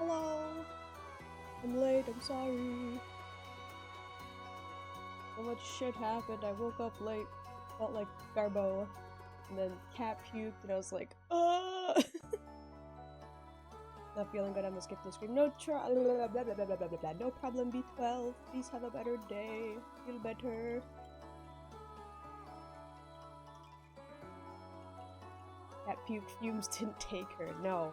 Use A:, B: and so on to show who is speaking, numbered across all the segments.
A: Hello. I'm late, I'm sorry. So much shit happened, I woke up late, felt like Garbo, and then cat puked, and I was like, ugh! Not feeling good, I'm gonna skip the scream. No blah blah blah blah blah blah blah. No problem, B12. Please have a better day. Feel better. Cat puke fumes didn't take her, no.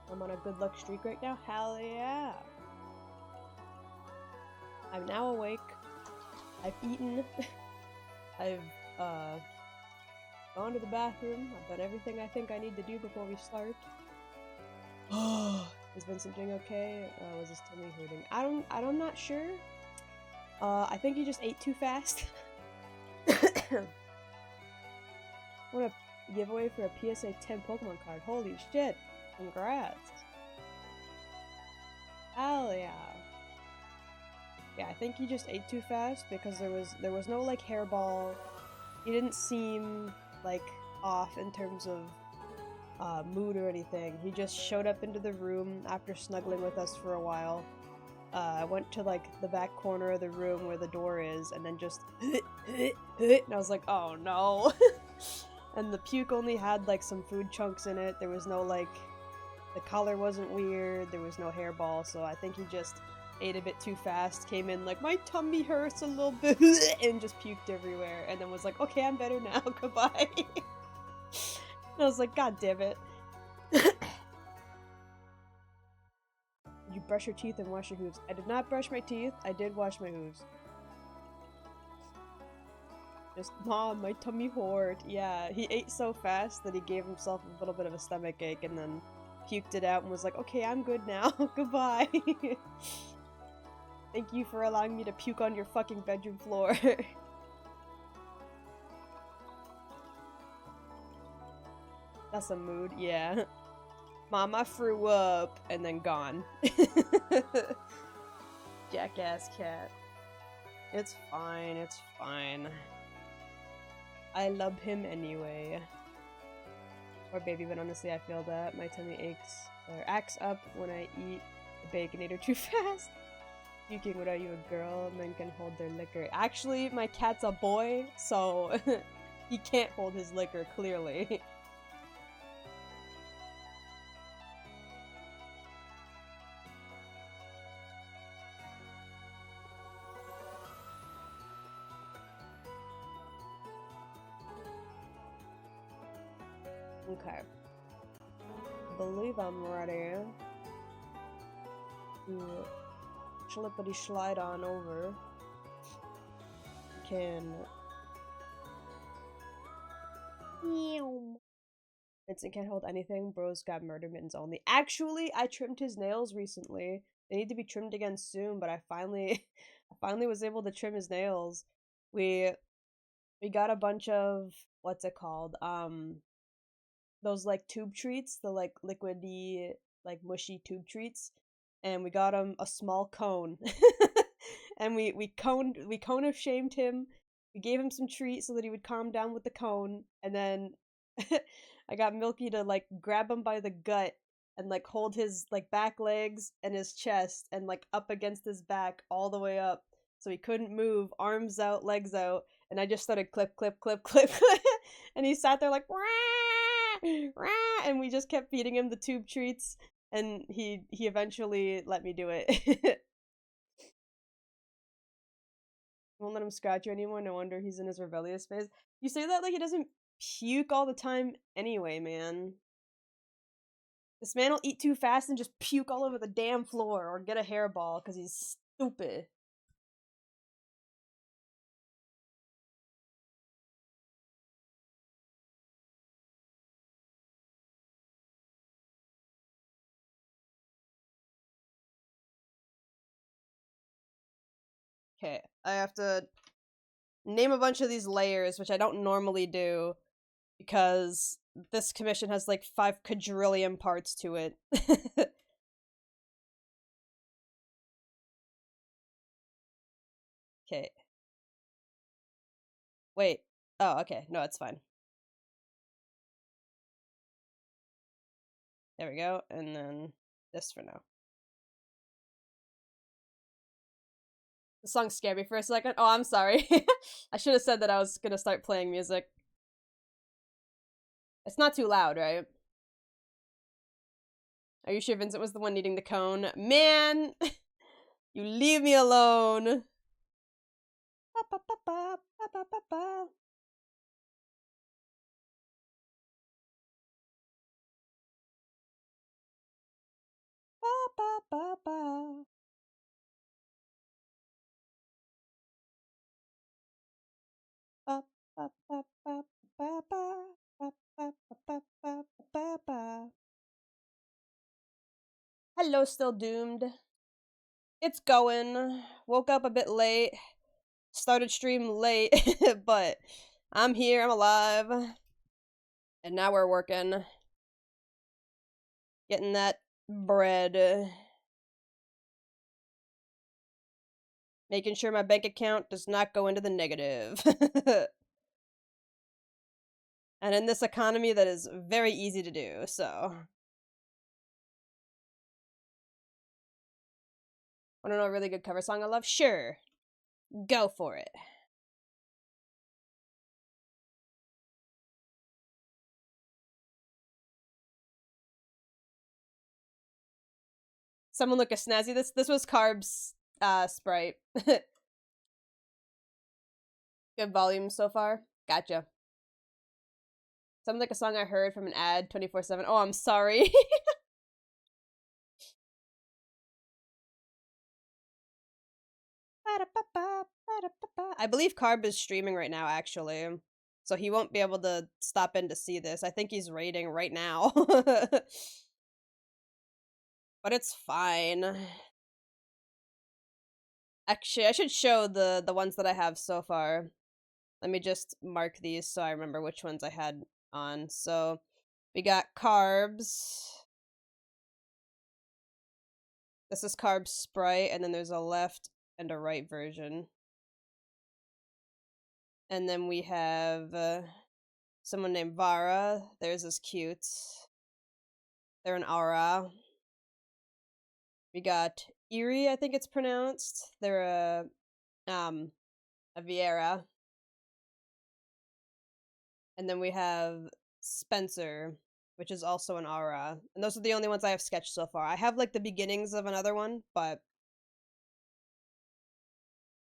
A: I'm on a good luck streak right now? Hell yeah! I'm now awake. I've eaten. I've, gone to the bathroom. I've done everything I think I need to do before we start. Is Vincent doing okay? Was his tummy hurting? I'm not sure. I think he just ate too fast. What a giveaway for a PSA 10 Pokemon card. Holy shit. Congrats. Hell yeah. Yeah, I think he just ate too fast because there was no like hairball. He didn't seem like off in terms of mood or anything. He just showed up into the room after snuggling with us for a while. I went to like the back corner of the room where the door is and then just and I was like, oh no. And the puke only had like some food chunks in it. There was no like, the color wasn't weird, there was no hairball, so I think he just ate a bit too fast, came in like, my tummy hurts a little bit, and just puked everywhere, and then was like, okay, I'm better now, goodbye. And I was like, god damn it. Did you brush your teeth and wash your hooves? I did not brush my teeth, I did wash my hooves. Just, mom, my tummy hurt. Yeah, he ate so fast that he gave himself a little bit of a stomach ache and then puked it out and was like, okay, I'm good now, goodbye. Thank you for allowing me to puke on your fucking bedroom floor. That's a mood, yeah. Mom, I threw up, and then gone. Jackass cat. It's fine, it's fine. I love him anyway. Or baby, but honestly I feel that my tummy acts up when I eat the Baconator too fast. Puking without you a girl, men can hold their liquor. Actually, my cat's a boy, so he can't hold his liquor, clearly. Okay. I believe I'm ready to slippity slide on over. Can Vincent can't hold anything. Bros got murder mittens only. Actually, I trimmed his nails recently. They need to be trimmed again soon, but I finally I finally was able to trim his nails. We we got a bunch of, what's it called? Those like tube treats, the like liquidy, like mushy tube treats, and we got him a small cone. And we cone of shamed him. We gave him some treat so that he would calm down with the cone, and then I got Milky to like grab him by the gut and like hold his like back legs and his chest and like up against his back all the way up so he couldn't move, arms out, legs out, and I just started clip clip clip clip and he sat there like rah, rah, and we just kept feeding him the tube treats, and he eventually let me do it. Won't let him scratch you anymore. No wonder he's in his rebellious phase. You say that like he doesn't puke all the time anyway, man. This man will eat too fast and just puke all over the damn floor or get a hairball because he's stupid. Okay, I have to name a bunch of these layers, which I don't normally do because this commission has like 5 quadrillion parts to it. Okay. Wait. Oh, okay. No, it's fine. There we go. And then this for now. The song scared me for a second. Oh, I'm sorry. I should have said that I was gonna start playing music. It's not too loud, right? Are you sure Vincent was the one needing the cone? Man! You leave me alone! Hello, still doomed. It's going. Woke up a bit late. Started stream late, but I'm here, I'm alive. And now we're working. Getting that bread. Making sure my bank account does not go into the negative. And in this economy, that is very easy to do, so. Wanna know a really good cover song I love? Sure. Go for it. Someone look a snazzy. This was Carb's Sprite. Good volume so far. Gotcha. Sounds like a song I heard from an ad 24/7. Oh, I'm sorry. I believe Carb is streaming right now, actually. So he won't be able to stop in to see this. I think he's raiding right now. But it's fine. Actually, I should show the ones that I have so far. Let me just mark these so I remember which ones I had on. So we got Carbs. This is Carbs Sprite, and then there's a left and a right version. And then we have someone named Vara. Theirs is cute. They're an Aura. We got Erie, I think it's pronounced. They're a Vieira. And then we have Spencer, which is also an Aura. And those are the only ones I have sketched so far. I have like the beginnings of another one, but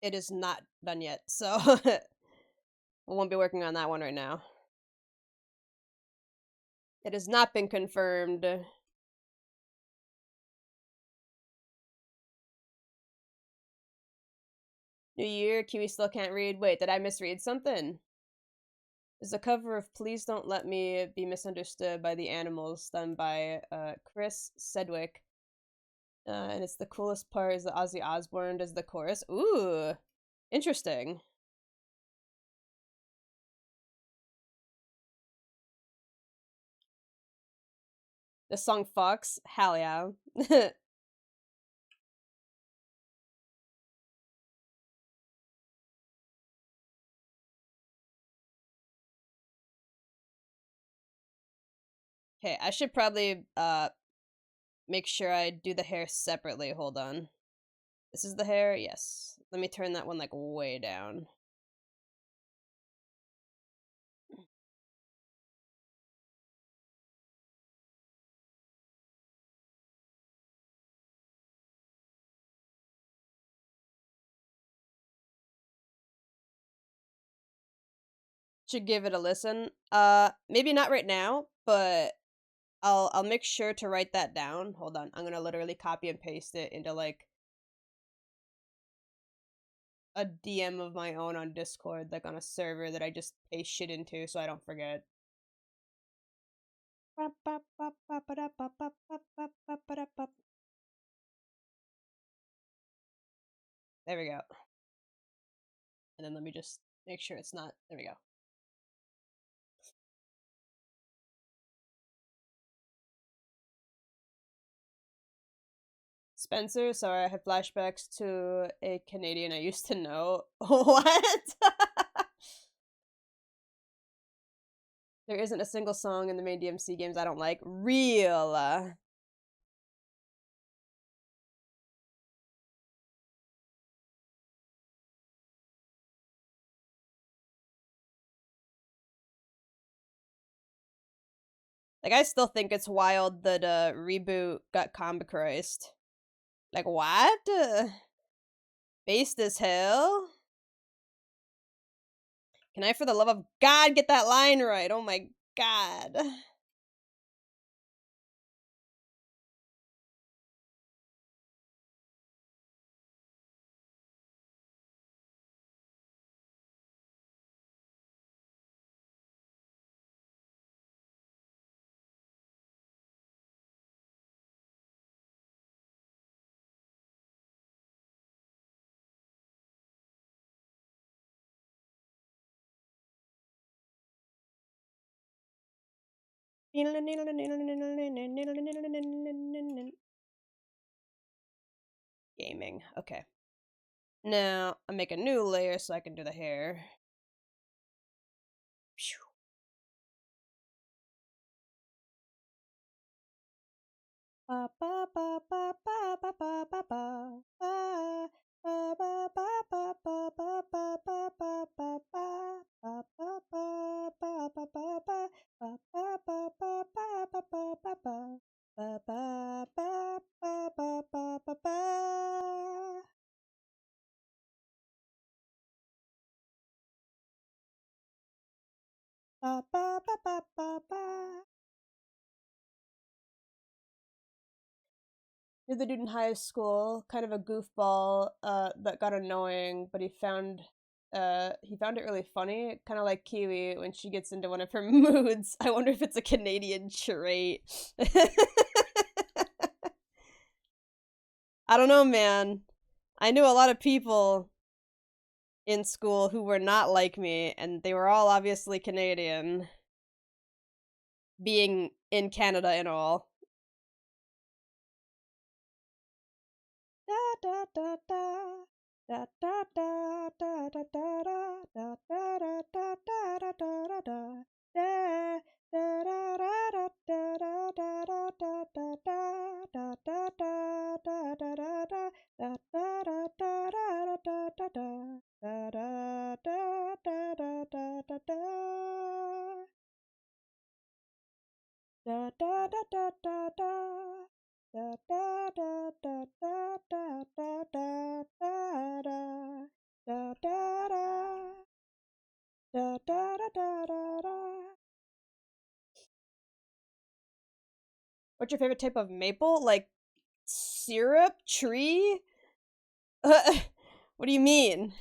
A: it is not done yet. So we won't be working on that one right now. It has not been confirmed. New Year, Kiwi still can't read. Wait, did I misread something? Is a cover of Please Don't Let Me Be Misunderstood by the Animals, done by Chris Sedgwick. And it's the coolest part is that Ozzy Osbourne does the chorus. Ooh, interesting. The song fucks. Hell yeah. Okay, I should probably make sure I do the hair separately. Hold on. This is the hair? Yes. Let me turn that one like way down. Should give it a listen. Maybe not right now, but I'll make sure to write that down. Hold on. I'm gonna literally copy and paste it into like a DM of my own on Discord, like on a server that I just paste shit into so I don't forget. There we go. And then let me just make sure it's not. There we go. Spencer, sorry, I have flashbacks to a Canadian I used to know. What? There isn't a single song in the main DMC games I don't like. Real. Like, I still think it's wild that Reboot got Combo Christ. Like, what? Based as hell? Can I, for the love of God, get that line right? Oh my God. Gaming. Okay. Now, I make a new layer so I can do the hair. You're the dude in high school, kind of a goofball, that got annoying, but he found it really funny, kind of like Kiwi when she gets into one of her moods. I wonder if it's a Canadian trait. I don't know, man. I knew a lot of people in school who were not like me, and they were all obviously Canadian, being in Canada and all. What's your favorite type of maple? Like syrup? Tree? What do you mean?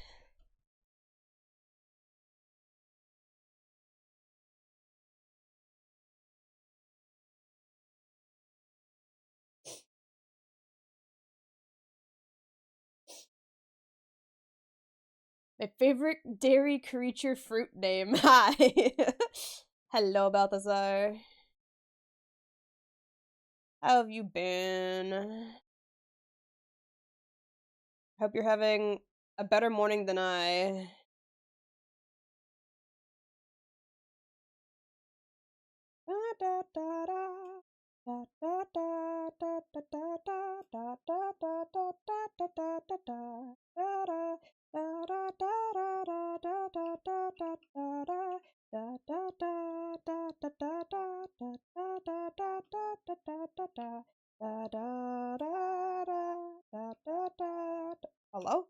A: My favorite dairy creature fruit name. Hi. Hello, Balthazar. How have you been? Hope you're having a better morning than I. Hello?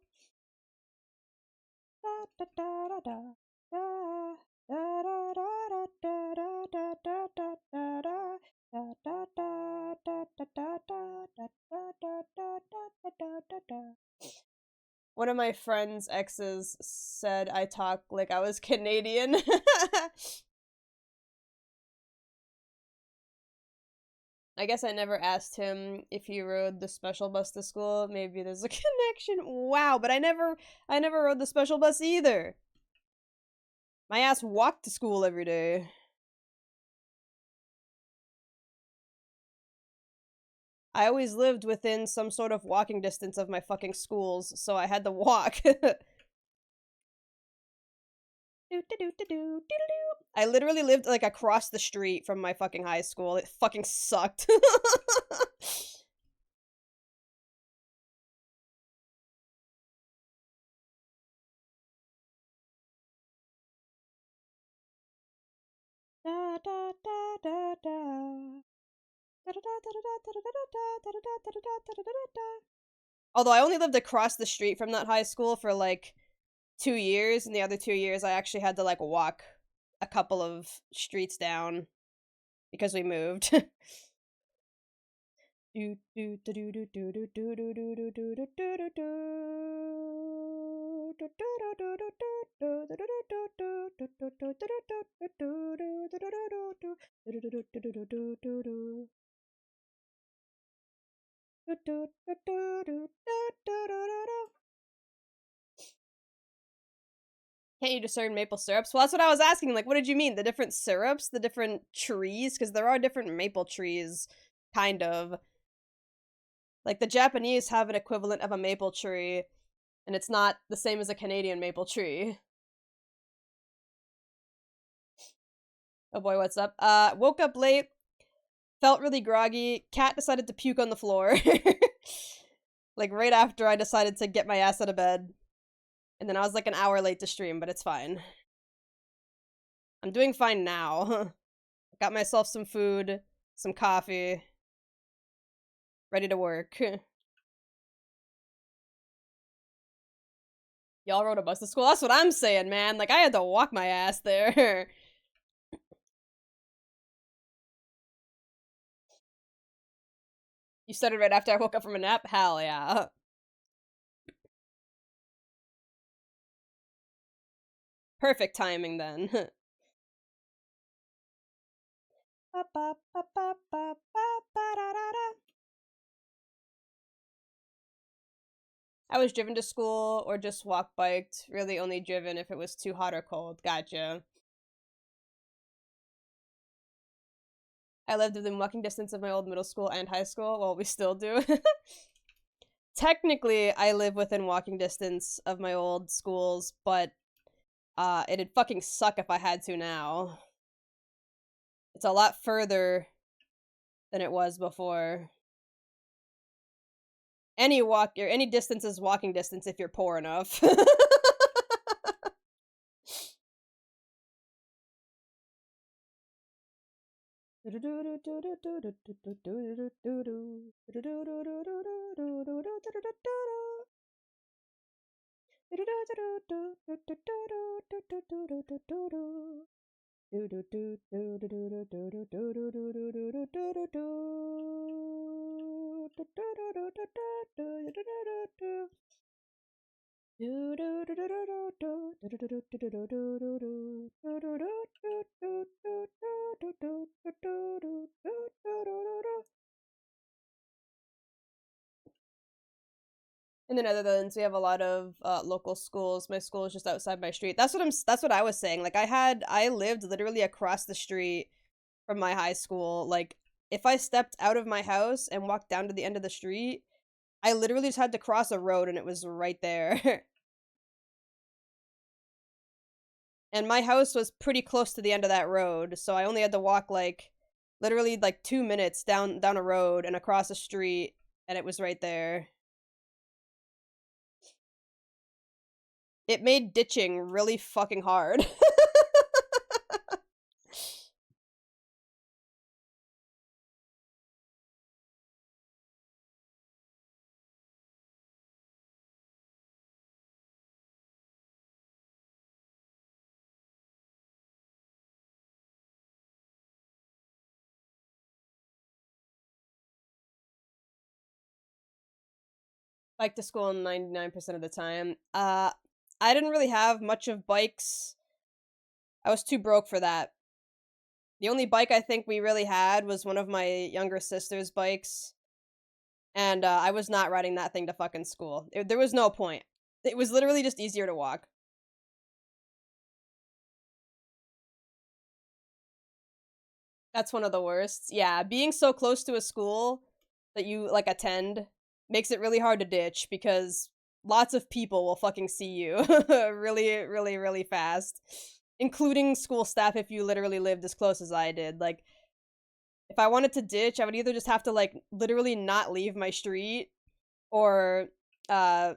A: One of my friend's exes said I talk like I was Canadian. I guess I never asked him if he rode the special bus to school. Maybe there's a connection. Wow, but I never rode the special bus either. My ass walked to school every day. I always lived within some sort of walking distance of my fucking schools, so I had to walk. I literally lived like across the street from my fucking high school. It fucking sucked. Although I only lived across the street from that high school for like 2 years, and the other 2 years I actually had to like walk a couple of streets down because we moved. Can't you discern maple syrups? Well, that's what I was asking. Like, what did you mean? The different syrups? The different trees? Because there are different maple trees, kind of. Like, the Japanese have an equivalent of a maple tree, and it's not the same as a Canadian maple tree. Oh boy, what's up? Woke up late, felt really groggy, cat decided to puke on the floor. Like, right after I decided to get my ass out of bed. And then I was like an hour late to stream, but it's fine. I'm doing fine now. Got myself some food, some coffee. Ready to work. Y'all rode a bus to school? That's what I'm saying, man. Like, I had to walk my ass there. You started right after I woke up from a nap? Hell yeah. Perfect timing then. I was driven to school or just walk biked. Really only driven if it was too hot or cold. Gotcha. I lived within walking distance of my old middle school and high school. Well, we still do. Technically, I live within walking distance of my old schools, but it'd fucking suck if I had to now. It's a lot further than it was before. Any distance is walking distance if you're poor enough. In the Netherlands, we have a lot of local schools. My school is just outside my street. That's what I was saying. Like I lived literally across the street from my high school. Like if I stepped out of my house and walked down to the end of the street, I literally just had to cross a road and it was right there. And my house was pretty close to the end of that road, so I only had to walk like literally like 2 minutes down a road and across a street, and it was right there. It made ditching really fucking hard. Bike to school 99% of the time. I didn't really have much of bikes. I was too broke for that. The only bike I think we really had was one of my younger sister's bikes. And I was not riding that thing to fucking school. There was no point. It was literally just easier to walk. That's one of the worst. Yeah, being so close to a school that you like attend makes it really hard to ditch because lots of people will fucking see you really, really, really fast. including school staff if you literally lived as close as I did. Like, if I wanted to ditch, I would either just have to, like, literally not leave my street or, uh,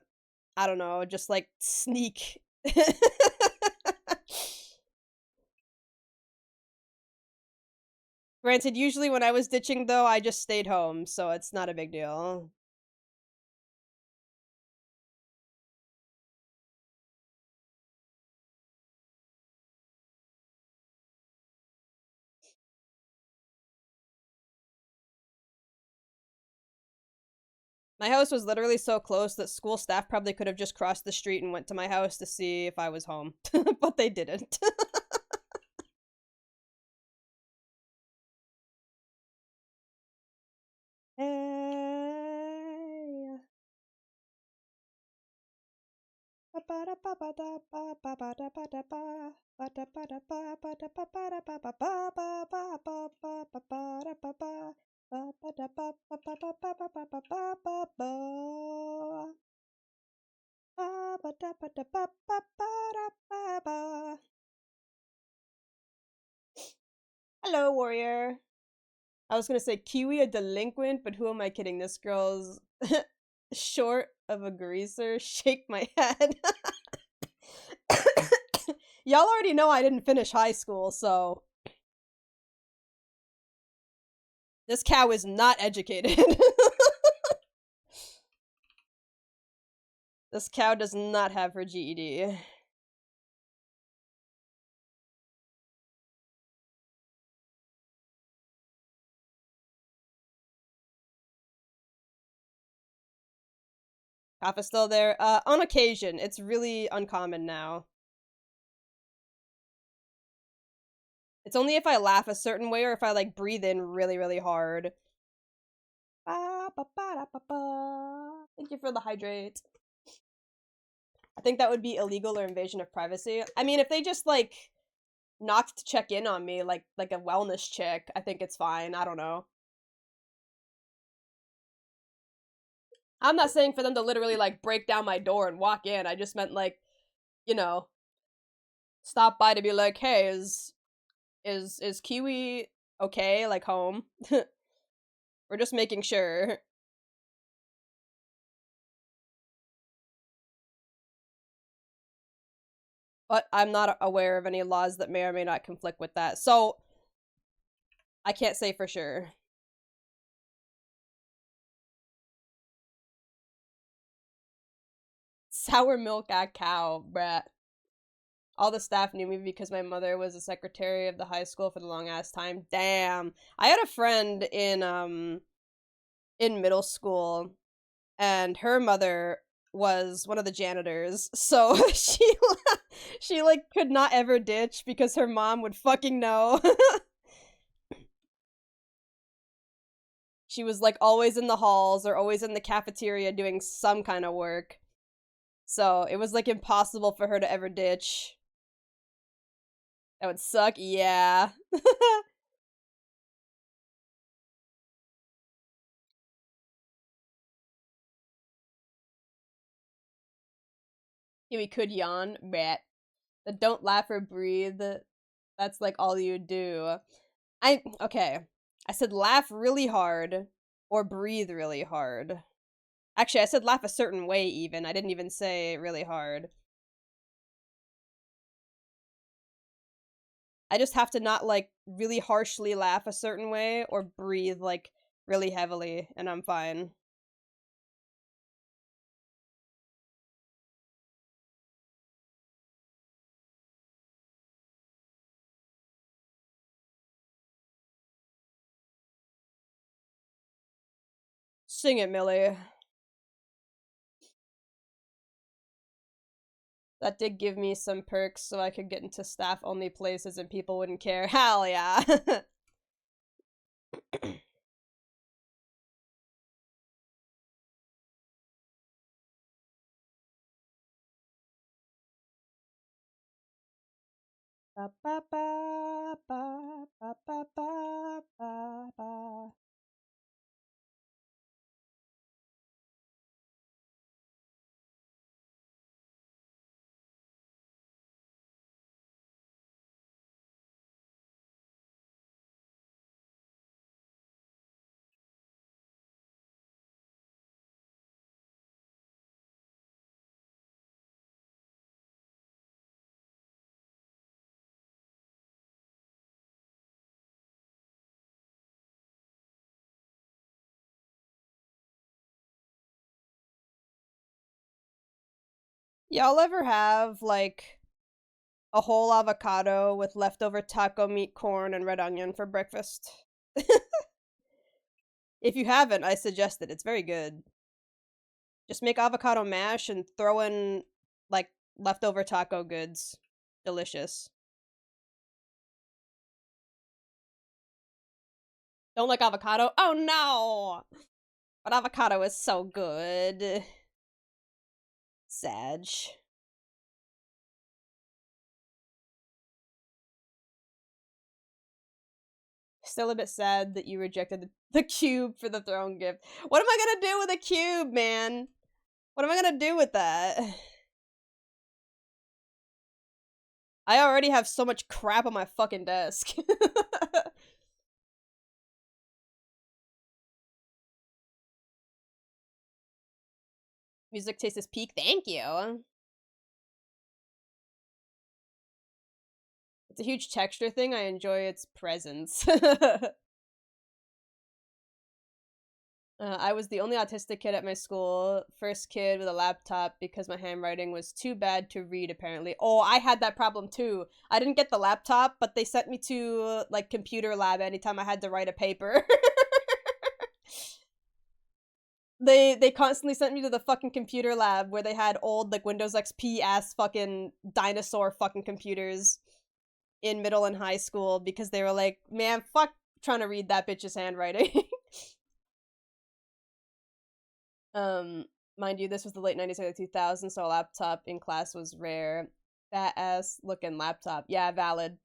A: I don't know, just, like, sneak. Granted, usually when I was ditching, though, I just stayed home, so it's not a big deal. My house was literally so close that school staff probably could have just crossed the street and went to my house to see if I was home, but they didn't. Hey. Hello, warrior. I was gonna say Kiwi a delinquent, but who am I kidding? This girl's short of a greaser. Shake my head. Y'all already know I didn't finish high school, so this cow is not educated. This cow does not have her GED. Cough is still there. On occasion. It's really uncommon now. It's only if I laugh a certain way or if I, like, breathe in really, really hard. Thank you for the hydrate. I think that would be illegal or invasion of privacy. I mean, if they just, like, knocked to check in on me, like a wellness check, I think it's fine. I don't know. I'm not saying for them to literally, like, break down my door and walk in. I just meant, like, you know, stop by to be like, hey, is Kiwi okay, like, home? We're just making sure. But I'm not aware of any laws that may or may not conflict with that. So I can't say for sure. Sour milk at cow, bruh. All the staff knew me because my mother was the secretary of the high school for the long ass time. Damn. I had a friend in middle school, and her mother was one of the janitors. So she like could not ever ditch because her mom would fucking know. She was like always in the halls or always in the cafeteria doing some kind of work. So it was like impossible for her to ever ditch. That would suck. Yeah. We could yawn. But the don't laugh or breathe. That's like all you do. Okay. I said laugh really hard or breathe really hard. Actually, I said laugh a certain way even. I didn't even say really hard. I just have to not like really harshly laugh a certain way or breathe like really heavily and I'm fine. Sing it, Millie. That did give me some perks so I could get into staff only places and people wouldn't care. Hell yeah. Ba ba ba ba ba ba ba ba ba. Y'all ever have, like, a whole avocado with leftover taco meat, corn, and red onion for breakfast? If you haven't, I suggest it. It's very good. Just make avocado mash and throw in, like, leftover taco goods. Delicious. Don't like avocado? Oh no! But avocado is so good. Sag. Still a bit sad that you rejected the cube for the throne gift. What am I gonna do with a cube, man? What am I gonna do with that? I already have so much crap on my fucking desk. Music taste is peak. Thank you. It's a huge texture thing. I enjoy its presence. I was the only autistic kid at my school. First kid with a laptop because my handwriting was too bad to read, apparently. Oh, I had that problem too. I didn't get the laptop, but they sent me to, like, computer lab anytime I had to write a paper. They constantly sent me to the fucking computer lab where they had old, like, Windows XP ass fucking dinosaur fucking computers in middle and high school because they were like, man, fuck trying to read that bitch's handwriting. Um, mind you, this was the late 90s, early 2000s, so a laptop in class was rare. Fat ass looking laptop. Yeah, valid.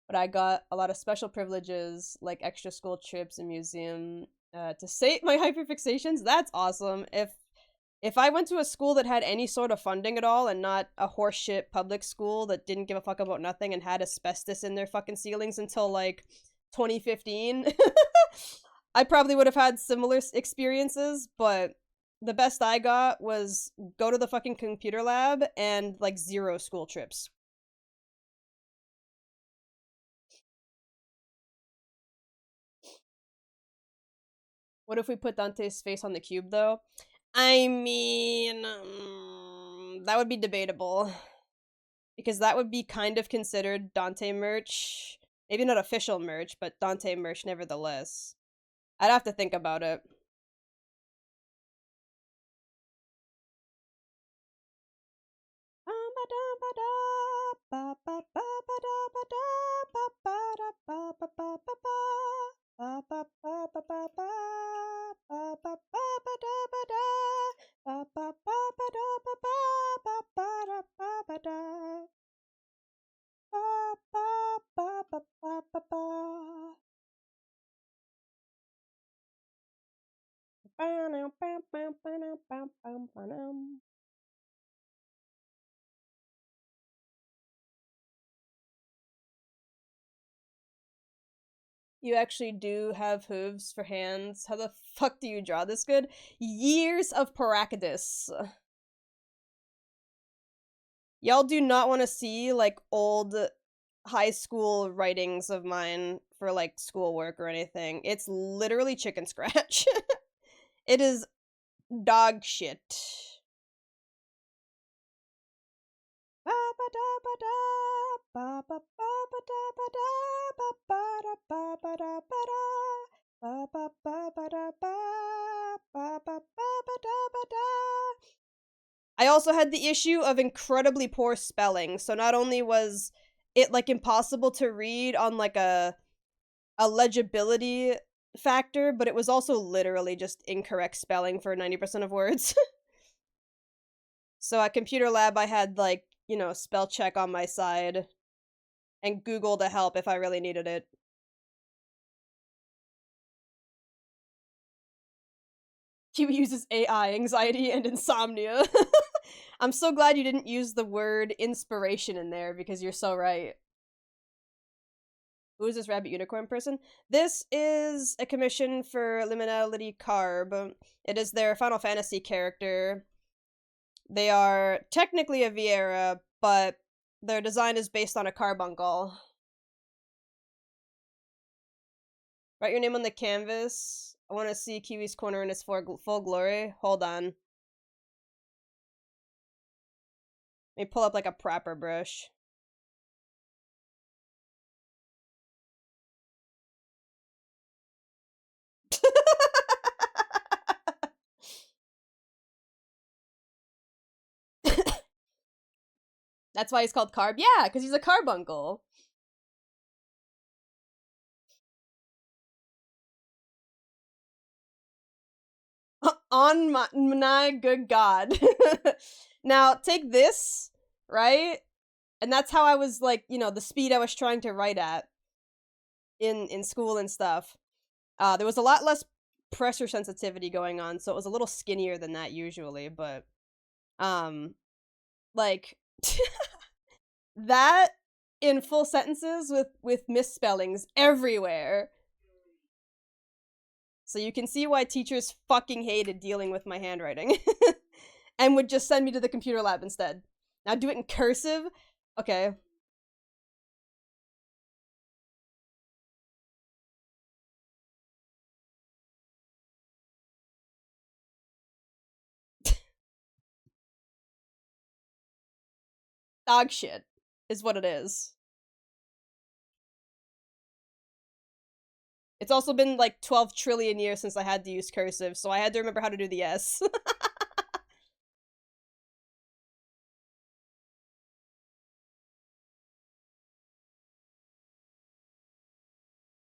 A: But I got a lot of special privileges, like extra school trips and museum, to sate my hyperfixations. That's awesome. If I went to a school that had any sort of funding at all and not a horseshit public school that didn't give a fuck about nothing and had asbestos in their fucking ceilings until, like, 2015, I probably would have had similar experiences, but the best I got was go to the fucking computer lab and, like, 0 school trips. What if we put Dante's face on the cube, though? I mean, that would be debatable. Because that would be kind of considered Dante merch. Maybe not official merch, but Dante merch nevertheless. I'd have to think about it. You actually do have hooves for hands. How the fuck do you draw this good? Years of practice. Y'all do not want to see, like, old high school writings of mine for, like, schoolwork or anything. It's literally chicken scratch. It is dog shit. I also had the issue of incredibly poor spelling, so not only was it, like, impossible to read on, like, a legibility factor, but it was also literally just incorrect spelling for 90% of words. So at computer lab, I had, like, you know, spell check on my side and Google to help if I really needed it. Kiwi uses AI, anxiety, and insomnia. I'm so glad you didn't use the word inspiration in there because you're so right. Who is this rabbit unicorn person? This is a commission for Liminality Carb. It is their Final Fantasy character. They are technically a Viera, but their design is based on a carbuncle. Write your name on the canvas. I want to see Kiwi's corner in its full glory. Hold on. Let me pull up like a proper brush. That's why he's called Carb. Yeah, because he's a carbuncle. On my good God. Now, take this, right? And that's how I was like, you know, the speed I was trying to write at in school and stuff. There was a lot less pressure sensitivity going on, so it was a little skinnier than that usually, but like that in full sentences with misspellings everywhere. So you can see why teachers fucking hated dealing with my handwriting and would just send me to the computer lab instead. Now do it in cursive. Okay. Dog shit is what it is. It's also been like 12 trillion years since I had to use cursive, so I had to remember how to do the S.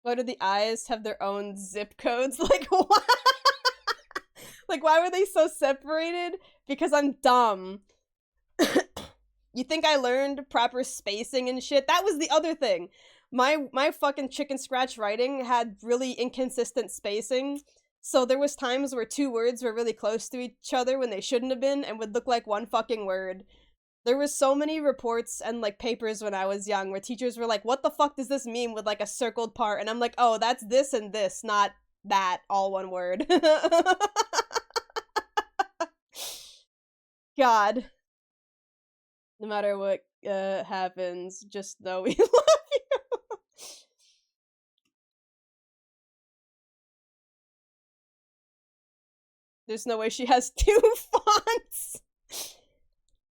A: Why do the eyes have their own zip codes? Like, what? Like, why were they so separated? Because I'm dumb. You think I learned proper spacing and shit? That was the other thing. My fucking chicken scratch writing had really inconsistent spacing. So there was times where two words were really close to each other when they shouldn't have been and would look like one fucking word. There was so many reports and like papers when I was young where teachers were like, "What the fuck does this mean with like a circled part?" And I'm like, "Oh, that's this and this, not that, all one word." God. No matter what happens, just know we love you. There's no way she has two fonts.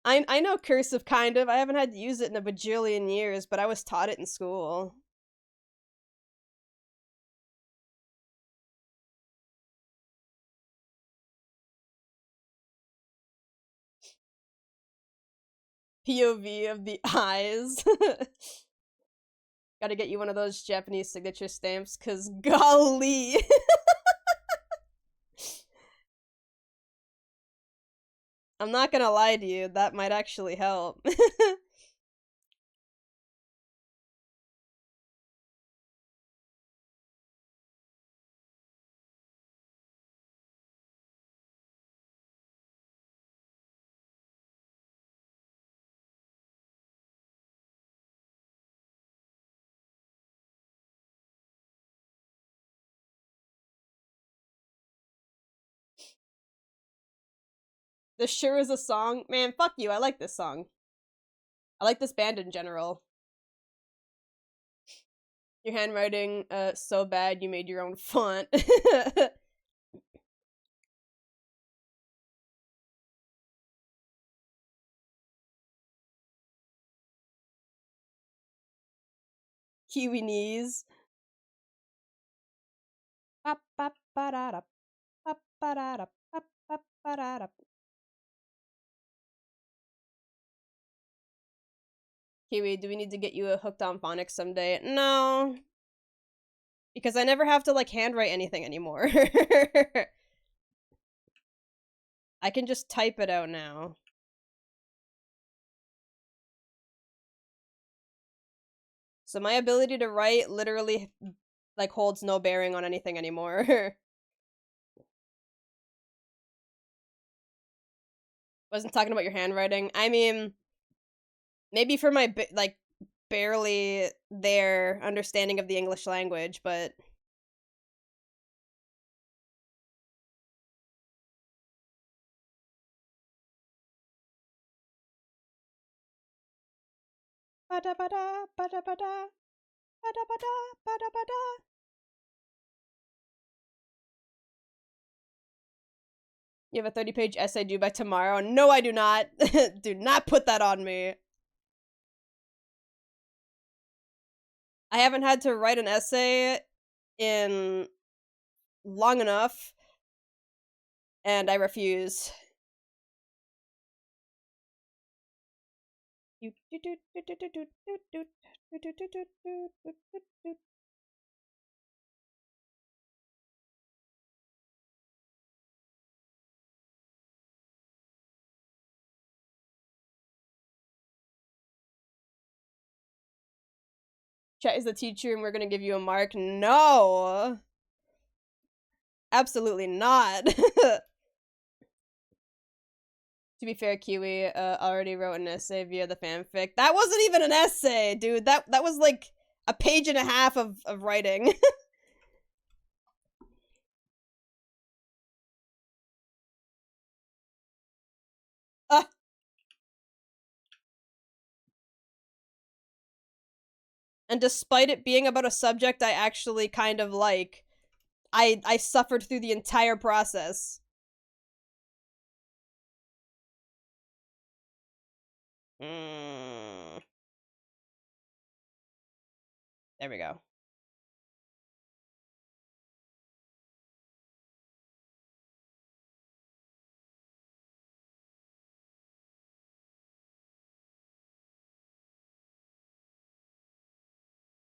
A: I know cursive kind of. I haven't had to use it in a bajillion years, but I was taught it in school. POV of the eyes. Gotta get you one of those Japanese signature stamps, cause golly. I'm not gonna lie to you, that might actually help. This sure is a song. Man, fuck you, I like this song. I like this band in general. Your handwriting, so bad you made your own font. Kiwi knees. Kiwi, do we need to get you a hooked on phonics someday? No. Because I never have to, like, handwrite anything anymore. I can just type it out now. So my ability to write literally, like, holds no bearing on anything anymore. Wasn't talking about your handwriting. I mean, maybe for my, like, barely there understanding of the English language, but... Ba-da-ba-da, ba-da-ba-da, ba-da-ba-da, ba-da-ba-da. You have a 30-page essay due by tomorrow. No, I do not. Do not put that on me. I haven't had to write an essay in long enough, and I refuse. Chat is the teacher and we're gonna give you a mark. No! Absolutely not. To be fair, Kiwi already wrote an essay via the fanfic. That wasn't even an essay, dude. That was like a page and a half of writing. And despite it being about a subject I actually kind of like, I suffered through the entire process. There we go.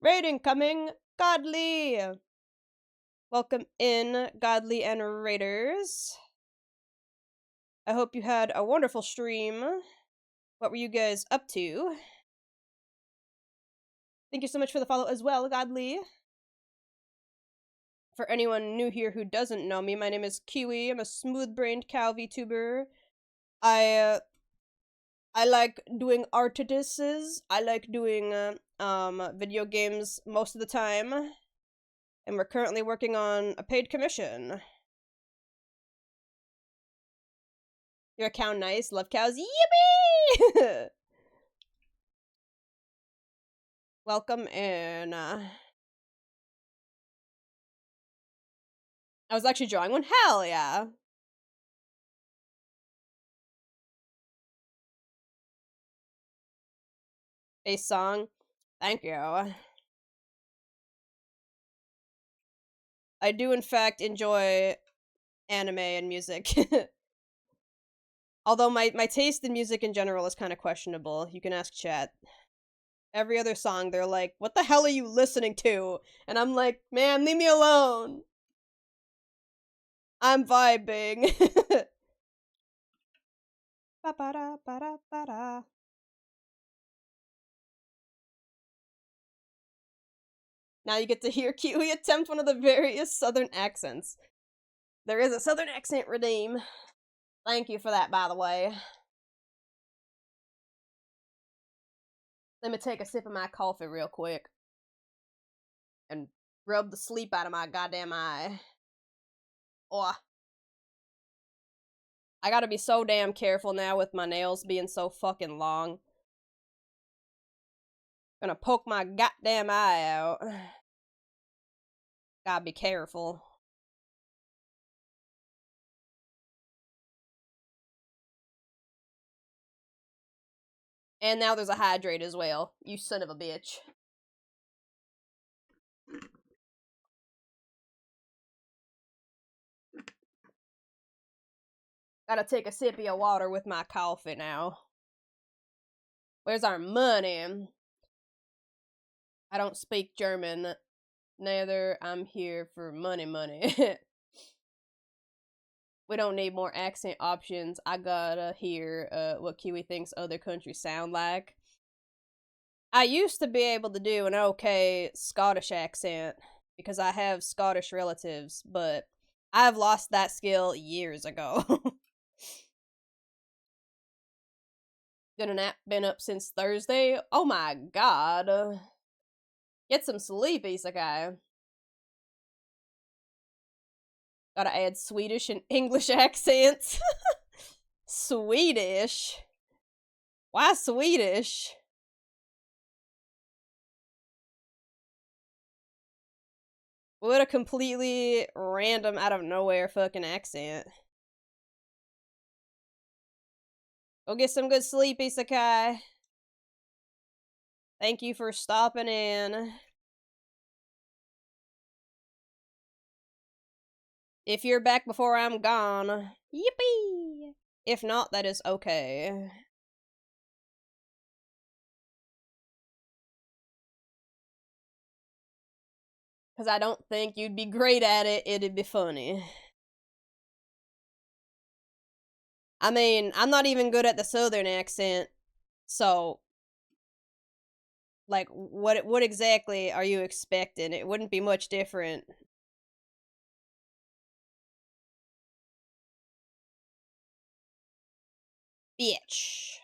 A: Raiding coming! Godly! Welcome in, Godly and Raiders. I hope you had a wonderful stream. What were you guys up to? Thank you so much for the follow as well, Godly. For anyone new here who doesn't know me, my name is Kiwi. I'm a smooth-brained cow VTuber. I like doing artists. I like doing video games most of the time. And we're currently working on a paid commission. You're a cow nice. Love cows. Yippee! Welcome in. I was actually drawing one. Hell yeah. A song. Thank you. I do in fact enjoy anime and music. Although my taste in music in general is kind of questionable. You can ask chat. Every other song, they're like, what the hell are you listening to? And I'm like, man, leave me alone. I'm vibing. Ba-ba-da-ba-da-ba-da. Now you get to hear Kiwi attempt one of the various southern accents. There is a southern accent redeem. Thank you for that, by the way. Let me take a sip of my coffee real quick. And rub the sleep out of my goddamn eye. Oh. I gotta be so damn careful now with my nails being so fucking long. Gonna poke my goddamn eye out. Gotta be careful. And now there's a hydrate as well. You son of a bitch. Gotta take a sip of water with my coffee now. Where's our money? I don't speak German. Neither. I'm here for money. We don't need more accent options. I gotta hear what Kiwi thinks other countries sound like. I used to be able to do an okay Scottish accent because I have Scottish relatives, but I've lost that skill years ago. Gonna nap, been up since Thursday. Oh my god. Get some sleep, Isekai. Gotta add Swedish and English accents. Swedish? Why Swedish? What a completely random, out of nowhere fucking accent. Go get some good sleep, Isekai. Thank you for stopping in. If you're back before I'm gone, yippee! If not, that is okay. Because I don't think you'd be great at it, it'd be funny. I mean, I'm not even good at the southern accent, so like what exactly are you expecting? It wouldn't be much different. Bitch.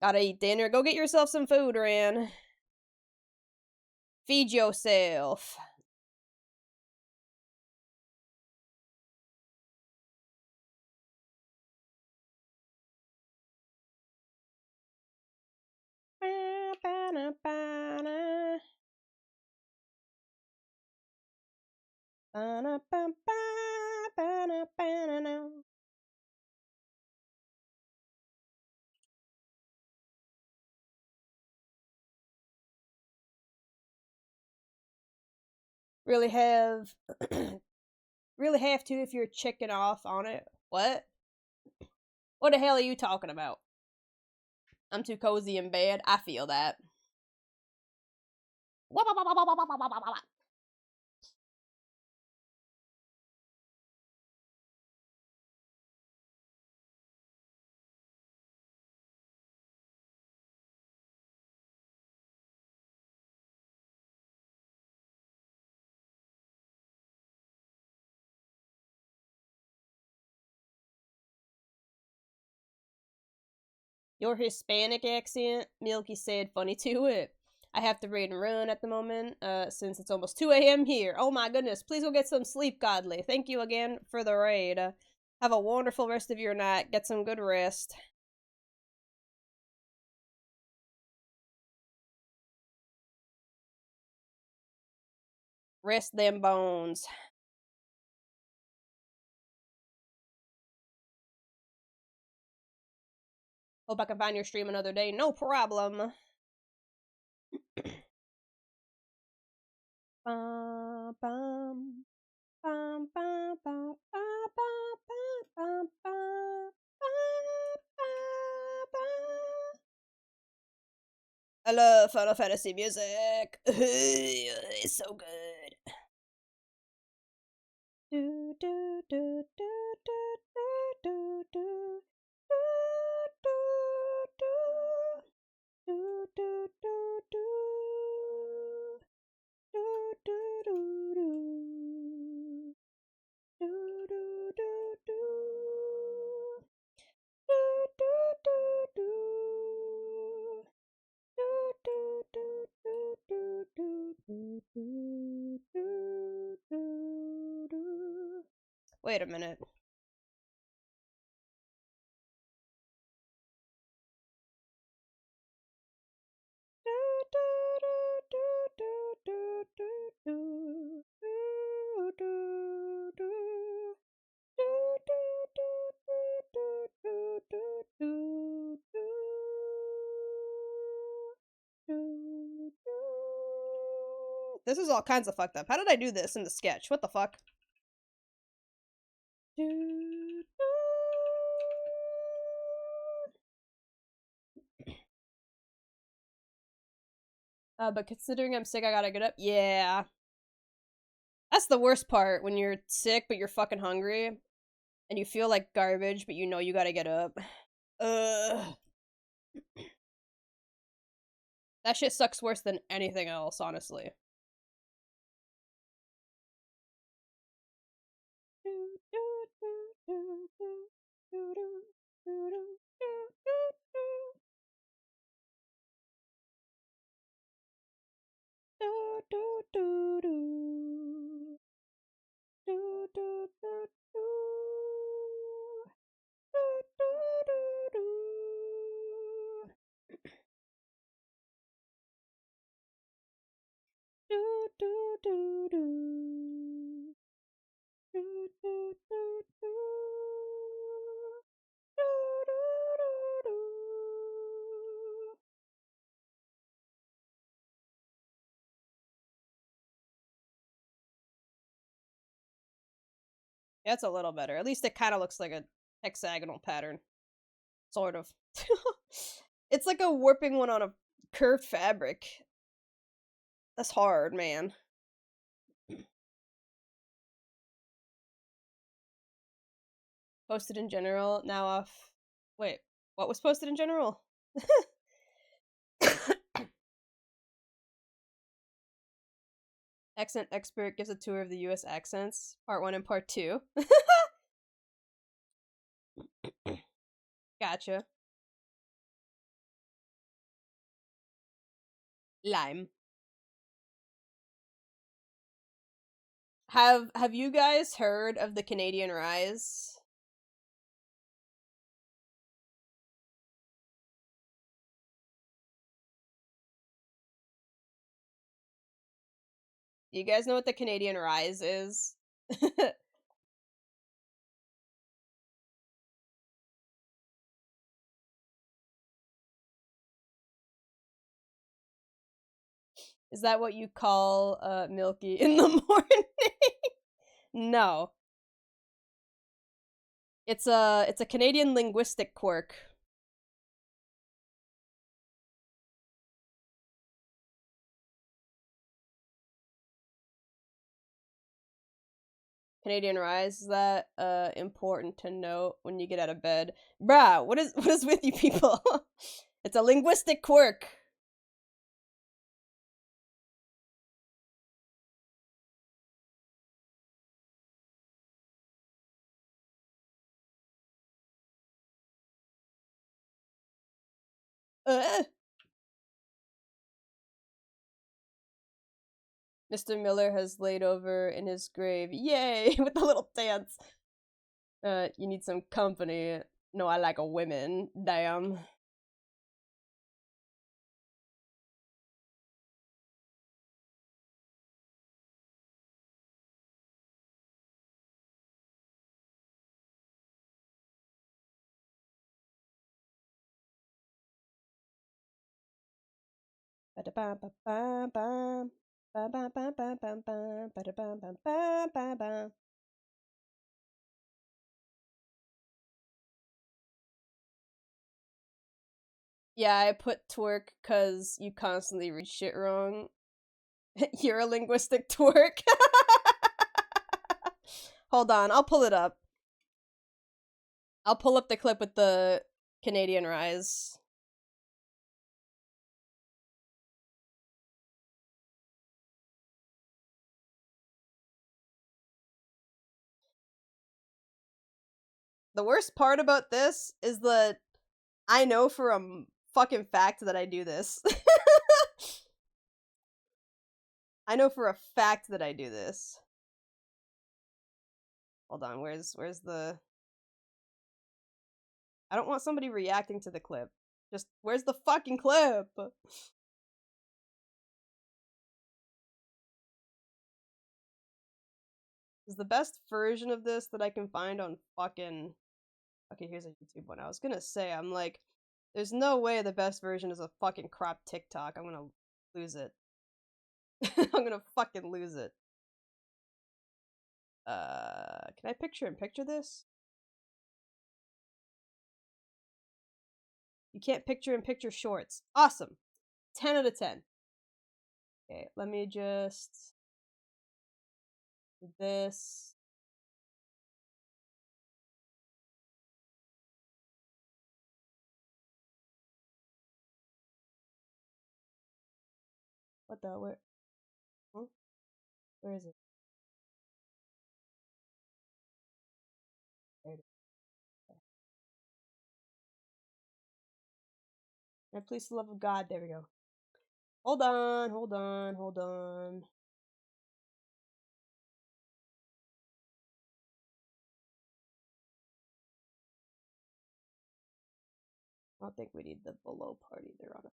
A: Gotta eat dinner. Go get yourself some food, Ran. Feed yourself. Really have really have to if you're checking off on it. What? What the hell are you talking about? I'm too cozy in bed. I feel that. Your Hispanic accent, Milky said, funny to it. I have to raid and run at the moment, since it's almost 2 a.m. here. Oh my goodness, please go get some sleep, Godly. Thank you again for the raid. Have a wonderful rest of your night. Get some good rest. Rest them bones. Hope I can find your stream another day. No problem. Bum, bum, bum, bum, bum, bum, bum, bum, bum, I love Final Fantasy music. It's so good. Do do do do do do do do do do do do do Wait a minute. This is all kinds of fucked up. How did I do this in the sketch? What the fuck? But considering I'm sick, I gotta get up. Yeah. That's the worst part, when you're sick but you're fucking hungry. And you feel like garbage, but you know you gotta get up. Ugh. That shit sucks worse than anything else, honestly. Yeah, it's a little better. At least it kind of looks like a hexagonal pattern. Sort of. It's like a warping one on a curved fabric. That's hard, man. Posted in general, now off. Wait, what was posted in general? Accent expert gives a tour of the US accents, part 1 and part 2. Gotcha. Lime. Have you guys heard of the Canadian Rise? Do you guys know what the Canadian Rise is? Is that what you call Milky in the morning? No. It's a Canadian linguistic quirk. Canadian Rise, is that important to note when you get out of bed? Bruh, what is with you people? It's a linguistic quirk. Uh. Mr. Miller has laid over in his grave. Yay! With the little dance. You need some company. No, I like a women. Damn. Ba-da-ba-ba-ba-bam. Ba-ba-ba-ba-bam-bam. Ba-da-ba-ba-ba-ba-bam. Yeah, I put twerk because you constantly read shit wrong. You're a linguistic twerk. Hold on, I'll pull it up. I'll pull up the clip with the Canadian Rise. The worst part about this is that I know for a fucking fact that I do this. I know for a fact that I do this. Hold on, where's the... I don't want somebody reacting to the clip. Just, where's the fucking clip? Is the best version of this that I can find on fucking... Okay, here's a YouTube one. I was gonna say, I'm like, there's no way the best version is a fucking crop TikTok. I'm gonna lose it. I'm gonna fucking lose it. Can I picture this? You can't picture shorts. Awesome. 10 out of 10. Okay, let me just do this. What the? Where? Huh? Where is it? There it is. Okay. Can I please the love of God? There we go. Hold on, hold on, hold on. I don't think we need the below part either on it.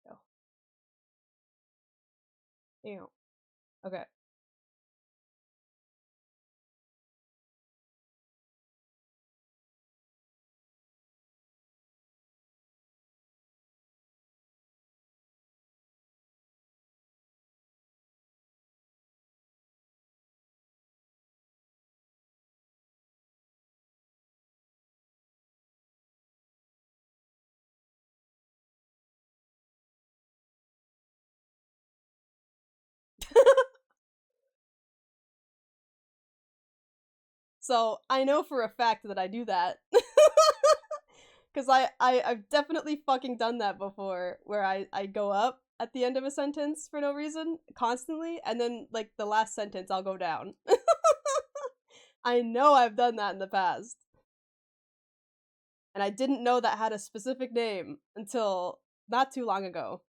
A: No. Damn. Okay. So I know for a fact that I do that. Because I've definitely fucking done that before, where I go up at the end of a sentence for no reason, constantly, and then, like, the last sentence I'll go down. I know I've done that in the past. And I didn't know that had a specific name until not too long ago.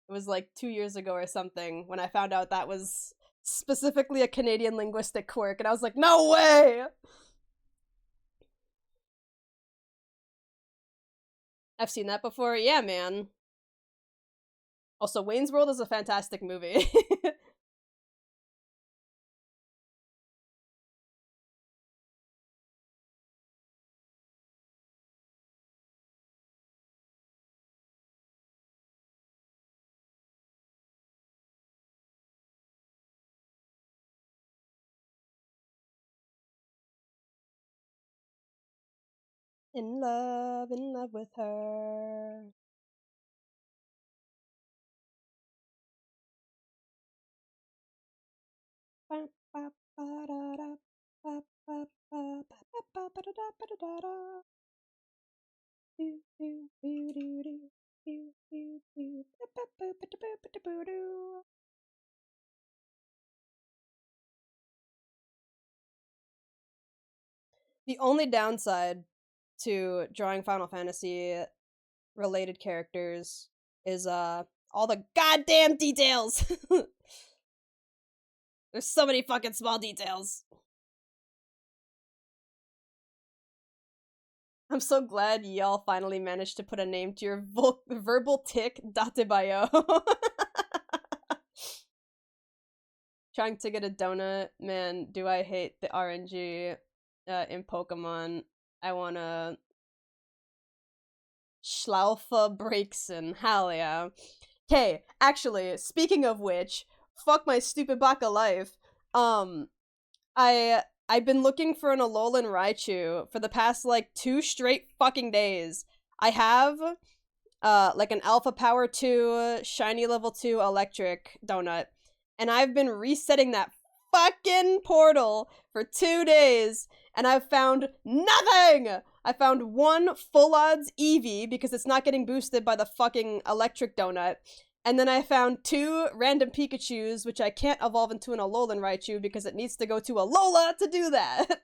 A: It was like 2 years ago or something when I found out that was specifically a Canadian linguistic quirk, and I was like, no way! I've seen that before. Yeah, man. Also, Wayne's World is a fantastic movie. In love with her. The only downside to drawing Final Fantasy related characters is all the goddamn details. There's so many fucking small details. I'm so glad y'all finally managed to put a name to your verbal tick, Datebayo. Trying to get a donut, man, do I hate the RNG in Pokemon. I wanna Schlaufa Breakson, hell yeah. Okay, actually, speaking of which, fuck my stupid Baka life. I've been looking for an Alolan Raichu for the past like 2 straight fucking days. I have like an Alpha Power 2 Shiny Level 2 Electric donut, and I've been resetting that fucking portal for 2 days, and I've found nothing. I found one full odds Eevee because it's not getting boosted by the fucking electric donut. And then I found 2 random Pikachus, which I can't evolve into an Alolan Raichu because it needs to go to Alola to do that.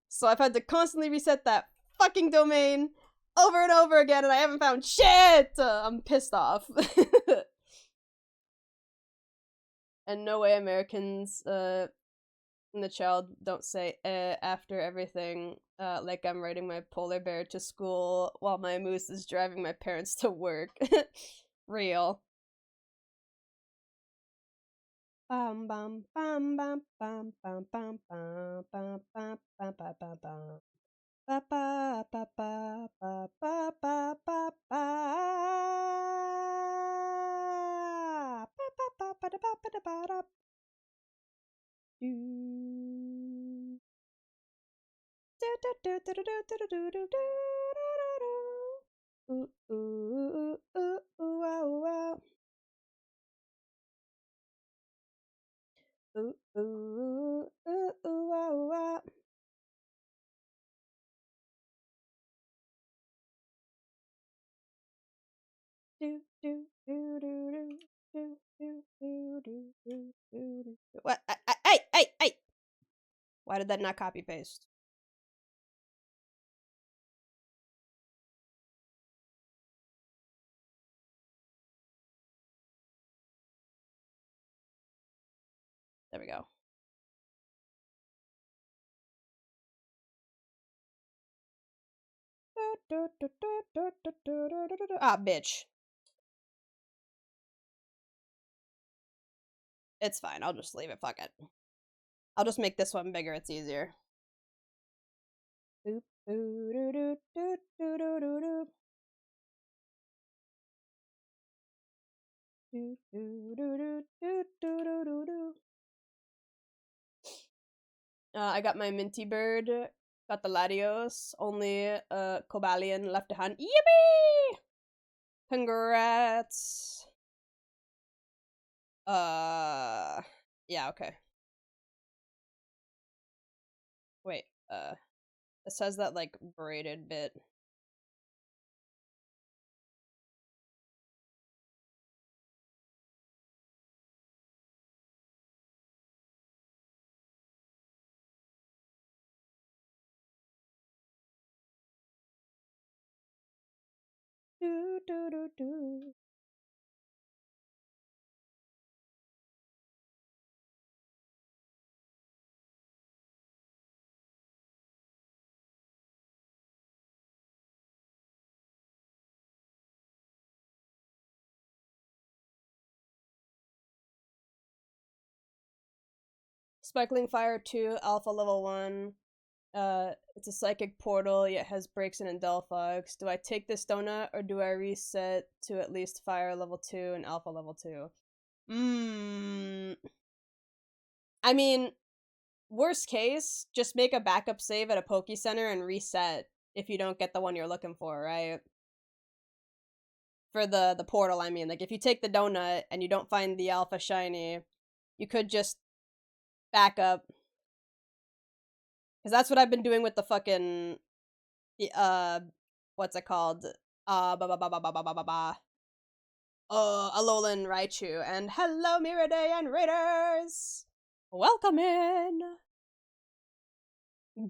A: So I've had to constantly reset that fucking domain over and over again, and I haven't found shit! I'm pissed off. And no way Americans in the child don't say after everything, like I'm riding my polar bear to school while my moose is driving my parents to work. Real. Bam bam bam bam bam bam bam bam bam bam bam bam bam bam. Ba ba ba ba ba ba ba ba ba. Ba ba ba ba da ba ba da ba da. Do. Do do do do do do do do do do. Ooh ooh ooh ooh ooh wow wow. Ooh ooh ooh ooh wow wow. Do do do do do do do do do do do. What? Hey! Why did that not copy paste? There we go. Ah, bitch. It's fine. I'll just leave it. Fuck it. I'll just make this one bigger. It's easier. I got my Minty Bird. Got the Latios. Only Cobalion left to hunt. Yippee! Congrats. Yeah, okay. This has that like braided bit. Do, do, do, do. Sparkling Fire 2, Alpha Level 1. It's a psychic portal, yet has breaks in Delphox. Do I take this donut or do I reset to at least Fire Level 2 and Alpha Level 2? I mean, worst case, just make a backup save at a Poke Center and reset if you don't get the one you're looking for, right? For the portal, I mean. Like, if you take the donut and you don't find the Alpha Shiny, you could just back up. Because that's what I've been doing with the fucking... what's it called? Alolan Raichu. And hello, Miraday and Raiders! Welcome in!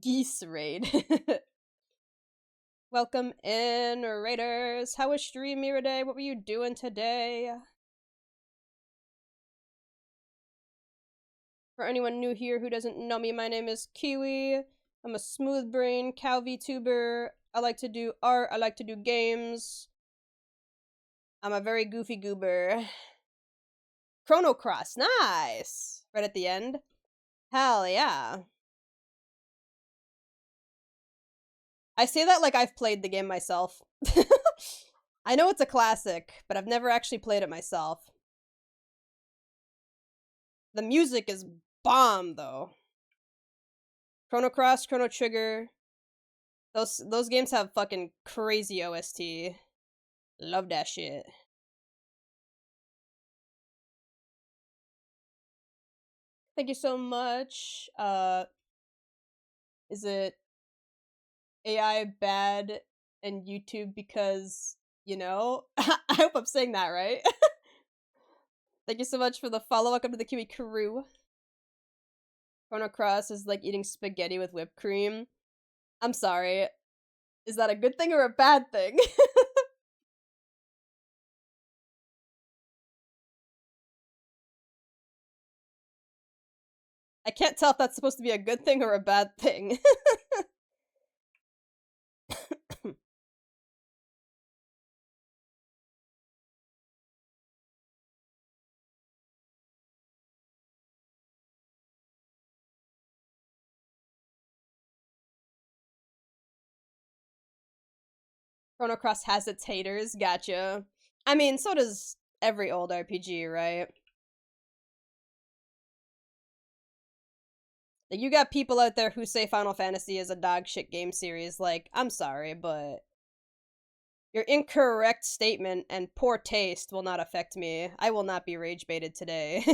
A: Geese Raid. Welcome in, Raiders. How was stream, Miraday? What were you doing today? For anyone new here who doesn't know me, my name is Kiwi. I'm a smooth brain cow VTuber. I like to do art. I like to do games. I'm a very goofy goober. Chrono Cross, nice! Right at the end. Hell yeah. I say that like I've played the game myself. I know it's a classic, but I've never actually played it myself. The music is bomb, though. Chrono Cross, Chrono Trigger. Those games have fucking crazy OST. Love that shit. Thank you so much. Is it AI bad and YouTube because, you know? I hope I'm saying that right. Thank you so much for the follow. Welcome to the Kiwi crew. Chrono Cross is like eating spaghetti with whipped cream. I'm sorry. Is that a good thing or a bad thing? I can't tell if that's supposed to be a good thing or a bad thing. Chrono Cross has its haters, gotcha. I mean, so does every old RPG, right? Like, you got people out there who say Final Fantasy is a dog shit game series. Like, I'm sorry, but your incorrect statement and poor taste will not affect me. I will not be rage baited today.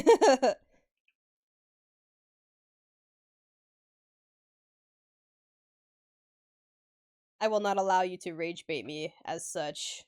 A: I will not allow you to rage bait me as such.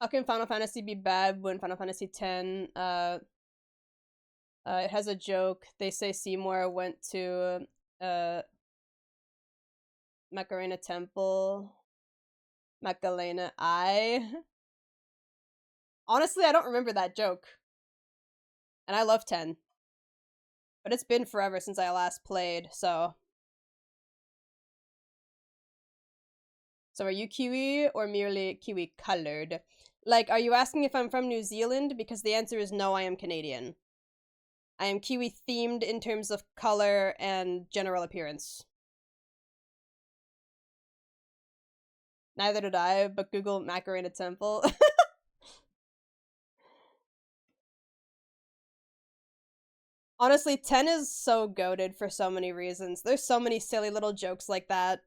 A: How can Final Fantasy be bad when Final Fantasy X, it has a joke. They say Seymour went to, Macarena Temple. Macarena Honestly, I don't remember that joke. And I love 10. But it's been forever since I last played, so. So are you Kiwi or merely Kiwi colored? Like, are you asking if I'm from New Zealand? Because the answer is no, I am Canadian. I am Kiwi themed in terms of color and general appearance. Neither did I, but Google Macarena Temple. Honestly, 10 is so goated for so many reasons. There's so many silly little jokes like that.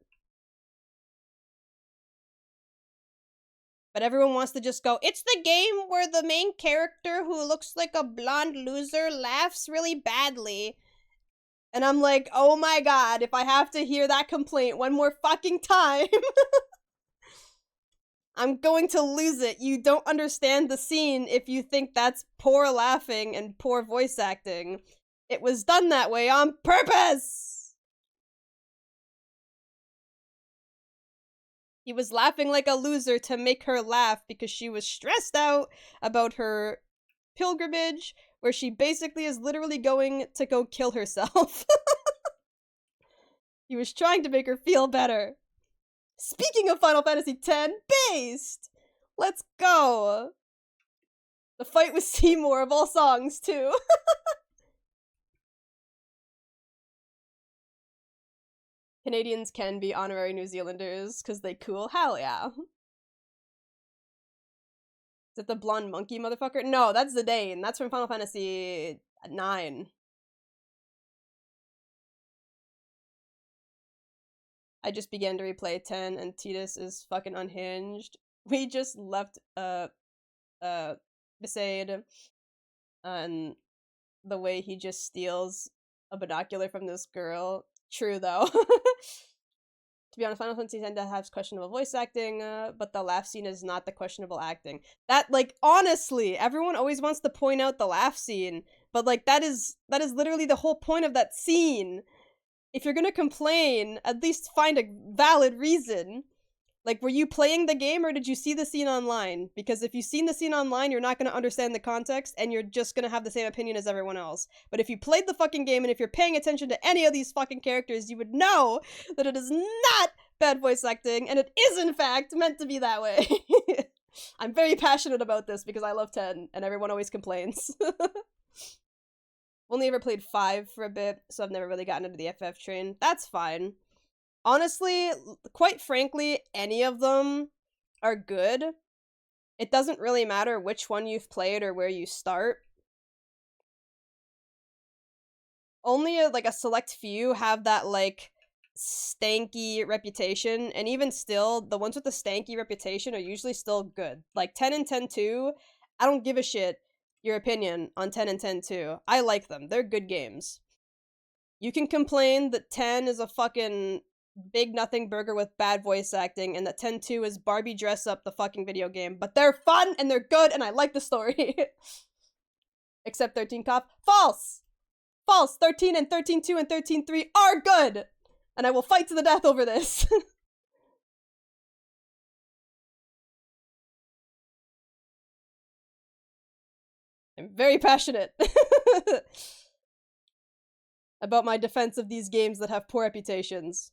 A: But everyone wants to just go, it's the game where the main character who looks like a blonde loser laughs really badly. And I'm like, oh my god, if I have to hear that complaint one more fucking time, I'm going to lose it. You don't understand the scene if you think that's poor laughing and poor voice acting. It was done that way on purpose! He was laughing like a loser to make her laugh because she was stressed out about her pilgrimage, where she basically is literally going to go kill herself. He was trying to make her feel better. Speaking of Final Fantasy X, based! Let's go! The fight with Seymour of all songs, too. Canadians can be honorary New Zealanders because they cool. Hell yeah. Is it the blonde monkey motherfucker? No, that's Zidane. That's from Final Fantasy IX. I just began to replay 10 and Tidus is fucking unhinged. We just left Besaid and the way he just steals a binocular from this girl. True though. To be honest, Final Fantasy X has questionable voice acting, but the laugh scene is not the questionable acting. That, like, honestly, everyone always wants to point out the laugh scene, but like that is literally the whole point of that scene. If you're gonna complain, at least find a valid reason. Like, were you playing the game or did you see the scene online? Because if you've seen the scene online, you're not going to understand the context and you're just going to have the same opinion as everyone else. But if you played the fucking game and if you're paying attention to any of these fucking characters, you would know that it is not bad voice acting and it is, in fact, meant to be that way. I'm very passionate about this because I love 10 and everyone always complains. Only ever played 5 for a bit, so I've never really gotten into the FF train. That's fine. Honestly, quite frankly, any of them are good. It doesn't really matter which one you've played or where you start. Only a select few have that like stanky reputation, and even still, the ones with the stanky reputation are usually still good. Like 10 and 10-2, I don't give a shit your opinion on 10 and 10-2. I like them. They're good games. You can complain that 10 is a fucking big nothing burger with bad voice acting, and that 10-2 is Barbie dress up the fucking video game. But they're fun, and they're good, and I like the story. Except 13 Cough. False! False! 13 and 13-2 and 13-3 are good! And I will fight to the death over this. I'm very passionate about my defense of these games that have poor reputations.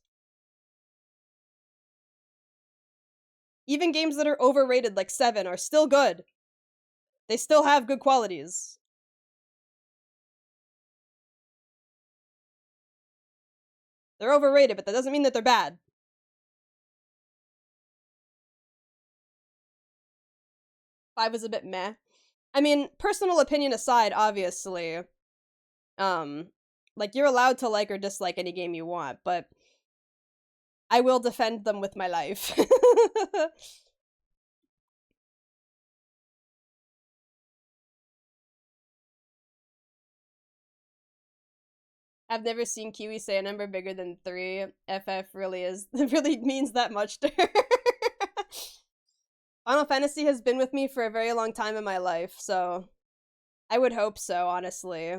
A: Even games that are overrated, like 7, are still good. They still have good qualities. They're overrated, but that doesn't mean that they're bad. Five was a bit meh. I mean, personal opinion aside, obviously, like, you're allowed to like or dislike any game you want, but I will defend them with my life. I've never seen Kiwi say a number bigger than 3. FF really means that much to her. Final Fantasy has been with me for a very long time in my life, so I would hope so, honestly.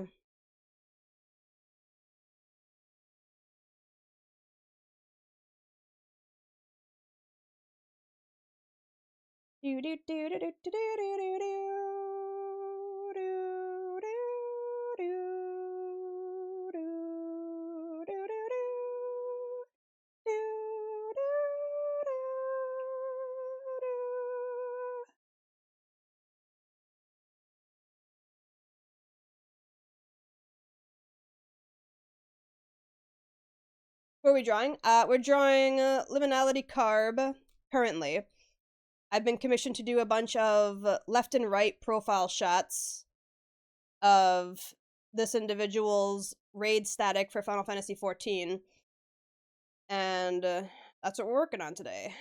A: Do do do do do do do do do do do. What are we drawing? We're drawing Liminality Carb, currently. I've been commissioned to do a bunch of left and right profile shots of this individual's raid static for Final Fantasy XIV. And that's what we're working on today.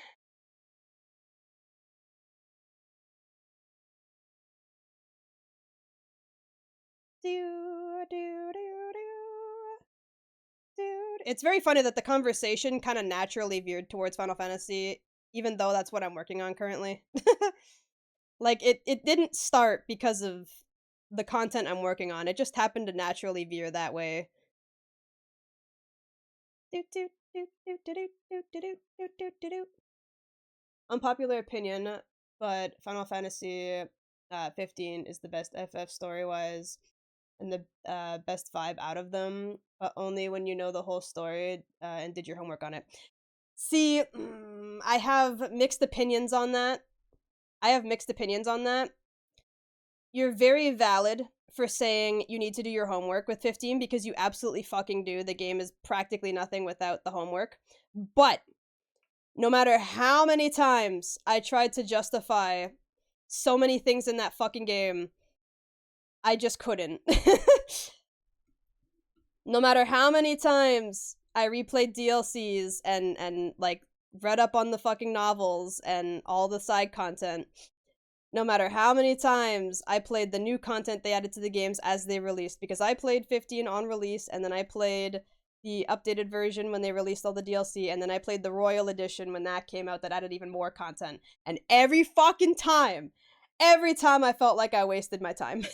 A: It's very funny that the conversation kind of naturally veered towards Final Fantasy, even though that's what I'm working on currently. Like, it didn't start because of the content I'm working on. It just happened to naturally veer that way. Unpopular opinion, but Final Fantasy 15 is the best FF story-wise and the best vibe out of them, but only when you know the whole story and did your homework on it. See, I have mixed opinions on that. You're very valid for saying you need to do your homework with 15 because you absolutely fucking do. The game is practically nothing without the homework. But no matter how many times I tried to justify so many things in that fucking game, I just couldn't. No matter how many times I replayed DLCs and like read up on the fucking novels and all the side content, no matter how many times I played the new content they added to the games as they released, because I played 15 on release, and then I played the updated version when they released all the DLC, and then I played the Royal Edition when that came out that added even more content. And every fucking time I felt like I wasted my time.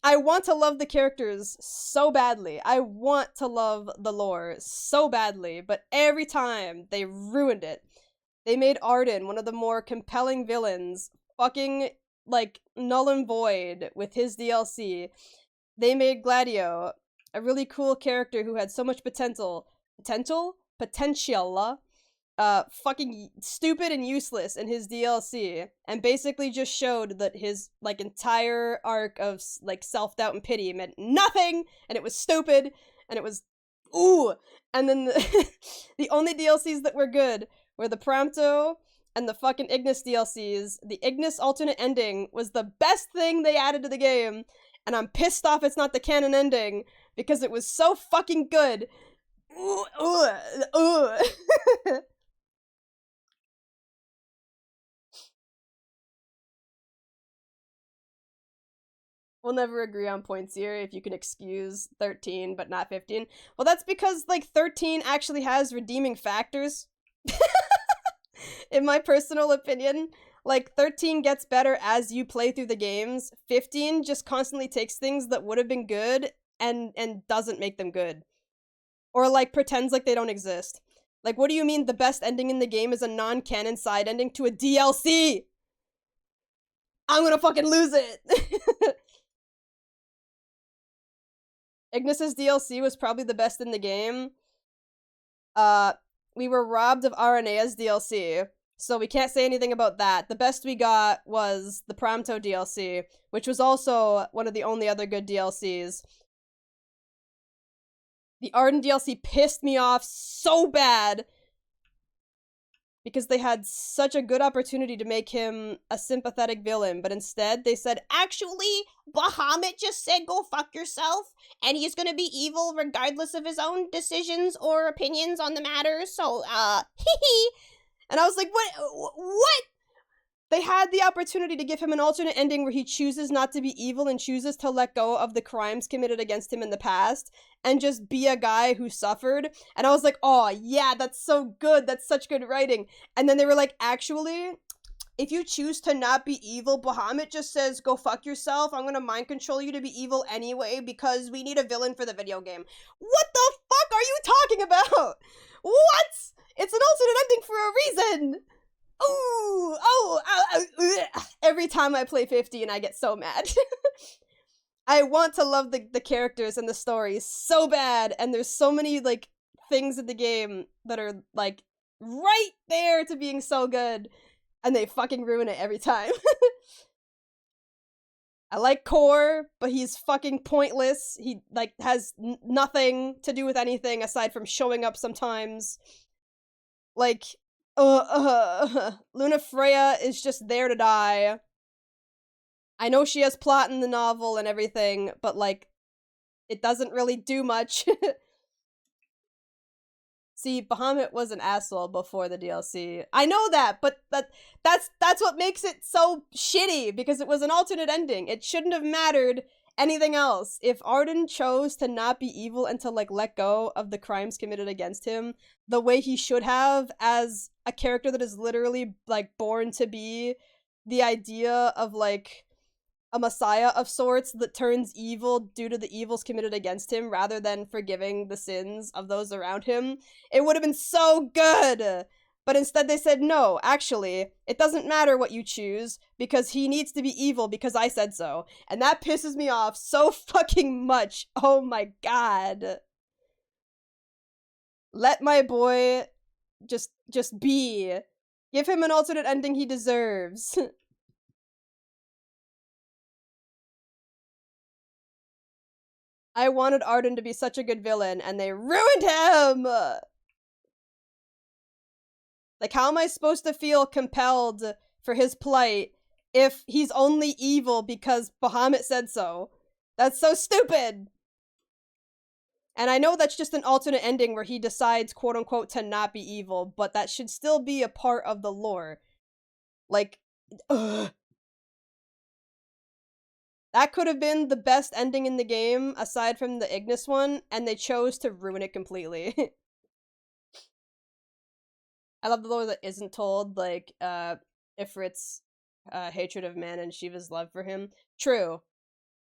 A: I want to love the characters so badly. I want to love the lore so badly, but every time they ruined it. They made Arden one of the more compelling villains, fucking, like, null and void with his DLC. They made Gladio a really cool character who had so much potential, fucking stupid and useless in his DLC, and basically just showed that his, like, entire arc of, like, self-doubt and pity meant nothing, and it was stupid, and it was, ooh, and then the only DLCs that were good were the Prompto and the fucking Ignis DLCs. The Ignis alternate ending was the best thing they added to the game, and I'm pissed off it's not the canon ending, because it was so fucking good. We'll never agree on points here if you can excuse 13 but not 15. Well, that's because, like, 13 actually has redeeming factors. In my personal opinion, like, 13 gets better as you play through the games. 15 just constantly takes things that would have been good and doesn't make them good. Or, like, pretends like they don't exist. Like, what do you mean the best ending in the game is a non-canon side ending to a DLC? I'm gonna fucking lose it! Ignis's DLC was probably the best in the game. We were robbed of Aranea's DLC, so we can't say anything about that. The best we got was the Prompto DLC, which was also one of the only other good DLCs. The Arden DLC pissed me off so bad because they had such a good opportunity to make him a sympathetic villain, but instead they said, actually, Bahamut just said go fuck yourself, and he's gonna be evil regardless of his own decisions or opinions on the matter, so, hee. And I was like, what? They had the opportunity to give him an alternate ending where he chooses not to be evil and chooses to let go of the crimes committed against him in the past and just be a guy who suffered. And I was like, oh, yeah, that's so good. That's such good writing. And then they were like, actually, if you choose to not be evil, Bahamut just says, go fuck yourself. I'm gonna mind control you to be evil anyway because we need a villain for the video game. What the fuck are you talking about? What? It's an alternate ending for a reason. Every time I play 50 and I get so mad. I want to love the characters and the stories so bad, and there's so many, like, things in the game that are, like, right there to being so good, and they fucking ruin it every time. I like Core, but he's fucking pointless. He, like, has nothing to do with anything aside from showing up sometimes. Like, Luna Freya is just there to die. I know she has plot in the novel and everything, but, like, it doesn't really do much. See, Bahamut was an asshole before the DLC. I know that, but that's what makes it so shitty, because it was an alternate ending. It shouldn't have mattered anything else. If Arden chose to not be evil and to, like, let go of the crimes committed against him the way he should have, as a character that is literally, like, born to be the idea of, like, a messiah of sorts that turns evil due to the evils committed against him rather than forgiving the sins of those around him, it would have been so good. But instead they said, no, actually, it doesn't matter what you choose, because he needs to be evil because I said so. And that pisses me off so fucking much. Oh my god. Let my boy just be. Give him an alternate ending he deserves. I wanted Arden to be such a good villain, and they ruined him! Like, how am I supposed to feel compelled for his plight if he's only evil because Bahamut said so? That's so stupid! And I know that's just an alternate ending where he decides, quote-unquote, to not be evil, but that should still be a part of the lore. Like, ugh. That could have been the best ending in the game, aside from the Ignis one, and they chose to ruin it completely. I love the lore that isn't told, like, Ifrit's hatred of man and Shiva's love for him. True.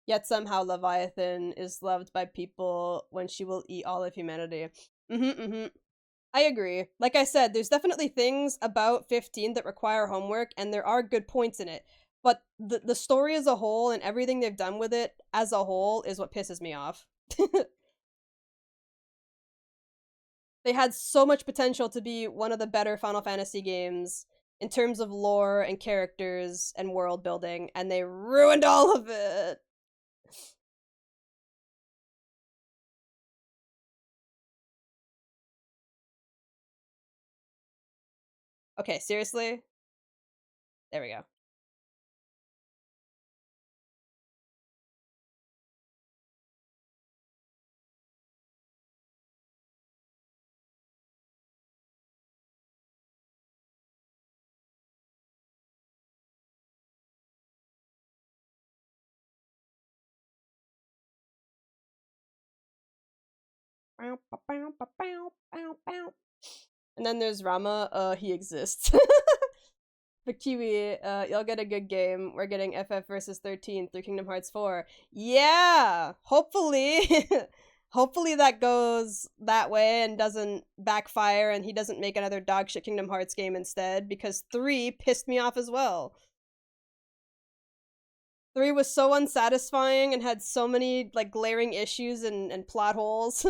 A: Yet somehow Leviathan is loved by people when she will eat all of humanity. I agree. Like I said, there's definitely things about 15 that require homework, and there are good points in it. But the story as a whole and everything they've done with it as a whole is what pisses me off. They had so much potential to be one of the better Final Fantasy games in terms of lore and characters and world building, and they ruined all of it. Okay, seriously? There we go. And then there's Rama, he exists. But Kiwi, y'all get a good game. We're getting FF versus 13 through Kingdom Hearts 4. Yeah! Hopefully! Hopefully that goes that way and doesn't backfire and he doesn't make another dogshit Kingdom Hearts game instead, because 3 pissed me off as well. 3 was so unsatisfying and had so many, like, glaring issues and plot holes.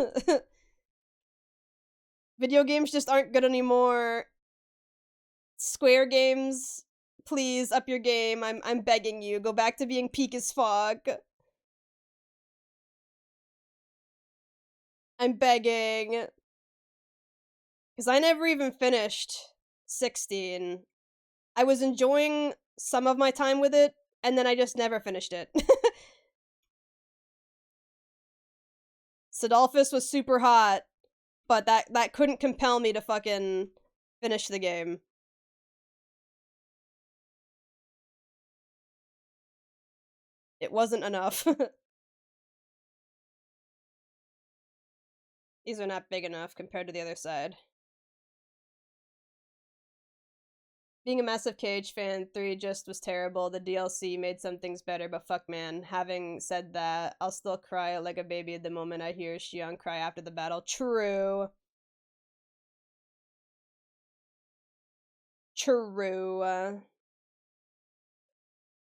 A: Video games just aren't good anymore. Square Games, please up your game. I'm begging you. Go back to being peak as fuck. I'm begging. Because I never even finished 16. I was enjoying some of my time with it, and then I just never finished it. Sidolphus was super hot, but that couldn't compel me to fucking finish the game. It wasn't enough. These are not big enough compared to the other side. Being a massive Cage fan, 3 just was terrible. The DLC made some things better, but fuck man. Having said that, I'll still cry like a baby the moment I hear Xion cry after the battle. True. True.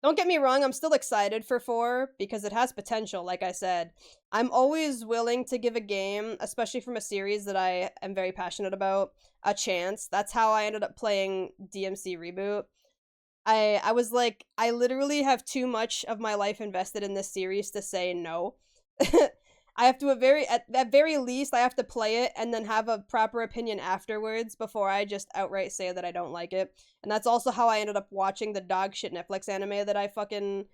A: Don't get me wrong, I'm still excited for 4 because it has potential, like I said. I'm always willing to give a game, especially from a series that I am very passionate about, a chance. That's how I ended up playing DMC Reboot. I was like, I literally have too much of my life invested in this series to say no. I have to at very least I have to play it and then have a proper opinion afterwards before I just outright say that I don't like it. And that's also how I ended up watching the dog shit Netflix anime that I fucking,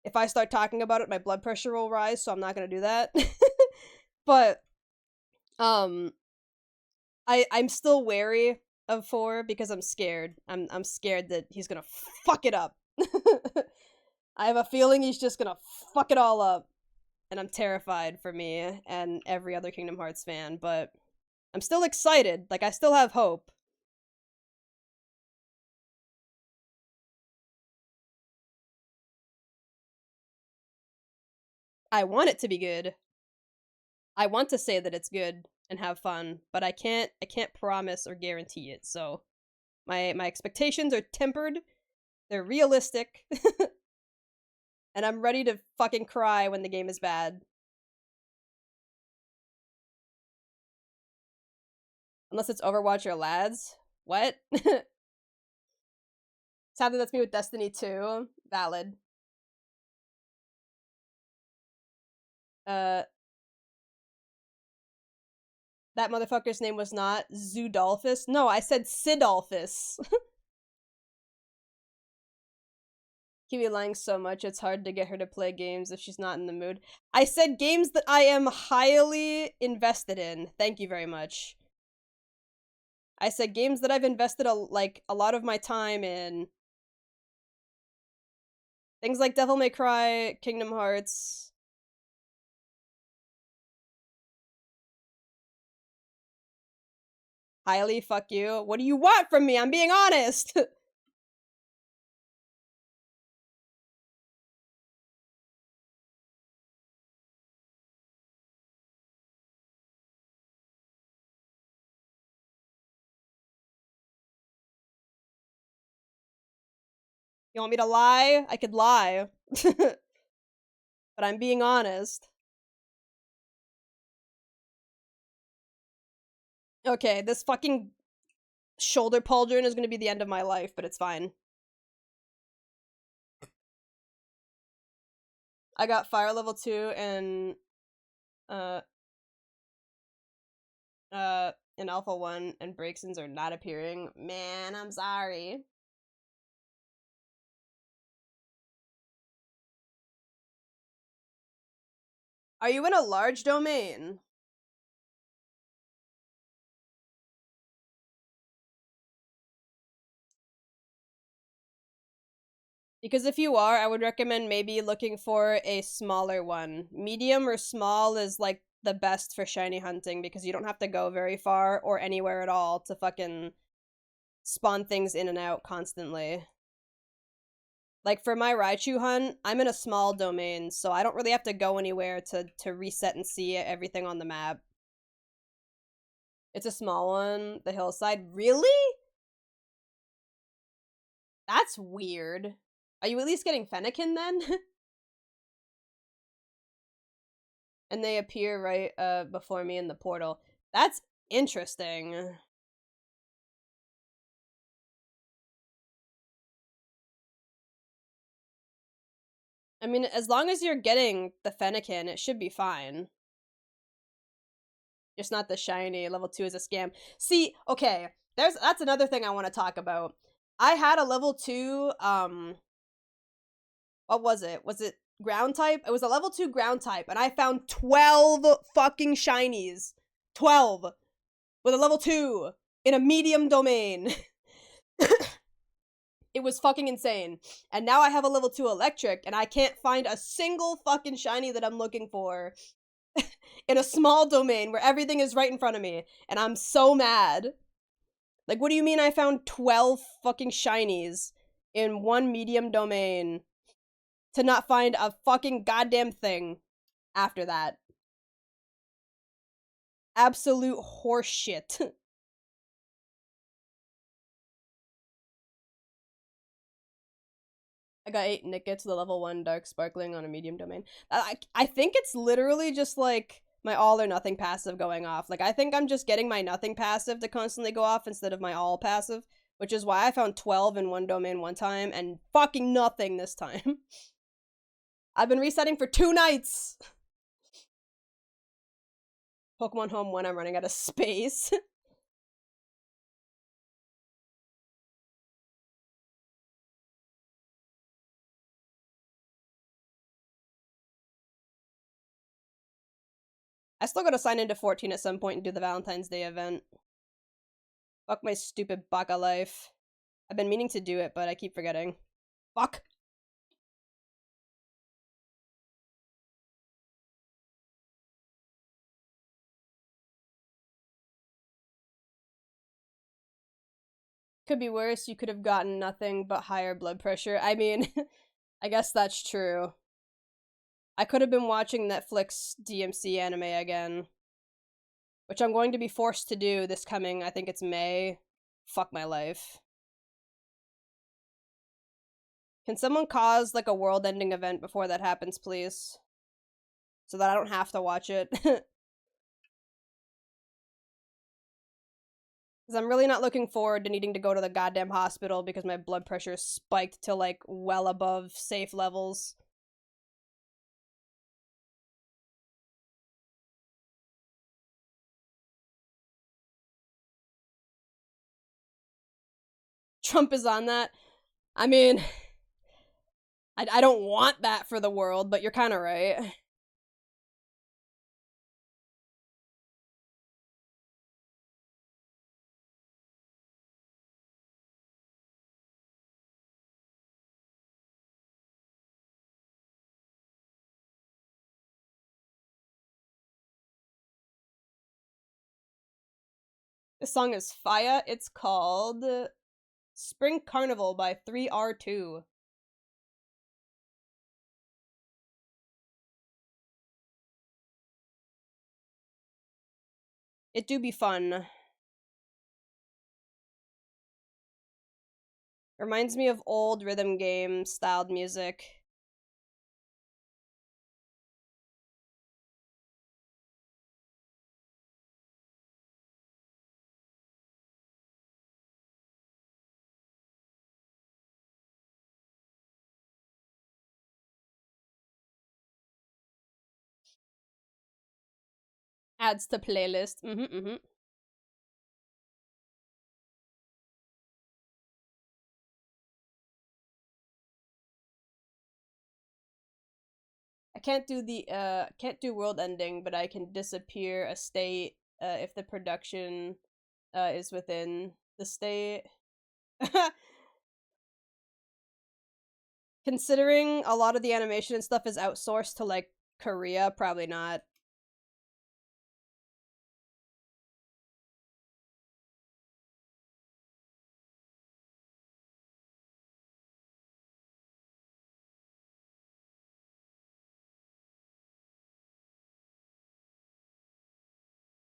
A: if I start talking about it, my blood pressure will rise, so I'm not gonna do that. But um I'm still wary of 4 because I'm scared. I'm scared that he's gonna fuck it up. I have a feeling he's just gonna fuck it all up. And I'm terrified for me and every other Kingdom Hearts fan, but I'm still excited. Like, I still have hope. I want it to be good. I want to say that it's good and have fun, but I can't promise or guarantee it. So my expectations are tempered. They're realistic. And I'm ready to fucking cry when the game is bad. Unless it's Overwatch or Lads. What? Sadly, that's me with Destiny 2. Valid. Uh, that motherfucker's name was not Zoodolphus. No, I said Sidolphus. Kiwi lying so much, it's hard to get her to play games if she's not in the mood. I said games that I am highly invested in. Thank you very much. I said games that I've invested a lot of my time in. Things like Devil May Cry, Kingdom Hearts. Highly, fuck you. What do you want from me? I'm being honest. You want me to lie? I could lie. But I'm being honest. Okay, this fucking shoulder pauldron is gonna be the end of my life, but it's fine. I got fire level 2 and uh in Alpha 1 and Breaksons are not appearing. Man, I'm sorry. Are you in a large domain? Because if you are, I would recommend maybe looking for a smaller one. Medium or small is like the best for shiny hunting because you don't have to go very far or anywhere at all to fucking spawn things in and out constantly. Like for my Raichu hunt, I'm in a small domain, so I don't really have to go anywhere to reset and see everything on the map. It's a small one. The hillside. Really? That's weird. Are you at least getting Fennekin then? And they appear right before me in the portal. That's interesting. I mean, as long as you're getting the Fennekin, it should be fine. Just not the shiny. Level 2 is a scam. See, okay, that's another thing I want to talk about. I had a level 2, what was it? Was it ground type? It was a level 2 ground type, and I found 12 fucking shinies. 12. With a level 2 in a medium domain. It was fucking insane. And now I have a level 2 electric, and I can't find a single fucking shiny that I'm looking for in a small domain where everything is right in front of me. And I'm so mad. Like, what do you mean I found 12 fucking shinies in one medium domain to not find a fucking goddamn thing after that? Absolute horseshit. I got 8 Nickets to the level 1 Dark Sparkling on a medium domain. I think it's literally just like my all or nothing passive going off. Like, I think I'm just getting my nothing passive to constantly go off instead of my all passive, which is why I found 12 in one domain one time and fucking nothing this time. I've been resetting for 2 nights! Pokemon Home when I'm running out of space. I still gotta sign into 14 at some point and do the Valentine's Day event. Fuck my stupid baka life. I've been meaning to do it, but I keep forgetting. Fuck! Could be worse. You could have gotten nothing but higher blood pressure. I mean, I guess that's true. I could have been watching Netflix DMC anime again, which I'm going to be forced to do this coming, I think it's May. Fuck my life. Can someone cause, like, a world-ending event before that happens, please? So that I don't have to watch it. Because I'm really not looking forward to needing to go to the goddamn hospital because my blood pressure is spiked to, like, well above safe levels. Trump is on that. I mean, I don't want that for the world, but you're kind of right. This song is fire. It's called Spring Carnival by 3R2. It do be fun. Reminds me of old rhythm game styled music. Adds to playlist. I can't do world ending, but I can disappear a state if the production is within the state. Considering a lot of the animation and stuff is outsourced to, like, Korea, probably not.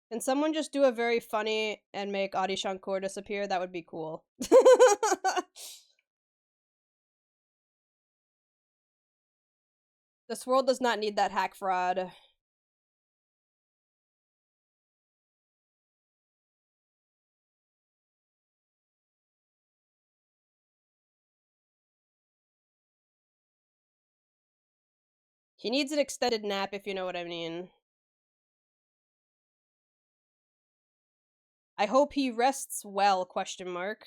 A: Can someone just do a very funny and make Adi Shankar disappear? That would be cool. This world does not need that hack fraud. He needs an extended nap, if you know what I mean. I hope he rests well, question mark.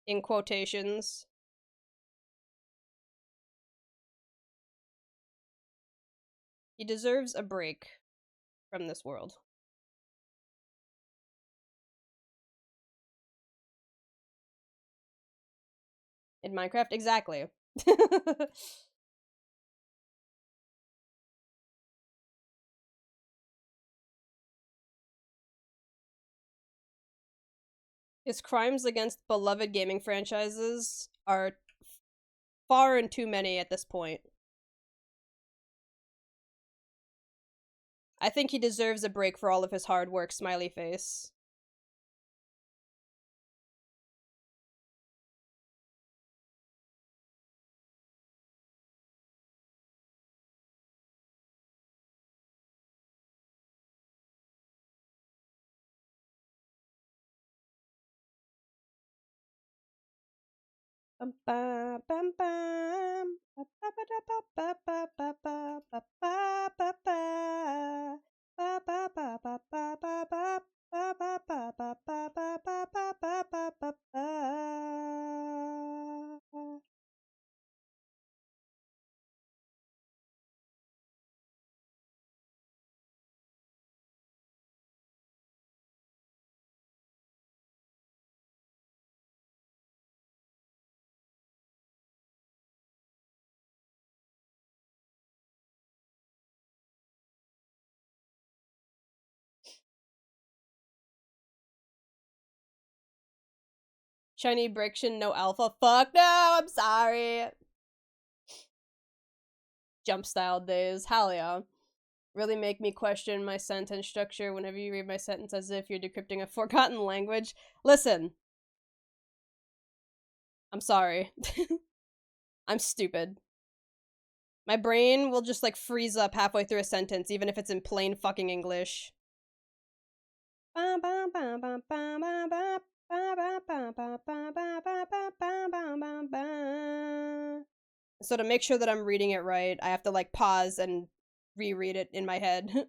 A: In quotations. He deserves a break from this world. In Minecraft? Exactly. His crimes against beloved gaming franchises are far and too many at this point. I think he deserves a break for all of his hard work, smiley face. Bum, bum, bum, bum. Ba, ba, ba, da, ba, ba, ba, ba, ba, ba, ba, ba, ba. Ba, ba, ba, ba, ba, ba, ba. Ba, ba, ba, ba, ba, ba, ba, ba, ba, ba, ba, ba. Shiny Briction, no alpha. Fuck no, I'm sorry. Jump style days. Hell yeah. Really make me question my sentence structure whenever you read my sentence as if you're decrypting a forgotten language. Listen. I'm sorry. I'm stupid. My brain will just like freeze up halfway through a sentence, even if it's in plain fucking English. So to make sure that I'm reading it right, I have to like pause and reread it in my head.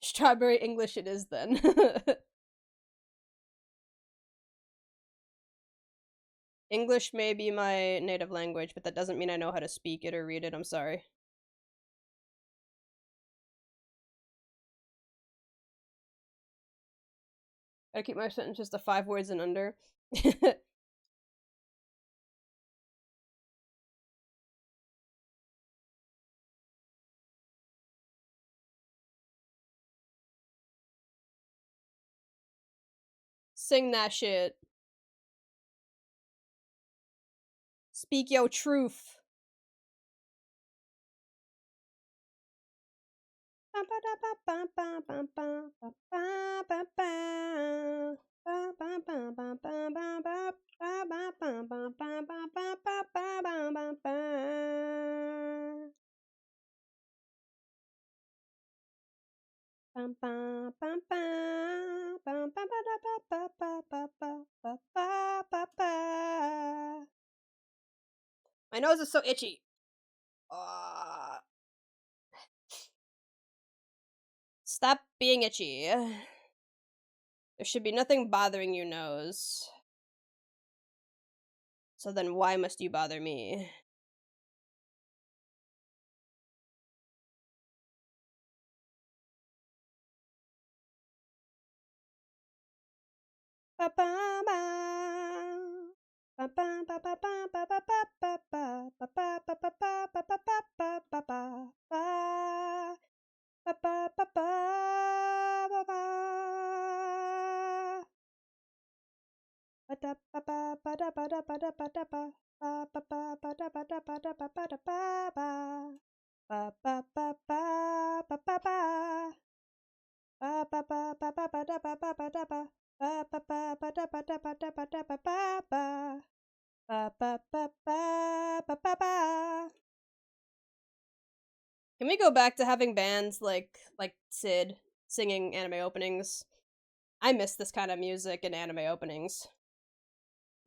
A: Strawberry English it is then. English may be my native language, but that doesn't mean I know how to speak it or read it. I'm sorry. Gotta keep my sentences to 5 words and under. Sing that shit. Speak yo truth. My nose is so itchy. Stop being itchy. There should be nothing bothering your nose. So then why must you bother me? Can we go back to having bands like Sid singing anime openings? I miss this kind of music in anime openings.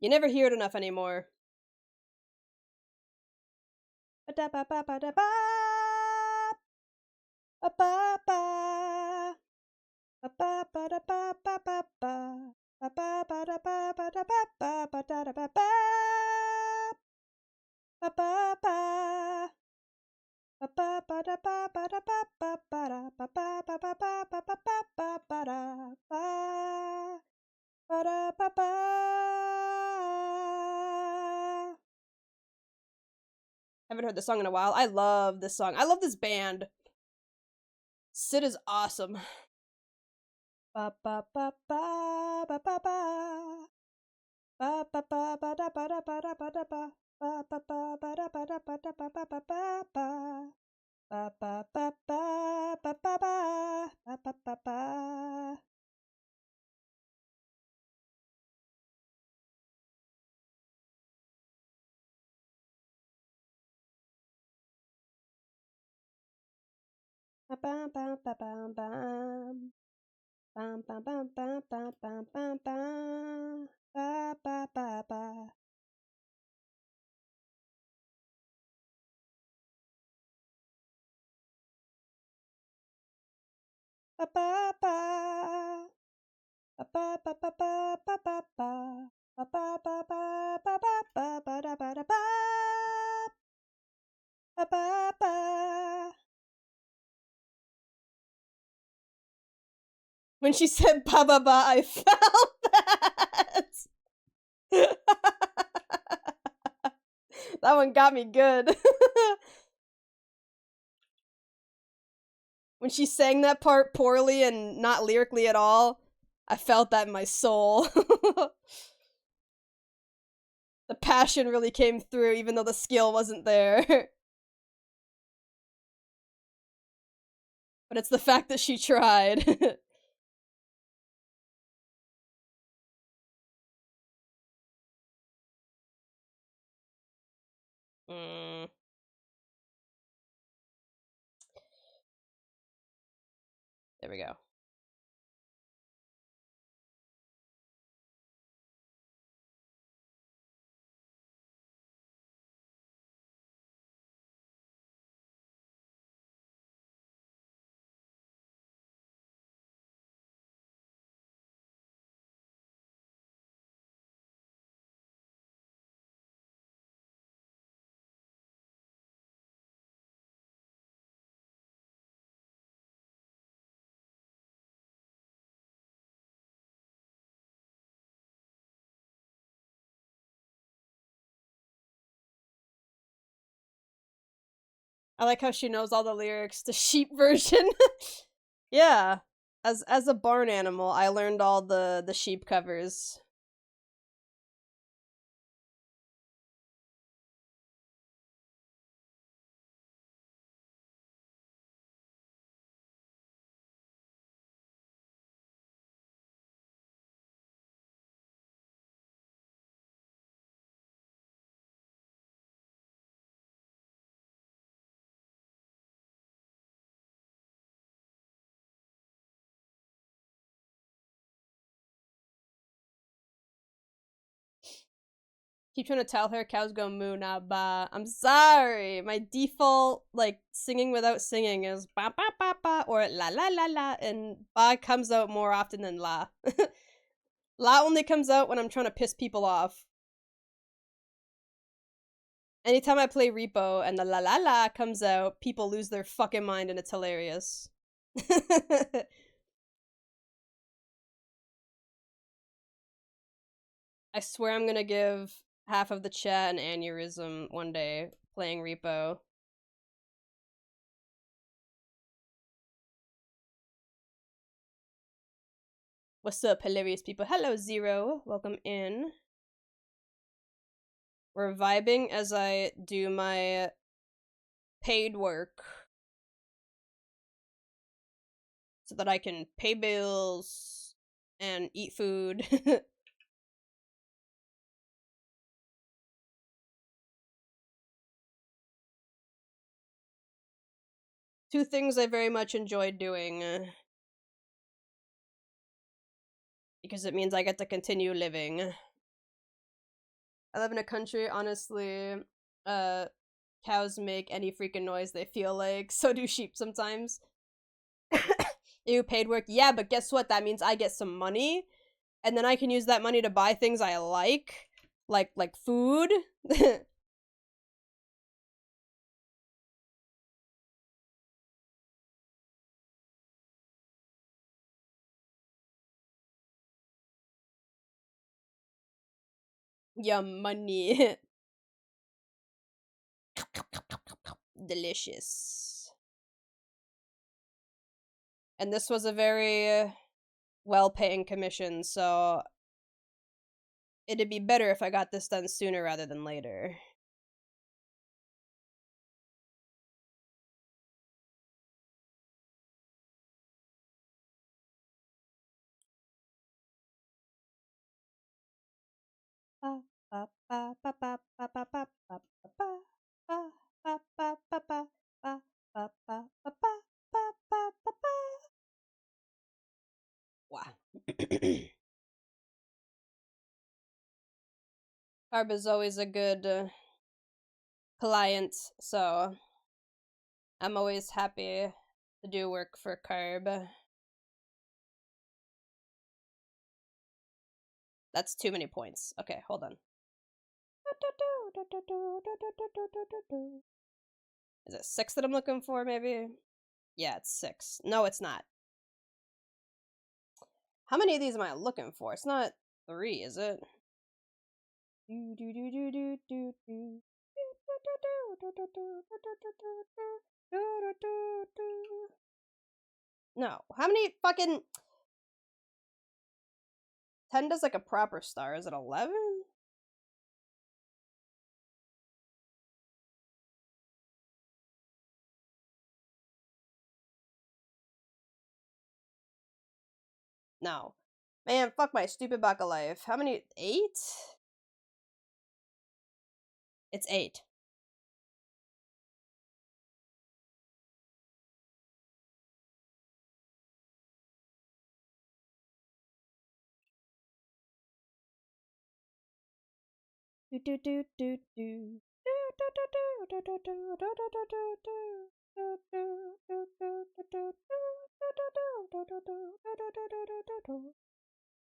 A: You never hear it enough anymore. Haven't heard this song in a while. I love this song. I love this band. Sid is awesome. Bam bam bam bam bam. Bam bam bam bam bam bam bam bam. Ba ba ba ba. Ba ba ba. Ba ba ba ba ba ba ba ba. Ba ba ba ba ba ba ba ba da ba da ba. Ba ba ba. When she said ba ba ba, I felt that. That one got me good. When she sang that part poorly and not lyrically at all, I felt that in my soul. The passion really came through, even though the skill wasn't there. But it's the fact that she tried. Mm, there we go. I like how she knows all the lyrics to sheep version. Yeah. As a barn animal, I learned all the sheep covers. Keep trying to tell her cows go moo, not ba. I'm sorry. My default like singing without singing is ba ba ba ba or la la la la, and ba comes out more often than la. La only comes out when I'm trying to piss people off. Anytime I play Repo and the la la la comes out, people lose their fucking mind and it's hilarious. I swear I'm gonna give half of the chat an aneurysm one day playing Repo. What's up, hilarious people? Hello, Zero. Welcome in. We're vibing as I do my paid work so that I can pay bills and eat food. Two things I very much enjoy doing because it means I get to continue living. I live in a country, honestly, uh, cows make any freaking noise they feel like, so do sheep sometimes. Ew, paid work. Yeah, but guess what? That means I get some money, and then I can use that money to buy things I like food. Yum money. Delicious. And this was a very well-paying commission, so it'd be better if I got this done sooner rather than later. Carb is always a good client, so I'm always happy to do work for Carb. That's too many points. Okay, hold on. Is it 6 that I'm looking for, maybe? Yeah, it's 6. No, it's not. How many of these am I looking for? It's not 3, is it? No. How many fucking... 10 does like a proper star. Is it 11? No. Man, fuck my stupid buck of life. How many? 8? It's 8.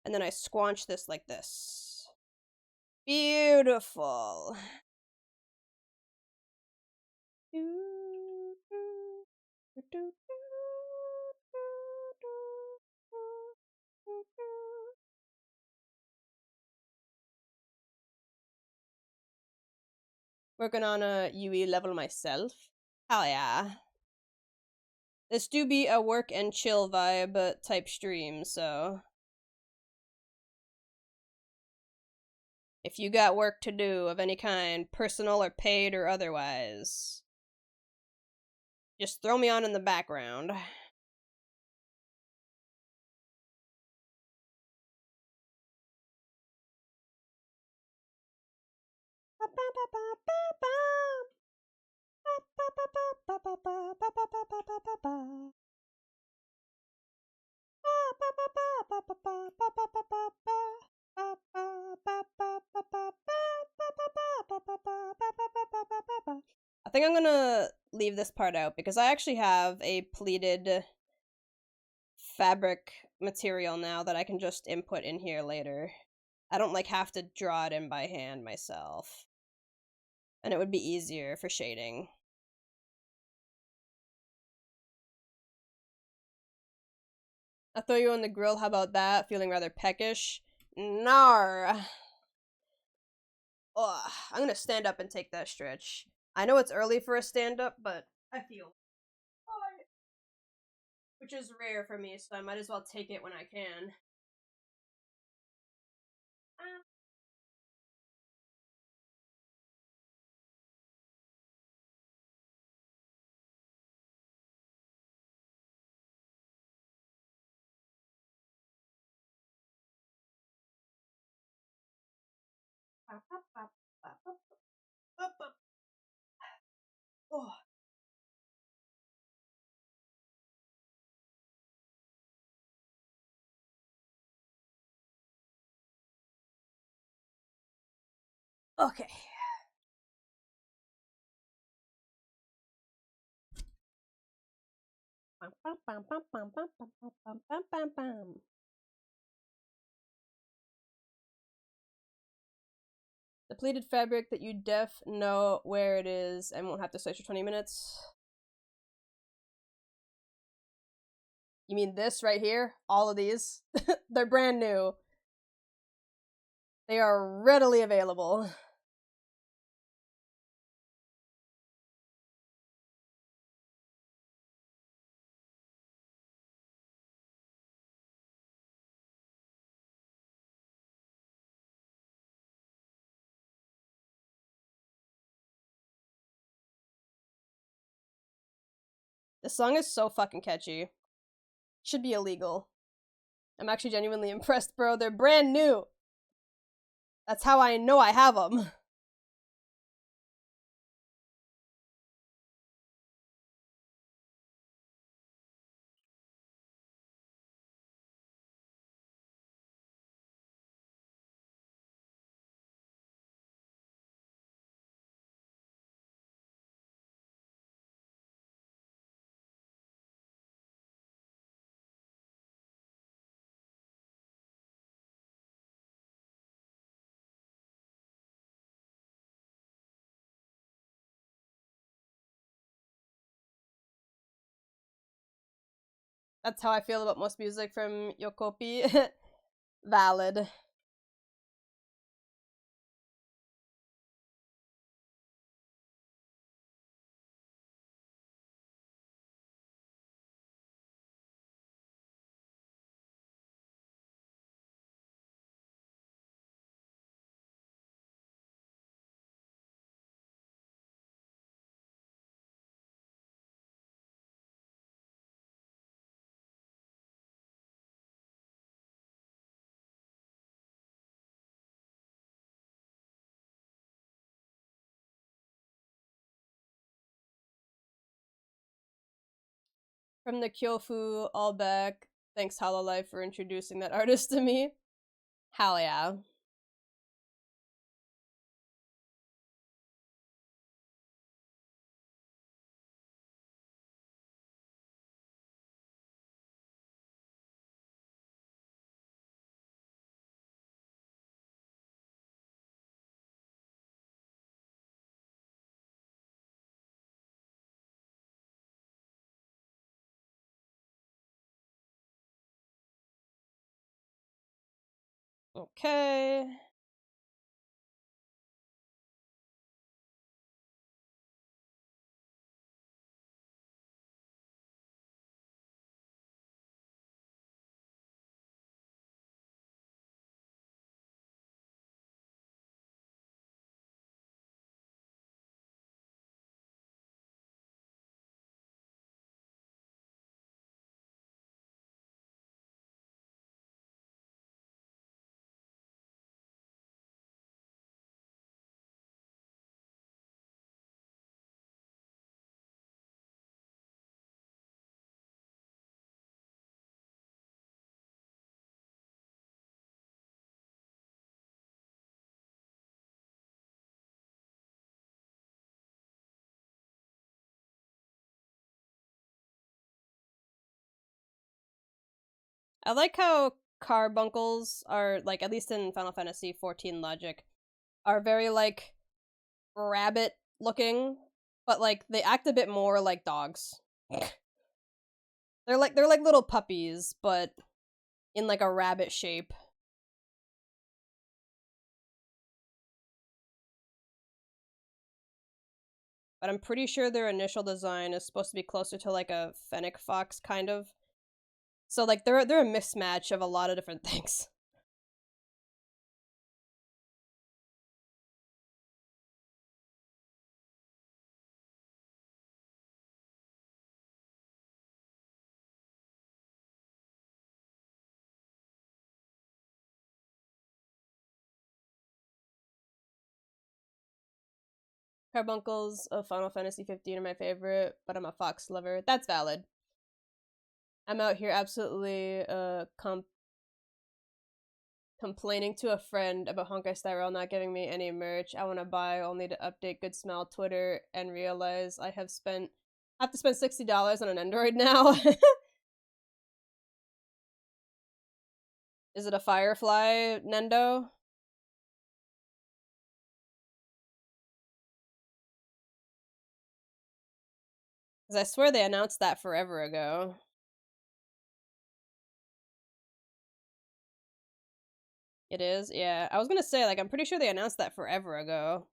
A: And then I squanch this like this. Beautiful. Working on a UE level myself. Hell yeah. This do be a work and chill vibe type stream, so if you got work to do of any kind, personal or paid or otherwise, just throw me on in the background. I think I'm gonna leave this part out because I actually have a pleated fabric material now that I can just input in here later. I don't like have to draw it in by hand myself. And it would be easier for shading. I'll throw you on the grill, how about that? Feeling rather peckish? Nar. Ugh, I'm gonna stand up and take that stretch. I know it's early for a stand up, but I feel fine. Which is rare for me, so I might as well take it when I can. Oh. Okay. The pleated fabric that you def know where it is and won't have to search for 20 minutes. You mean this right here? All of these? They're brand new. They are readily available. This song is so fucking catchy. Should be illegal. I'm actually genuinely impressed, bro. They're brand new. That's how I know I have them. That's how I feel about most music from Yokopi. Valid. From the Kyofu all back. Thanks Hololive for introducing that artist to me. Hell yeah. Okay. I like how carbuncles are, like, at least in Final Fantasy 14 logic, are very, like, rabbit looking, but, like, they act a bit more like dogs. They're like little puppies, but in like a rabbit shape. But I'm pretty sure their initial design is supposed to be closer to like a fennec fox kind of. So like they're a mismatch of a lot of different things. Carbuncles of Final Fantasy 15 are my favorite, but I'm a fox lover. That's valid. I'm out here absolutely complaining to a friend about Honkai Star Rail not giving me any merch I want to buy, only to update Good Smile Twitter and realize I have to spend $60 on an Android now. Is it a Firefly, Nendo? Because I swear they announced that forever ago. It is? Yeah. I was gonna say, like, I'm pretty sure they announced that forever ago.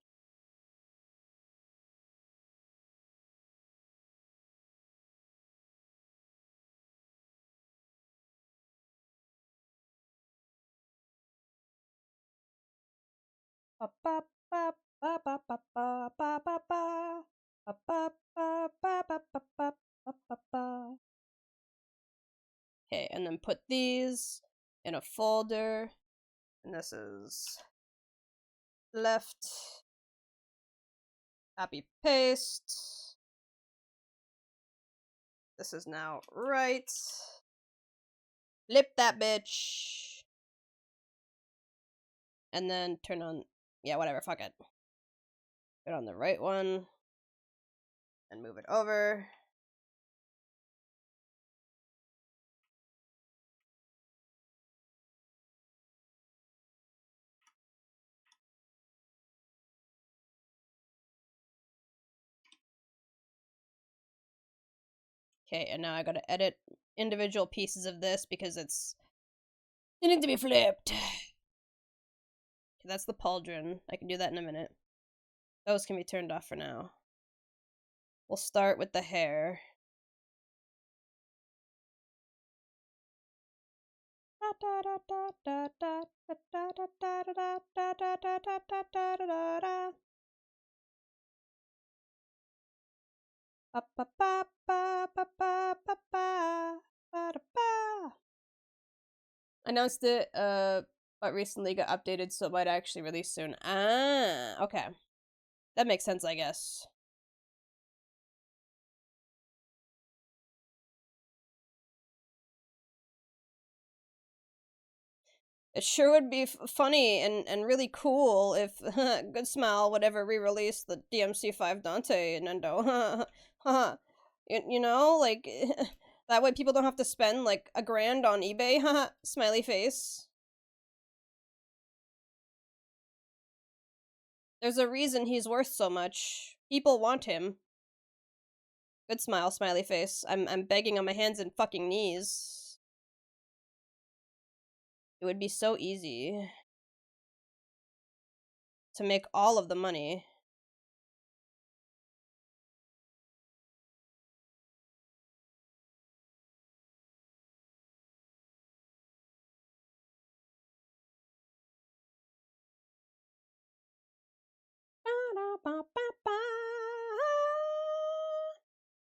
A: Okay, and then put these in a folder. And this is left. Copy paste. This is now right. Flip that bitch. And then turn on, yeah, whatever, fuck it. Put on the right one. And move it over. Okay, and now I gotta edit individual pieces of this because they need to be flipped. Okay, that's the pauldron. I can do that in a minute. Those can be turned off for now. We'll start with the hair. Announced it, but recently got updated, so it might actually release soon. Ah, okay. That makes sense, I guess. It sure would be funny and really cool if Good Smile would ever re-release the DMC5 Dante Nendo. You know, like, that way people don't have to spend, like, $1,000 on eBay. Smiley face. There's a reason he's worth so much. People want him. Good smile, smiley face. I'm begging on my hands and fucking knees. It would be so easy to make all of the money.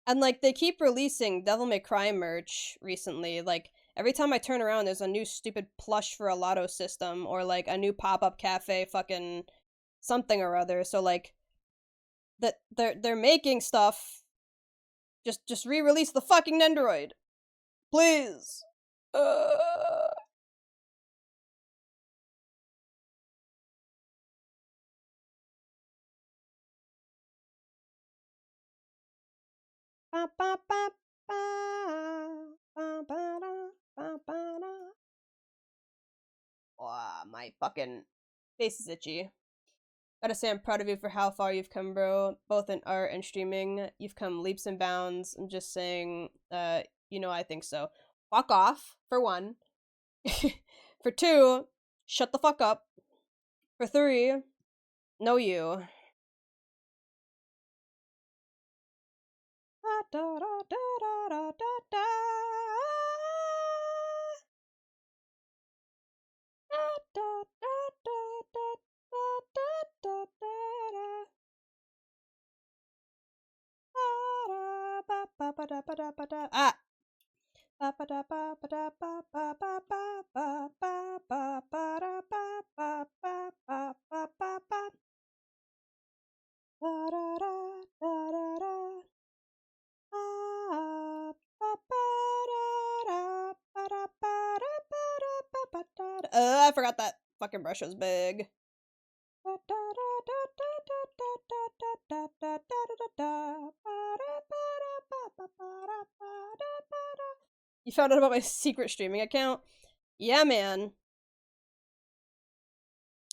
A: And, like, they keep releasing Devil May Cry merch recently. Like, every time I turn around, there's a new stupid plush for a lotto system, or, like, a new pop-up cafe fucking something or other. So, like, that they're making stuff. Just re-release the fucking Nendoroid. Please. Uh... Wow, my fucking face is itchy. Gotta say, I'm proud of you for how far you've come, bro. Both in art and streaming, you've come leaps and bounds. I'm just saying, I think so. Fuck off, for one. For two, shut the fuck up. For three, no you. Ah! I forgot that fucking brush was big. You found out about my secret streaming account? Yeah, man.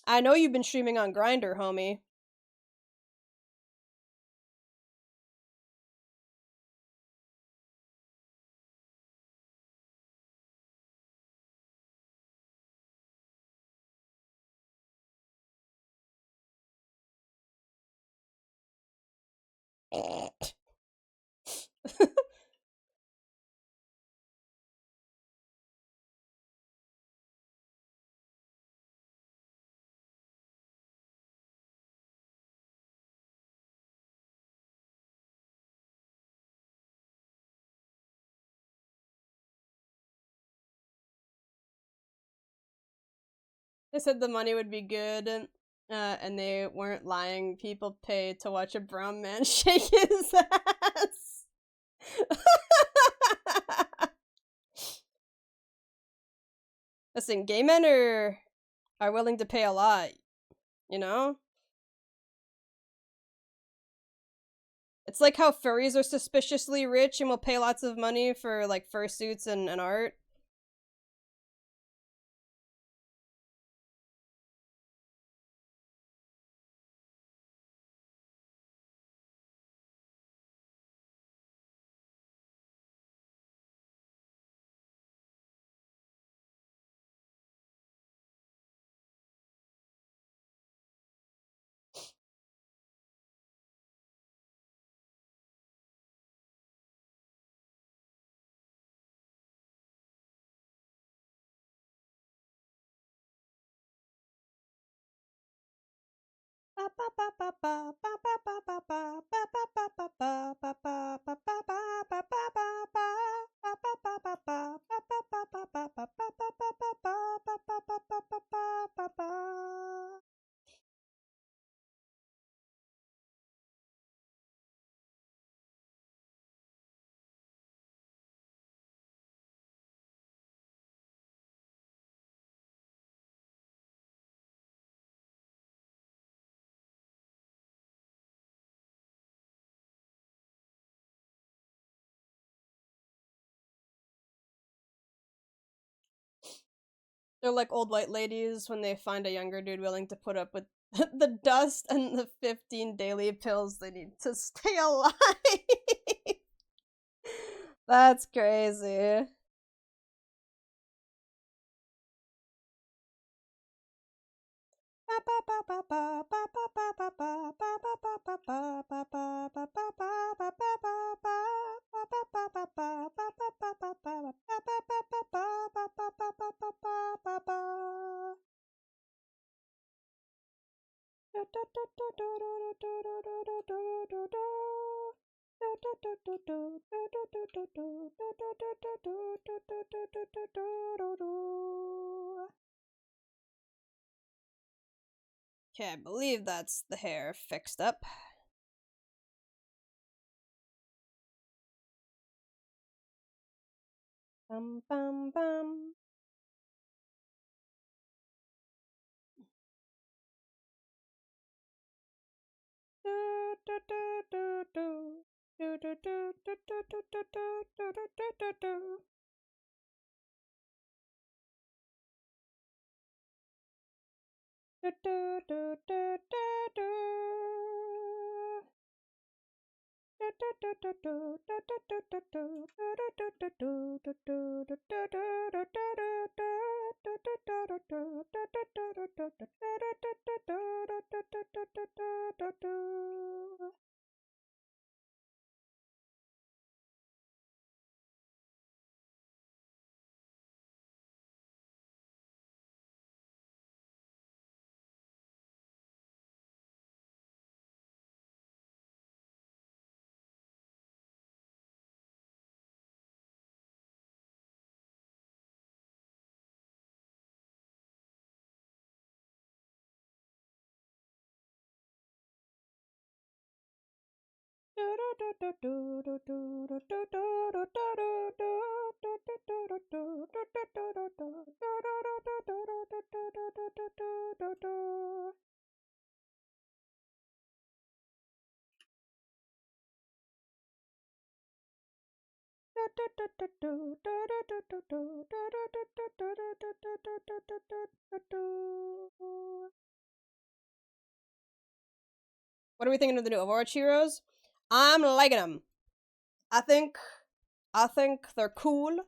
A: I know you've been streaming on Grindr, homie. They said the money would be good, and they weren't lying. People pay to watch a brown man shake his ass. Listen, gay men are willing to pay a lot, you know? It's like how furries are suspiciously rich and will pay lots of money for, like, fursuits and art. They're like old white ladies when they find a younger dude willing to put up with the dust and the 15 daily pills they need to stay alive. That's crazy. Okay, I believe that's the hair fixed up. Bum bum bum. What are we thinking of the new Overwatch heroes? I'm liking them. I think they're cool.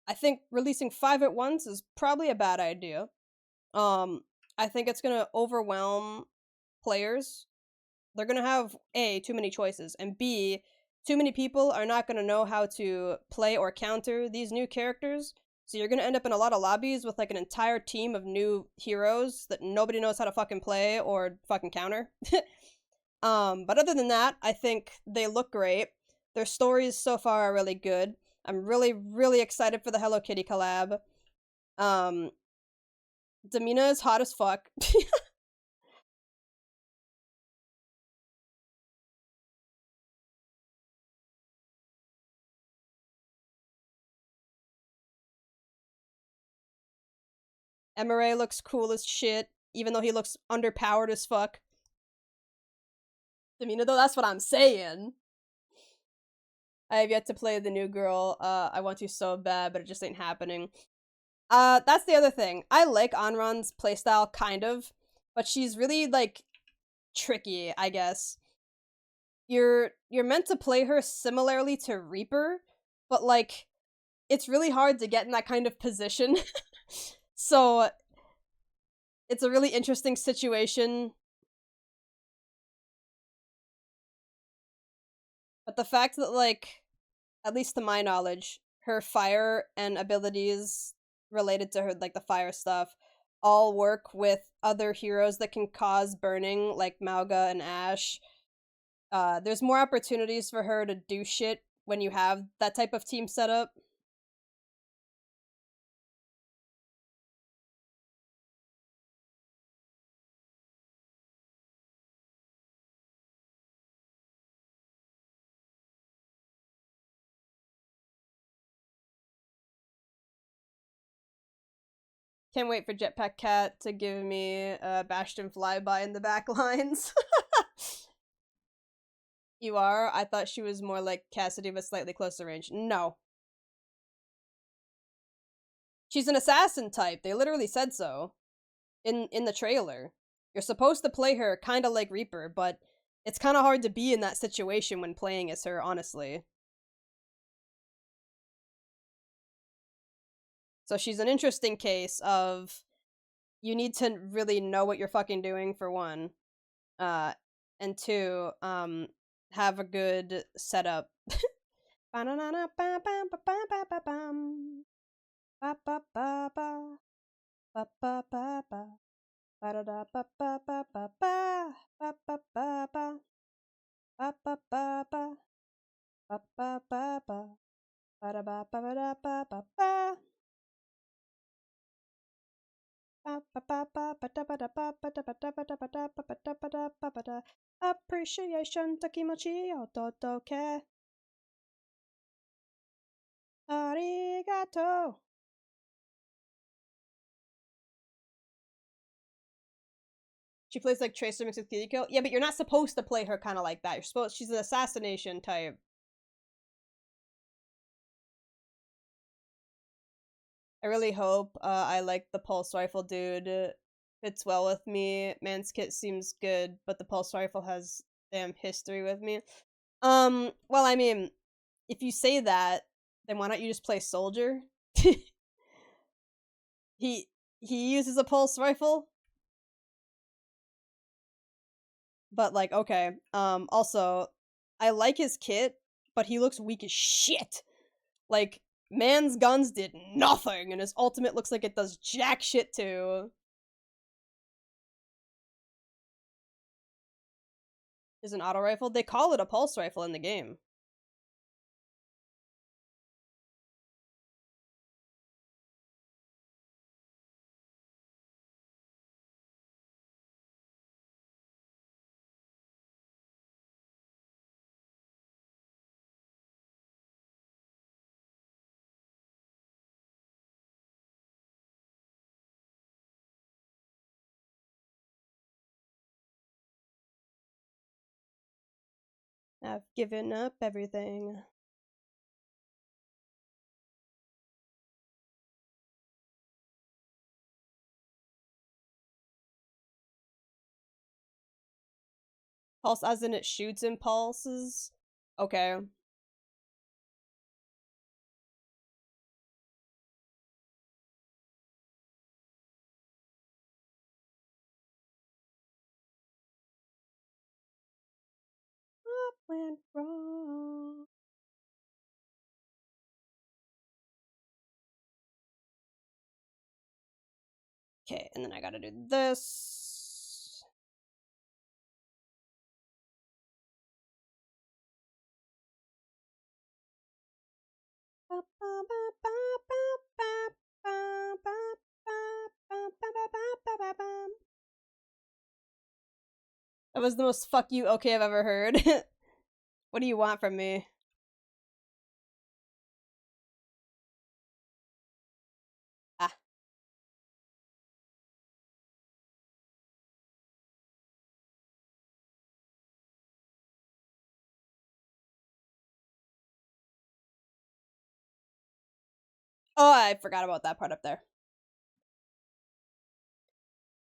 A: I think releasing 5 at once is probably a bad idea. I think it's gonna overwhelm players. They're gonna have A, too many choices, and B, too many people are not gonna know how to play or counter these new characters. So you're gonna end up in a lot of lobbies with like an entire team of new heroes that nobody knows how to fucking play or fucking counter. But other than that, I think they look great. Their stories so far are really good. I'm really, really excited for the Hello Kitty collab. Damina is hot as fuck. Emere looks cool as shit, even though he looks underpowered as fuck. Damina, though, that's what I'm saying. I have yet to play the new girl. I want to so bad, but it just ain't happening. That's the other thing. I like Anran's playstyle, kind of, but she's really, like, tricky, I guess. You're meant to play her similarly to Reaper, but, like, it's really hard to get in that kind of position. So, it's a really interesting situation. But the fact that, like, at least to my knowledge, her fire and abilities related to her, like, the fire stuff all work with other heroes that can cause burning, like Mauga and Ash. There's more opportunities for her to do shit when you have that type of team setup. Can't wait for Jetpack Cat to give me Bastion Flyby in the back lines. You are? I thought she was more like Cassidy, but slightly closer range. No. She's an assassin type. They literally said so in the trailer. You're supposed to play her kind of like Reaper, but it's kind of hard to be in that situation when playing as her, honestly. So she's an interesting case of you need to really know what you're fucking doing for one. And two, have a good setup. Appreciation, Takimochi, Ototoke. Arigato. She plays like Tracer mixed with Kiriko. Yeah, but you're not supposed to play her kind of like that. You're supposed. She's an assassination type. I really hope I like the pulse rifle dude. Fits well with me. Man's kit seems good, but the pulse rifle has damn history with me. Well, I mean, if you say that, then why don't you just play soldier? he he uses a pulse rifle, but like okay. Also, I like his kit, but he looks weak as shit. Like man's guns did nothing, and his ultimate looks like it does jack shit too. Is an auto rifle? They call it a pulse rifle in the game. I've given up everything. Pulse as in it shoots impulses? Okay. What went wrong? Okay, and then I gotta do this. That was the most fuck you okay I've ever heard. What do you want from me? Ah. Oh, I forgot about that part up there.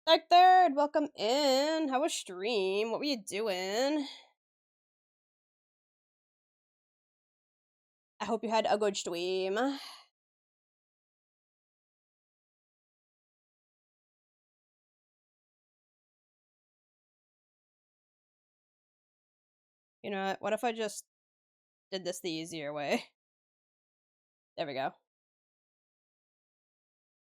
A: Dark Third, welcome in. How was stream? What were you doing? I hope you had a good stream. You know what if I just did this the easier way? There we go.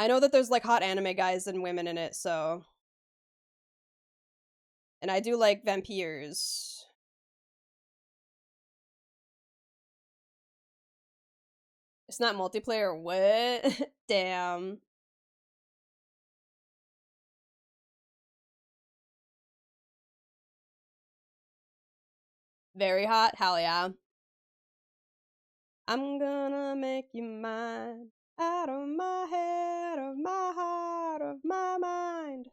A: I know that there's like hot anime guys and women in it, so. And I do like vampires. It's not multiplayer. What? Damn. Very hot? Hell yeah. I'm gonna make you mine. Out of my head, of my heart, of my mind.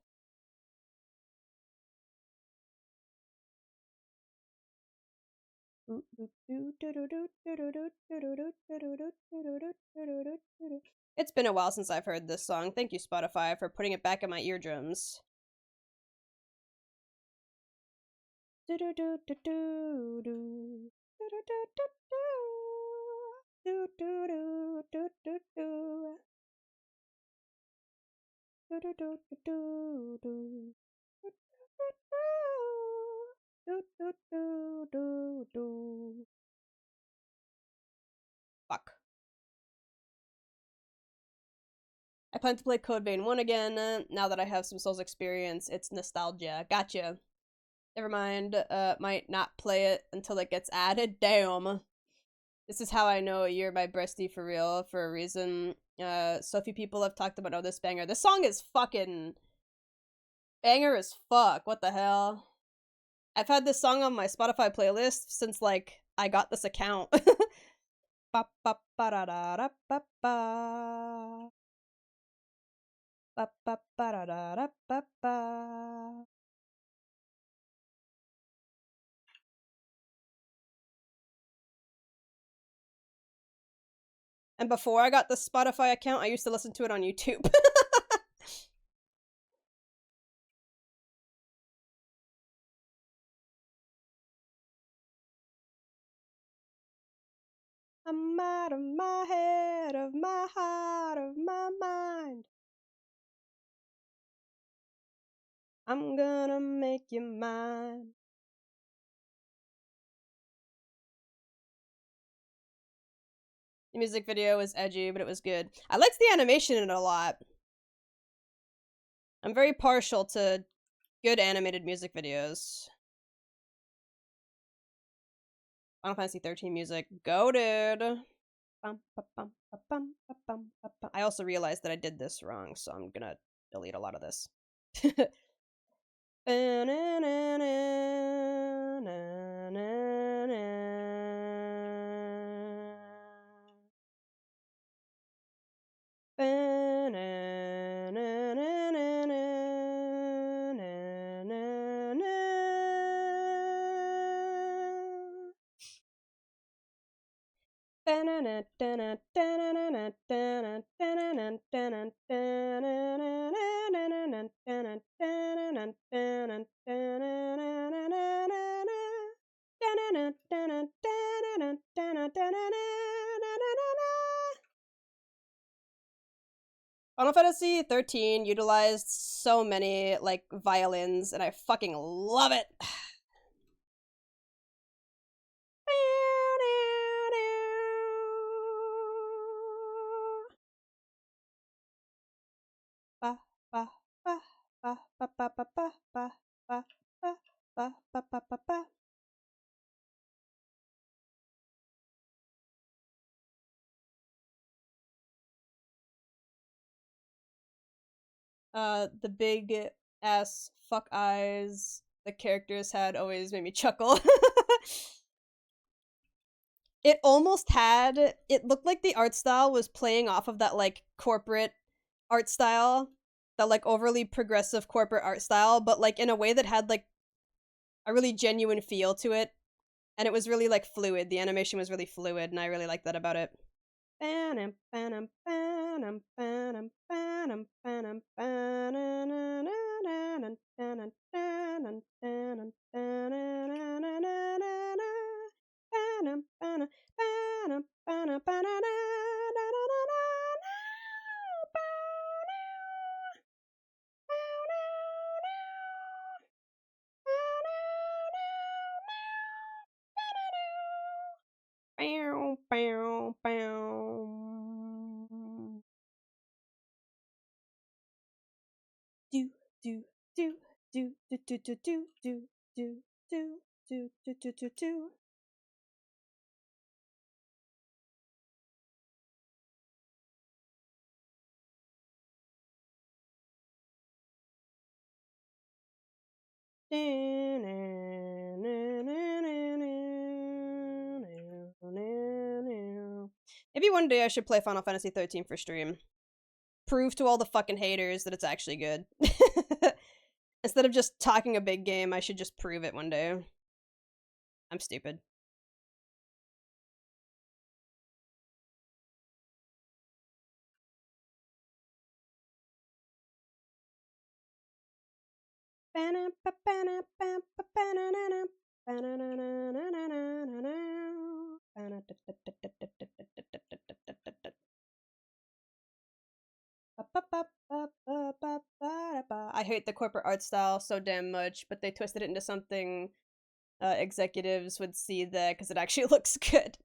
A: It's been a while since I've heard this song. Thank you, Spotify, for putting it back in my eardrums. Fuck. I plan to play Code Vein 1 again, now that I have some Souls experience. It's nostalgia. Gotcha. Never mind, might not play it until it gets added. Damn. This is how I know you're my bestie for real, for a reason. So few people have talked about, oh, this banger. This song is fucking banger as fuck. What the hell? I've had this song on my Spotify playlist since, like, I got this account. Ba ba ba da da da ba ba. Ba ba ba da da da ba ba. And before I got the Spotify account, I used to listen to it on YouTube. I'm out of my head, of my heart, of my mind. I'm gonna make you mine. The music video was edgy, but it was good. I liked the animation in it a lot. I'm very partial to good animated music videos. Final Fantasy 13 music. Goated. I also realized that I did this wrong, so I'm gonna delete a lot of this. Final Fantasy 13 utilized so many like violins, and I fucking love it. The big ass fuck eyes the characters had always made me chuckle. It almost had, it looked like the art style was playing off of that like corporate art style, that like overly progressive corporate art style, but like in a way that had like a really genuine feel to it, and it was really like fluid. The animation was really fluid, and I really like that about it. do do do do do do do do do do do do do do. Maybe one day I should play Final Fantasy 13 for stream. Prove to all the fucking haters that it's actually good. Instead of just talking a big game, I should just prove it one day. I'm stupid. I hate the corporate art style so damn much, but they twisted it into something executives would see there because it actually looks good.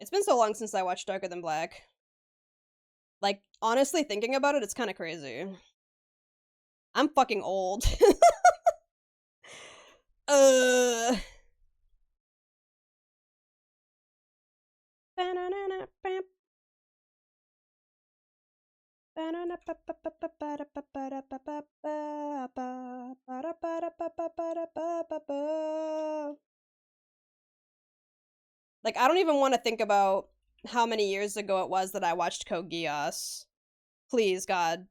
A: It's been so long since I watched Darker Than Black. Like, honestly, thinking about it, it's kind of crazy. I'm fucking old. uh. Like, I don't even want to think about how many years ago it was that I watched Code Geass. Please, God.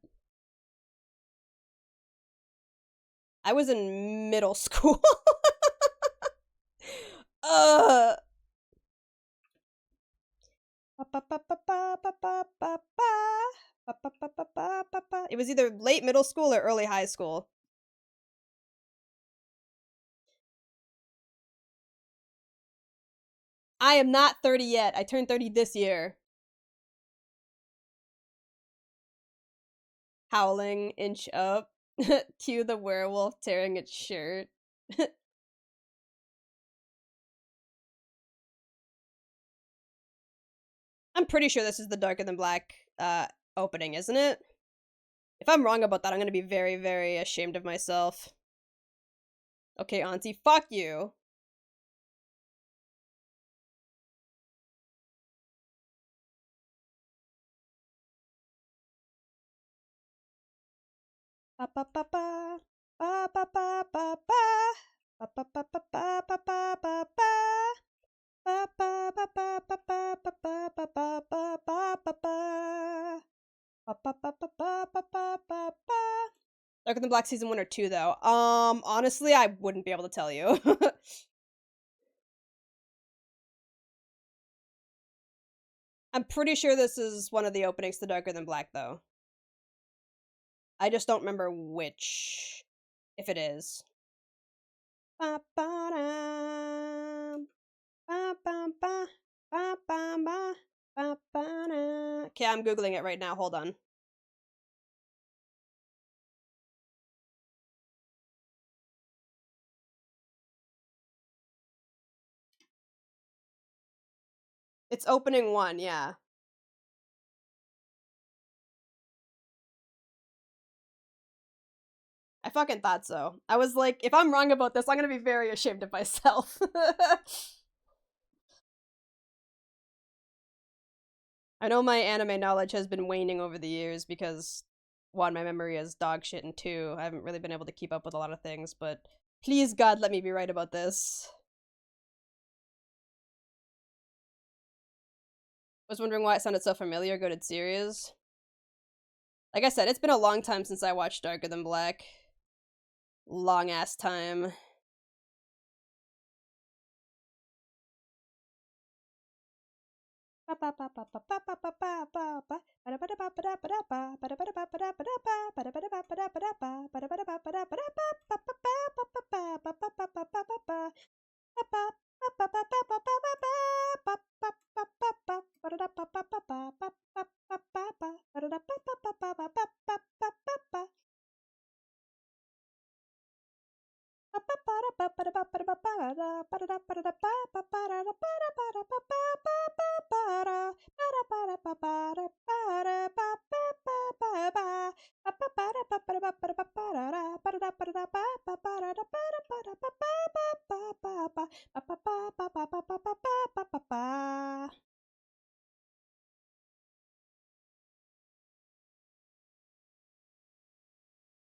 A: I was in middle school. uh. It was either late middle school or early high school. I am not 30 yet. I turned 30 this year. Howling, inch up. Cue the werewolf tearing its shirt. I'm pretty sure this is the Darker Than Black opening, isn't it? If I'm wrong about that, I'm gonna be very, very ashamed of myself. Okay, Auntie, fuck you. Darker Than Black season 1 or 2 though. Honestly, I wouldn't be able to tell you. I'm pretty sure this is one of the openings to Darker Than Black though. I just don't remember which, if it is. Okay, I'm googling it right now. Hold on. It's opening 1, yeah. I fucking thought so. I was like, if I'm wrong about this, I'm gonna be very ashamed of myself. I know my anime knowledge has been waning over the years because one, my memory is dog shit, and two, I haven't really been able to keep up with a lot of things, but please God, let me be right about this. I was wondering why it sounded so familiar, Goated series. Like I said, it's been a long time since I watched Darker Than Black. Long ass time.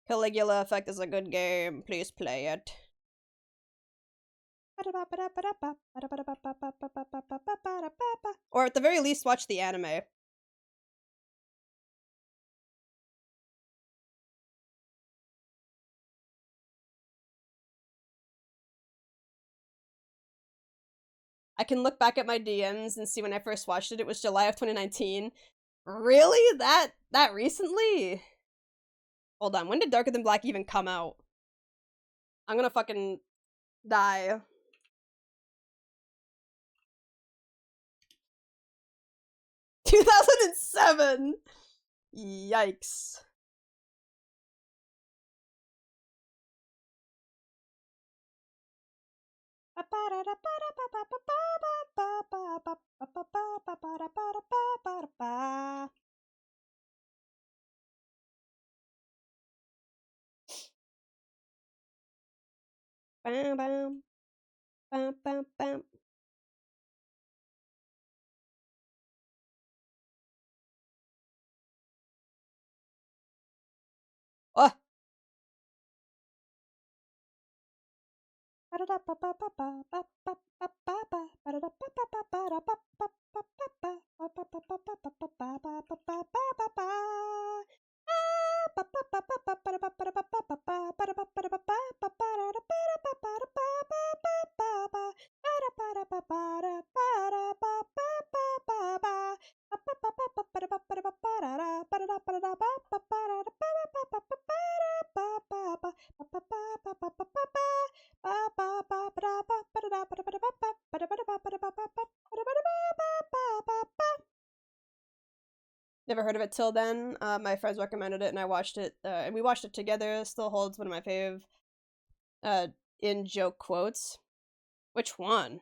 A: Caligula Effect is a good game. Please play it. Or at the very least, watch the anime. I can look back at my DMs and see when I first watched it. It was July of 2019. Really? That recently? Hold on. When did Darker Than Black even come out? I'm gonna fucking die. 2007. Yikes. Bam bam bam bam bam. Oh. Never heard of it till then. My friends recommended it and I watched it, and we watched it together. It still holds one of my fave in joke quotes. Which one?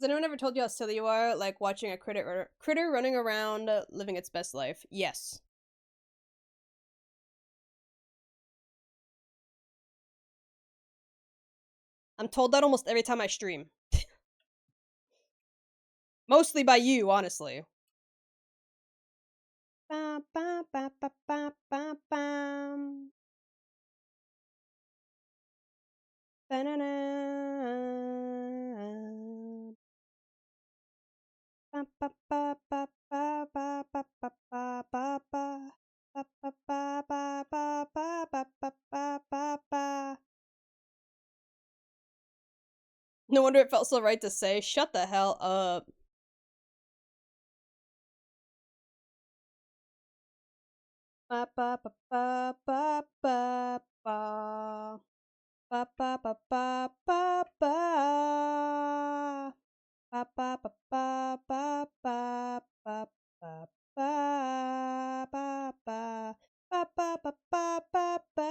A: Has anyone ever told you how silly you are, like watching a critter running around, living its best life? Yes. I'm told that almost every time I stream. Mostly by you, honestly. Ba, ba, ba, ba, ba, ba, bam. Ba-na-na. Ba, ba, ba, ba, ba, ba, ba, ba, ba, ba, ba. Ba, ba, ba, ba, ba, ba, ba, ba, ba, ba, ba. No wonder it felt so right to say, shut the hell up. Ba, ba, ba, ba, ba, ba, ba. Ba, ba, ba, ba, ba, ba. Ba, ba, ba, ba, ba, ba, ba, ba, ba, ba, ba. Ba, ba, ba, ba, ba, ba.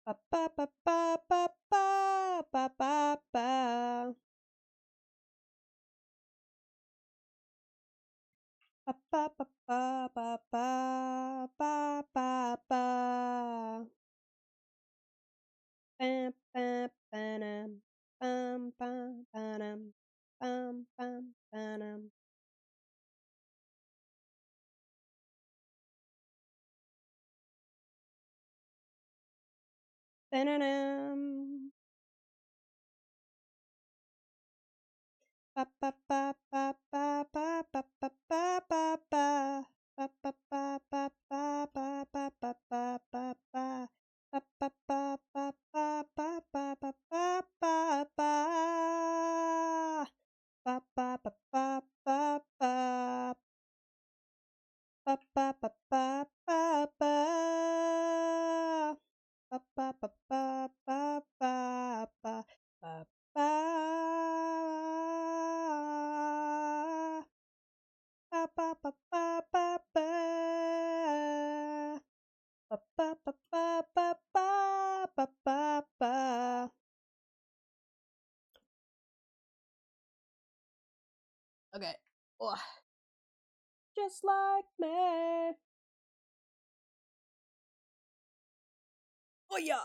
A: Ba, ba, ba, ba, ba, ba, ba, ba, ba. Ba, ba, ba, ba, ba, ba, ba, ba, ba. Bam, bam, ba-dum. Bum, bum, ba-dum. Bum, bum, ba-dum. Ba-da-dum. Ba, ba, ba, ba, ba, ba, ba, ba, ba, ba, ba. Ba, ba, ba, ba, ba, ba, ba, ba, ba, ba, ba. Ba, ba, ba, ba, ba, ba, ba, ba, ba, ba, ba. Ba, ba, ba, ba, ba, ba. Ba, ba, ba, ba, ba, ba. Ba, ba, ba, ba, ba, ba, ba, ba, ba. Ba, ba, ba, ba, ba, ba. Ba, ba, ba, ba, ba, ba, ba, ba, ba. Okay. Ugh. Just like me. Oh yeah.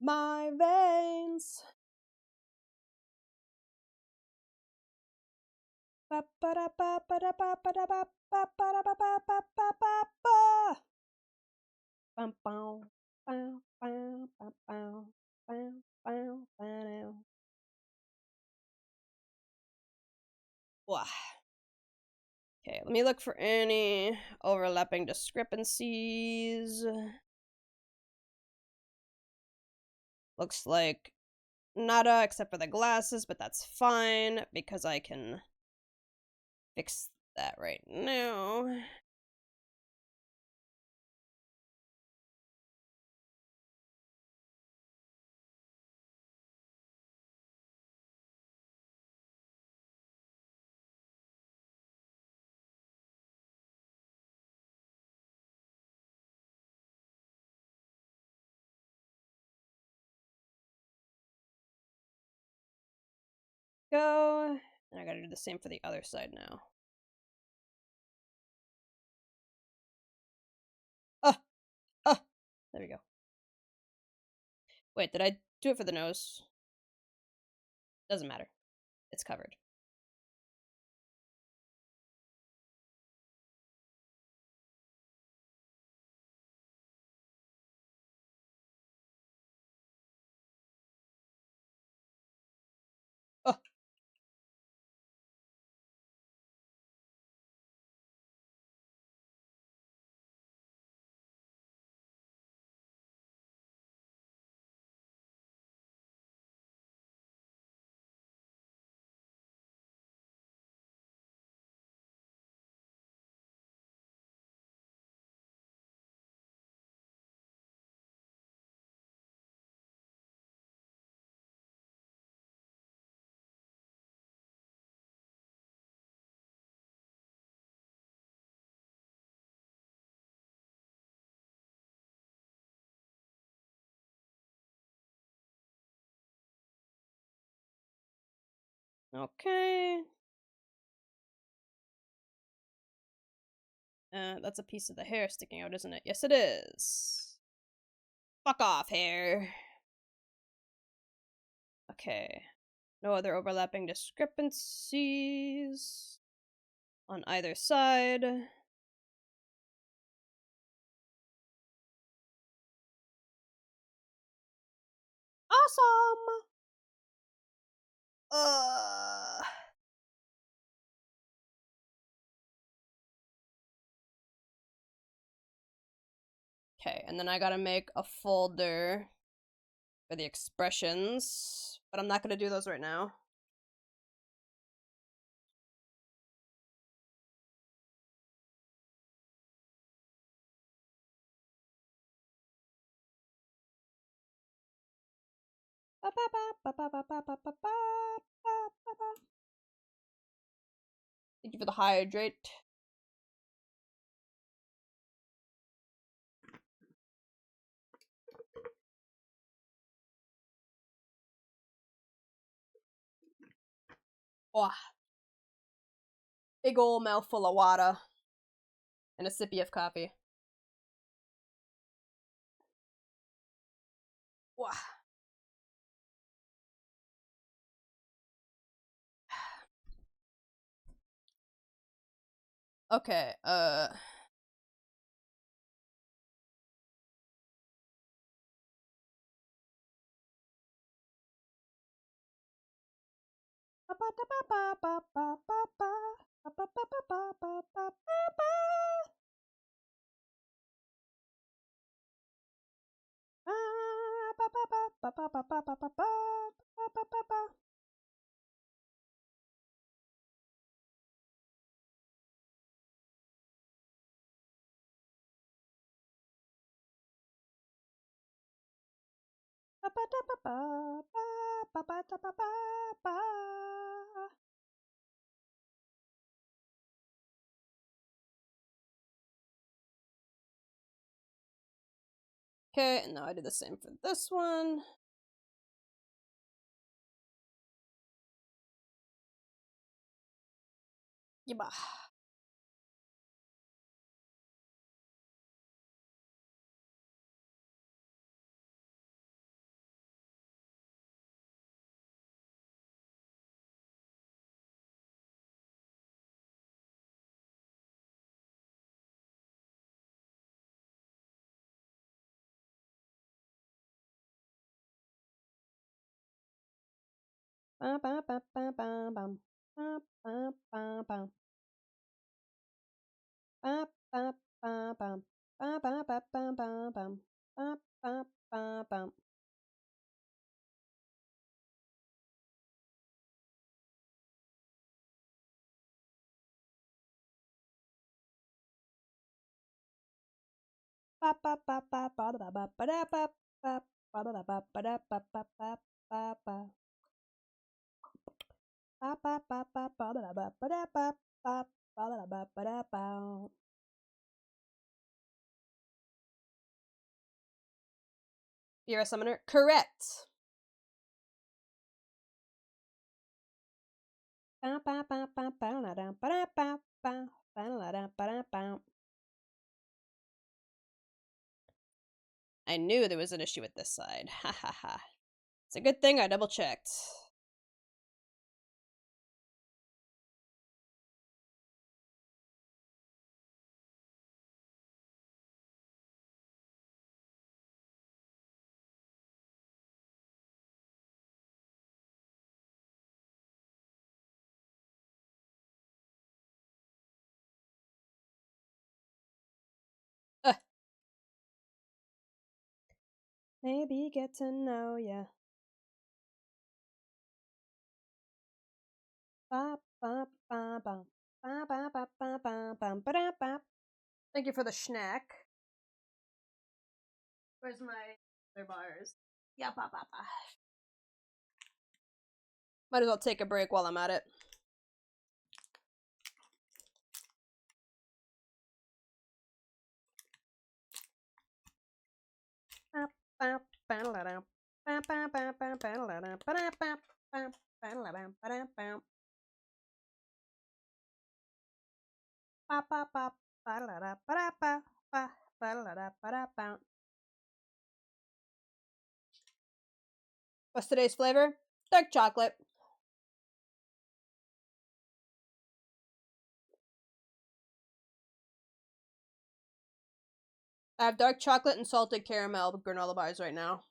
A: My veins. Ba, ba, da, ba, ba, da, ba, ba, da, ba, ba, ba, da, ba, ba, ba, ba, ba, ba. Bum, bow. Bow, bow, bow, bow. Bow, bow, bow. Wah. Okay, let me look for any overlapping discrepancies. Looks like nada except for the glasses, but that's fine because I can fix that right now. Go. And I gotta do the same for the other side now. Ah! Ah! There we go. Wait, did I do it for the nose? Doesn't matter. It's covered. Oh! Okay. That's a piece of the hair sticking out, isn't it? Yes, it is. Fuck off, hair. Okay. No other overlapping discrepancies on either side. Awesome! Okay, and then I gotta make a folder for the expressions, but I'm not gonna do those right now. Thank you for the hydrate. Oh, big ol' mouthful of water and a sippy of coffee. Wow. Okay, okay, and now I do the same for this one. Yeba. You're a summoner? Correct! I knew there was an issue with this side. Ha ha ha. It's a good thing I double checked. Maybe get to know ya. Thank you for the snack. Where's my other bars? Yeah, ba ba ba. Might as well take a break while I'm at it. What's today's flavor? Dark chocolate. I have dark chocolate and salted caramel granola bars right now.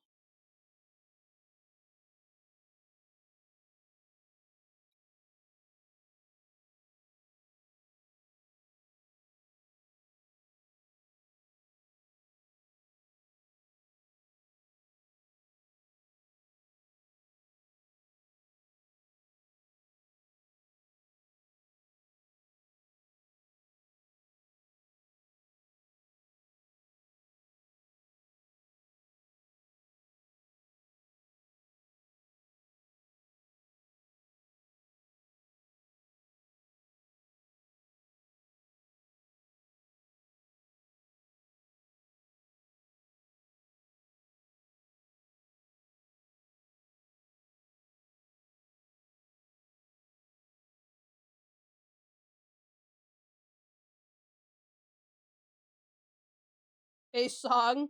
A: A song.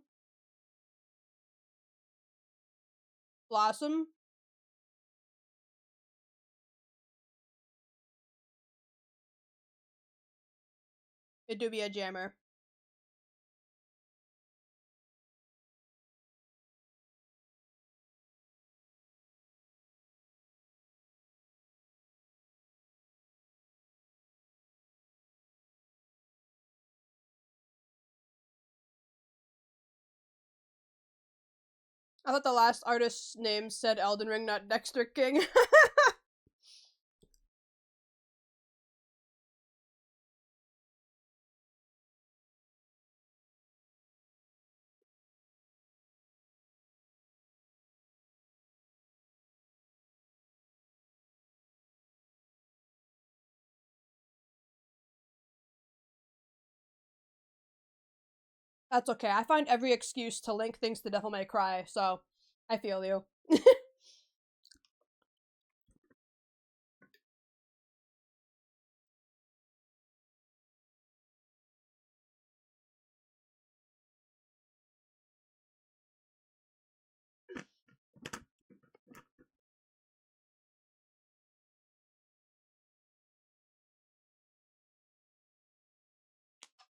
A: Blossom. It do be a jammer. I thought the last artist's name said Elden Ring, not Dexter King. That's okay. I find every excuse to link things to Devil May Cry, so I feel you.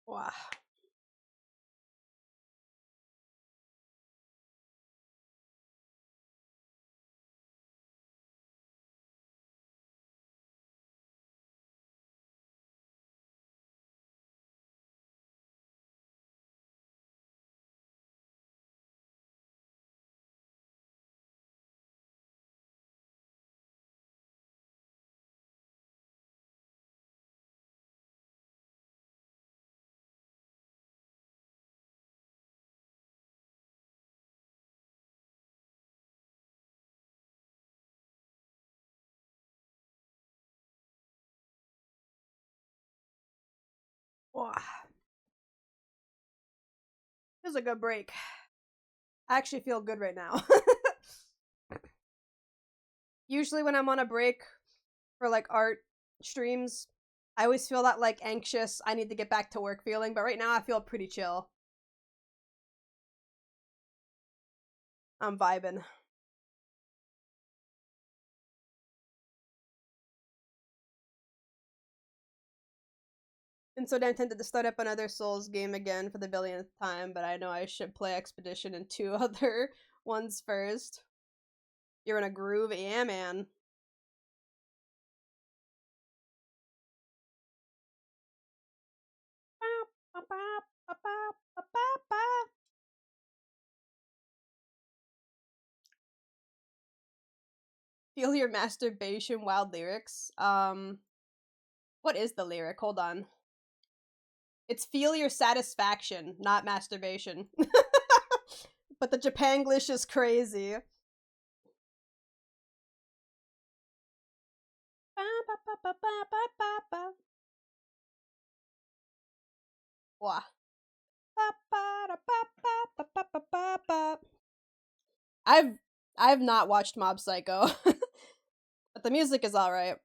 A: Wow. Wow. It was a good break. I actually feel good right now. Usually when I'm on a break for like art streams, I always feel that like anxious, I need to get back to work feeling, but right now I feel pretty chill. I'm vibing. And so I'm tempted to start up another Souls game again for the billionth time, but I know I should play Expedition and 2 other ones first. You're in a groove? Yeah, man. Feel your masturbation wild lyrics. What is the lyric? Hold on. It's feel your satisfaction, not masturbation. But the Japanglish is crazy. Wah. I've I've not watched Mob Psycho. But the music is alright.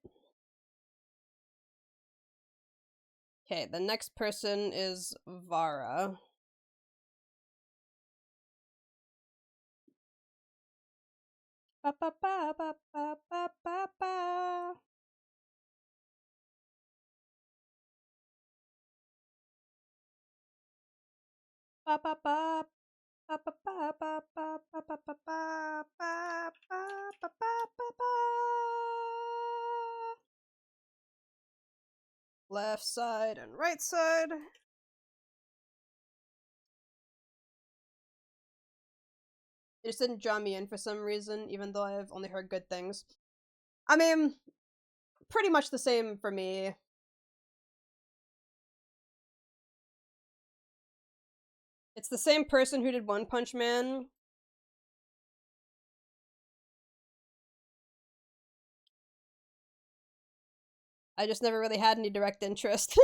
A: Okay, the next person is Vara. Ba ba ba ba ba ba ba ba. Ba ba ba ba ba ba ba ba ba ba ba ba ba ba ba. Left side and right side. It just didn't draw me in for some reason, even though I've only heard good things. I mean, pretty much the same for me. It's the same person who did One Punch Man. I just never really had any direct interest.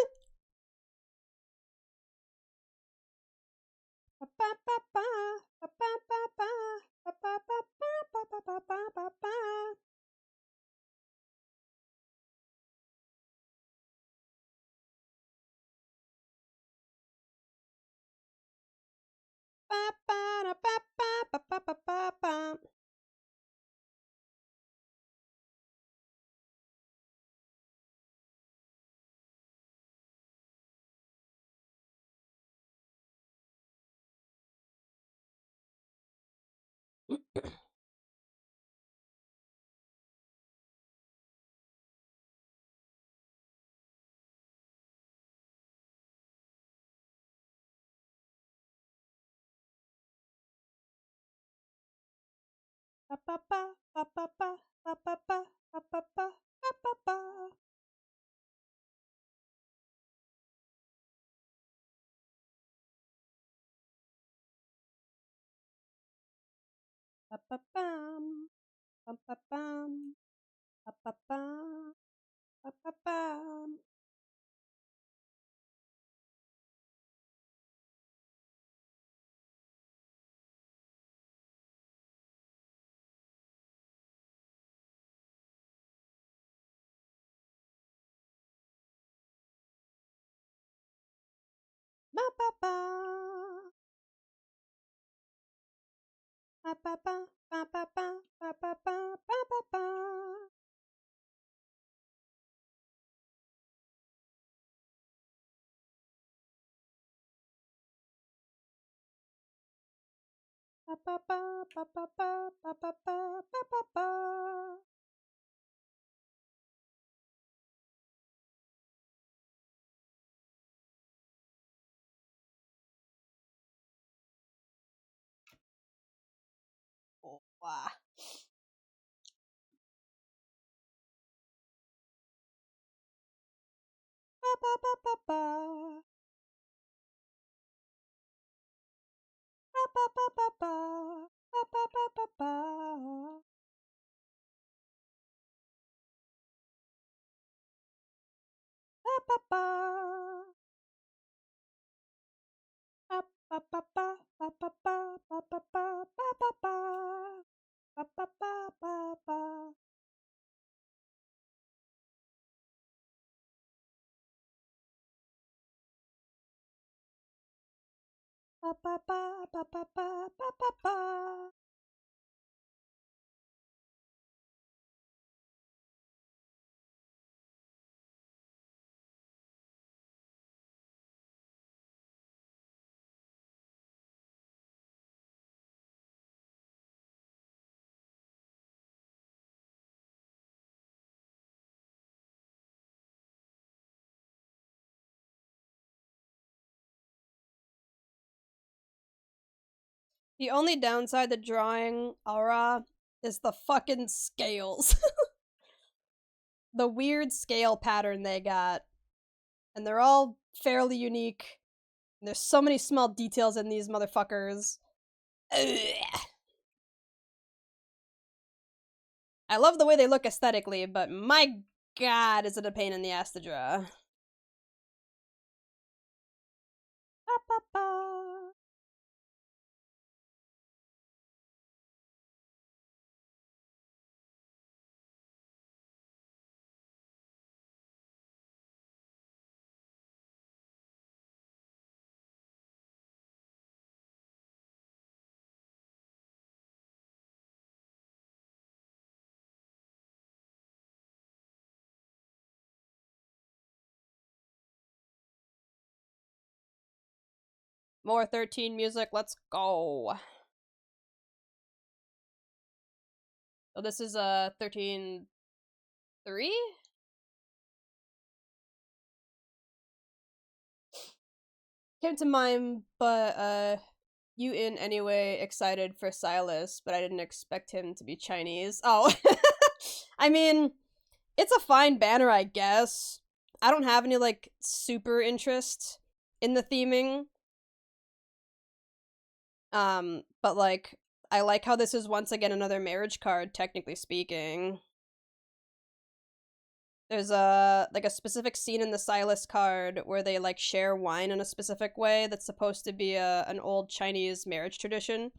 A: Oh, wow. The only downside to drawing Aura is the fucking scales. The weird scale pattern they got. And they're all fairly unique. And there's so many small details in these motherfuckers. Ugh. I love the way they look aesthetically, but my god, is it a pain in the ass to draw. More 13 music, let's go. So this is 13-3? Came to mind, but you in anyway excited for Silas, but I didn't expect him to be Chinese. Oh. I mean, it's a fine banner, I guess. I don't have any, like, super interest in the theming. But, like, I like how this is once again another marriage card, technically speaking. There's like a specific scene in the Silas card where they like share wine in a specific way that's supposed to be an old Chinese marriage tradition.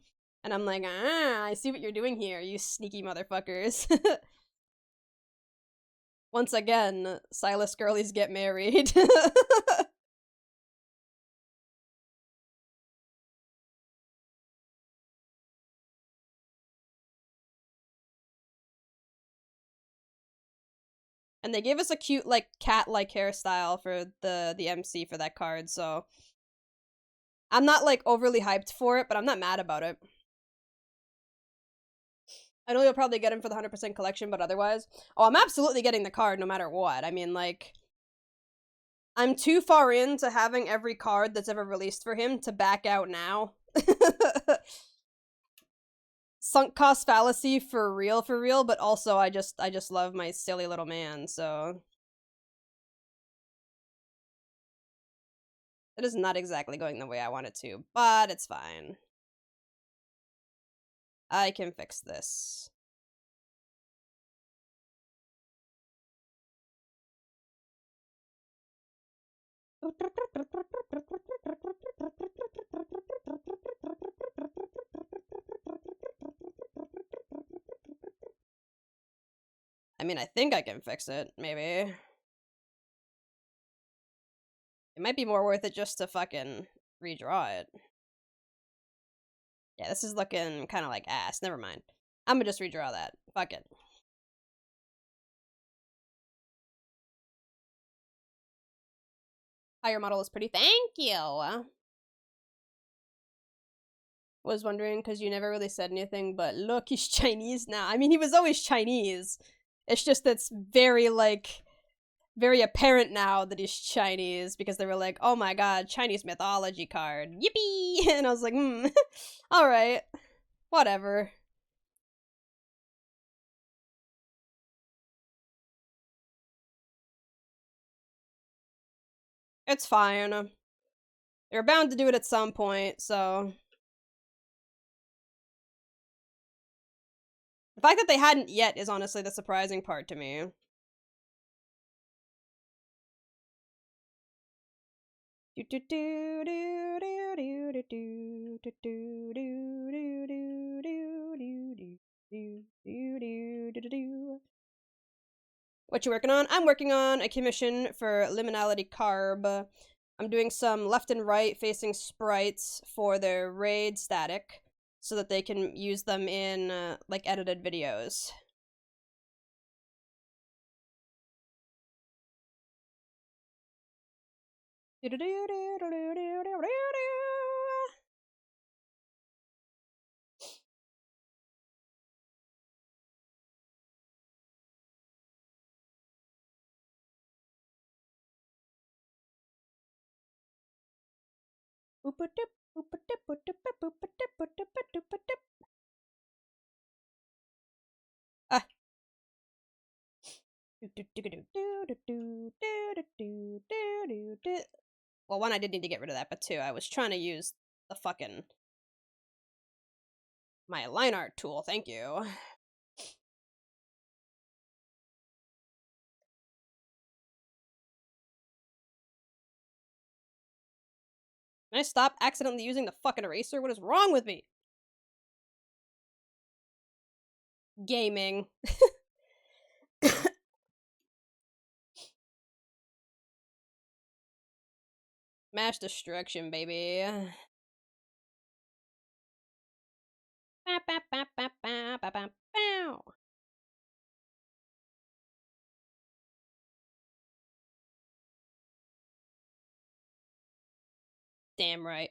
A: And I'm like, I see what you're doing here, you sneaky motherfuckers. Once again, Silas girlies get married. And they gave us a cute, like, cat-like hairstyle for the MC for that card, so I'm not, like, overly hyped for it, but I'm not mad about it. I know you'll probably get him for the 100% collection, but otherwise... Oh, I'm absolutely getting the card no matter what. I mean, like... I'm too far into having every card that's ever released for him to back out now. Sunk cost fallacy for real, but also I just love my silly little man, so... It is not exactly going the way I want it to, but it's fine. I can fix this. I mean, I think I can fix it, maybe. It might be more worth it just to fucking redraw it. Yeah, this is looking kind of like ass. Never mind. I'm gonna just redraw that. Fuck it. Higher model is pretty. Thank you! Was wondering, because you never really said anything, but look, he's Chinese now. I mean, he was always Chinese. It's just that's very, like... very apparent now that he's Chinese because they were like, oh my god, Chinese mythology card. Yippee! And I was like, alright. Whatever. It's fine. They're bound to do it at some point, so... The fact that they hadn't yet is honestly the surprising part to me. What you working on? I'm working on a commission for Liminality Carb. I'm doing some left and right facing sprites for their raid static so that they can use them in, like, edited videos. Ah. Well, one, I did need to get rid of that, but two, I was trying to use the fucking... my line art tool, thank you. Can I stop accidentally using the fucking eraser? What is wrong with me? Gaming. Mash destruction, baby. Damn right.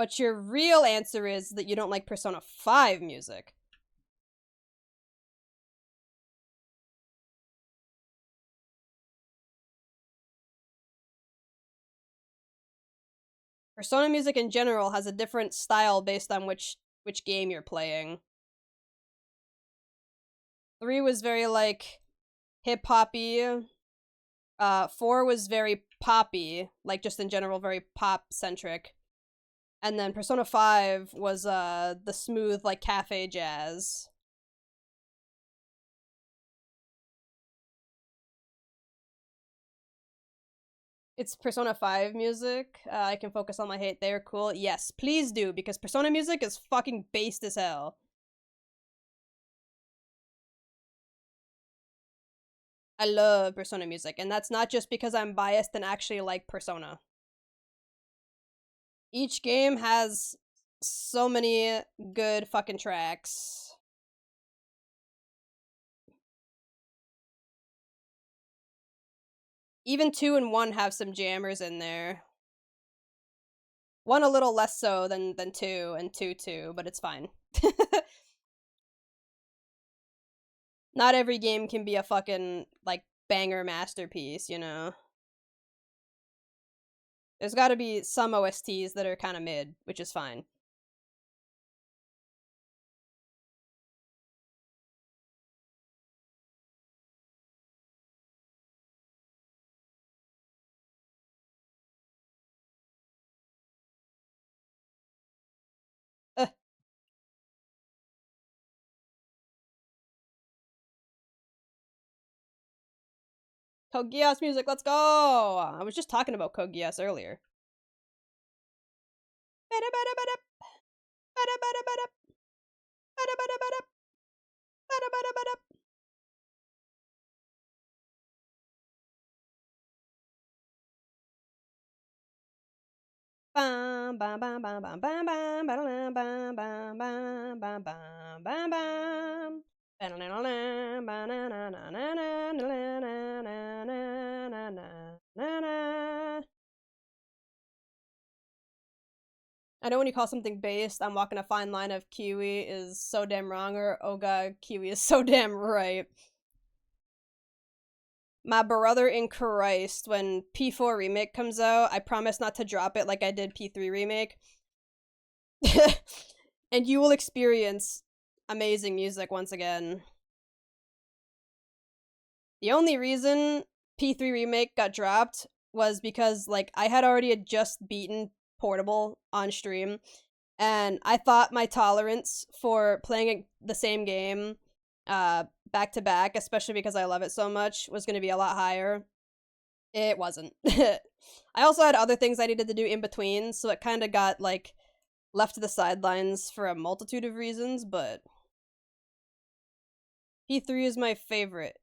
A: But your real answer is that you don't like Persona 5 music. Persona music in general has a different style based on which game you're playing. 3 was very like hip hoppy. 4 was very poppy, like just in general very pop centric. And then Persona 5 was the smooth like cafe jazz. It's Persona 5 music. I can focus on my hate there. Cool. Yes, please do, because Persona music is fucking based as hell. I love Persona music, and that's not just because I'm biased and actually like Persona. Each game has so many good fucking tracks. Even 2 and 1 have some jammers in there. 1 a little less so than 2, and 2 too, but it's fine. Not every game can be a fucking, like, banger masterpiece, you know? There's gotta be some OSTs that are kinda mid, which is fine. Code Geass music, let's go! I was just talking about Code Geass earlier. Bam bam bam bam bam bam bam bam bam bam bam bam bam bam. I know when you call something based on walking a fine line of Kiwi is so damn wrong, or oh god, Kiwi is so damn right. My brother in Christ, when P4 Remake comes out, I promise not to drop it like I did P3 Remake. And you will experience amazing music once again. The only reason P3 Remake got dropped was because, like, I had already just beaten Portable on stream, and I thought my tolerance for playing the same game back to back, especially because I love it so much, was going to be a lot higher. It wasn't. I also had other things I needed to do in between, so it kind of got, like, left to the sidelines for a multitude of reasons, but P3 is my favorite.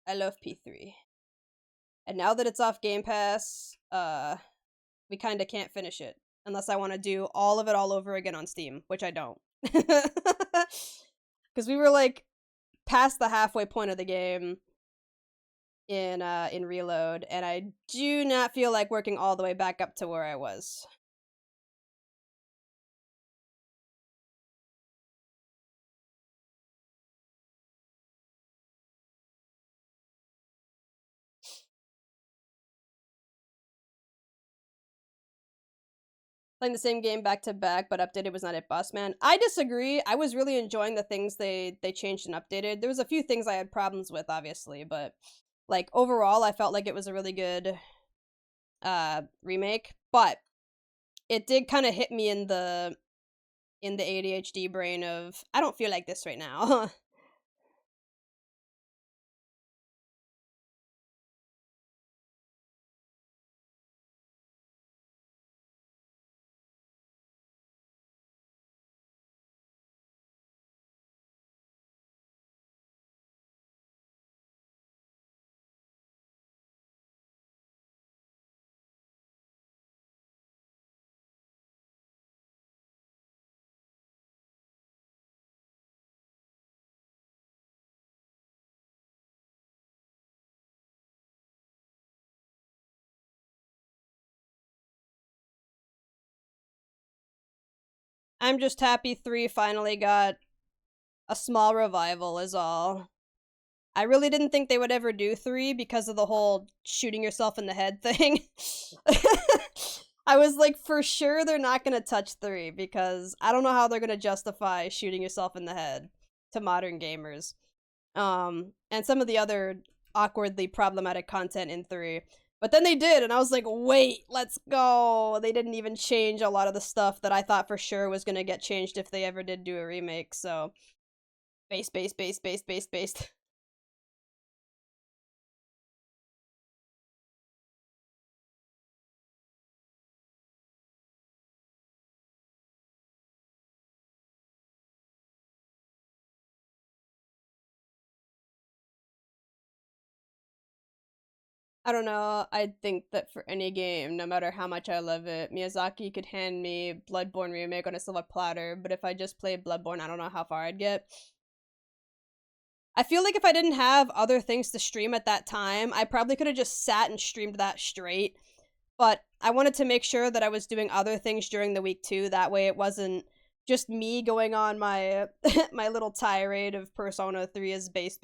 A: I love P3. And now that it's off Game Pass, we kind of can't finish it unless I want to do all of it all over again on Steam, which I don't. Because we were like past the halfway point of the game in Reload, and I do not feel like working all the way back up to where I was. Playing the same game back to back, but updated was not it, boss man. I disagree. I was really enjoying the things they changed and updated. There was a few things I had problems with, obviously, but like overall, I felt like it was a really good remake. But it did kind of hit me in the ADHD brain of I don't feel like this right now. I'm just happy 3 finally got a small revival is all. I really didn't think they would ever do 3 because of the whole shooting yourself in the head thing. I was like, for sure they're not gonna touch 3 because I don't know how they're gonna justify shooting yourself in the head to modern gamers. And some of the other awkwardly problematic content in 3. But then they did, and I was like, wait, let's go. They didn't even change a lot of the stuff that I thought for sure was gonna get changed if they ever did do a remake, so. Based. I don't know. I think that for any game, no matter how much I love it, Miyazaki could hand me Bloodborne remake on a silver platter, but if I just played Bloodborne, I don't know how far I'd get. I feel like if I didn't have other things to stream at that time, I probably could have just sat and streamed that straight. But I wanted to make sure that I was doing other things during the week too. That way it wasn't just me going on my my little tirade of Persona 3 is based.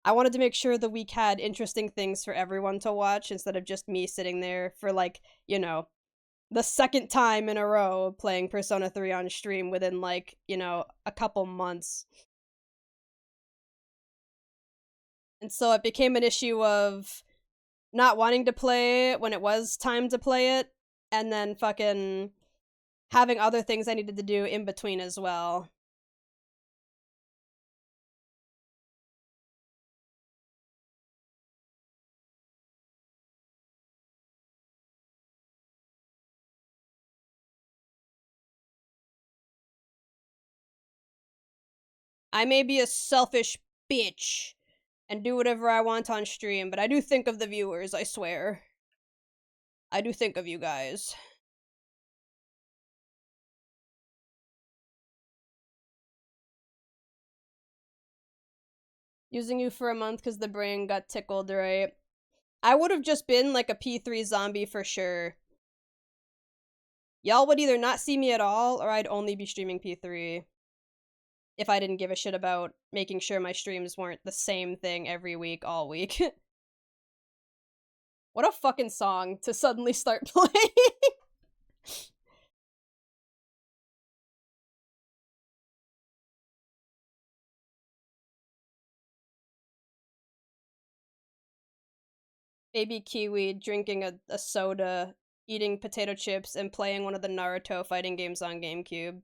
A: I wanted to make sure the week had interesting things for everyone to watch instead of just me sitting there for like, the second time in a row playing Persona 3 on stream within like, a couple months. And so it became an issue of not wanting to play it when it was time to play it, and then fucking having other things I needed to do in between as well. I may be a selfish bitch and do whatever I want on stream, but I do think of the viewers, I swear. I do think of you guys. Using you for a month because the brain got tickled, right? I would have just been like a P3 zombie for sure. Y'all would either not see me at all, or I'd only be streaming P3 if I didn't give a shit about making sure my streams weren't the same thing every week, all week. What a fucking song to suddenly start playing. Baby Kiwi drinking a soda, eating potato chips, and playing one of the Naruto fighting games on GameCube.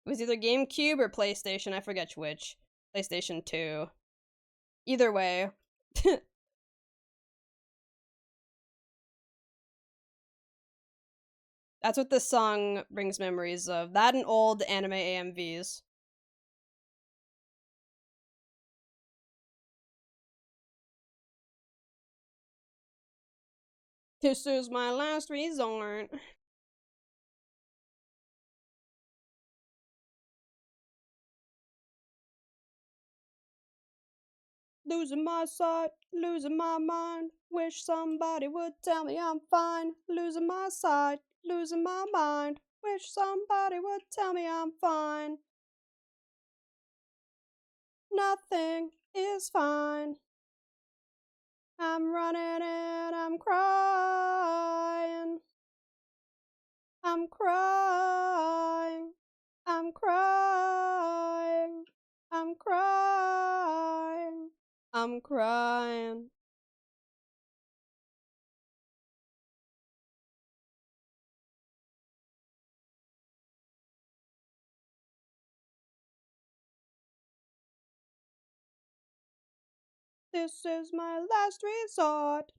A: It was either GameCube or PlayStation, I forget which. PlayStation 2. Either way. That's what this song brings memories of. That and old anime AMVs. This is my last resort. Losing my sight, losing my mind. Wish somebody would tell me I'm fine. Losing my sight, losing my mind. Wish somebody would tell me I'm fine. Nothing is fine. I'm running and I'm crying. I'm crying. I'm crying. I'm crying. I'm crying. This is my last resort.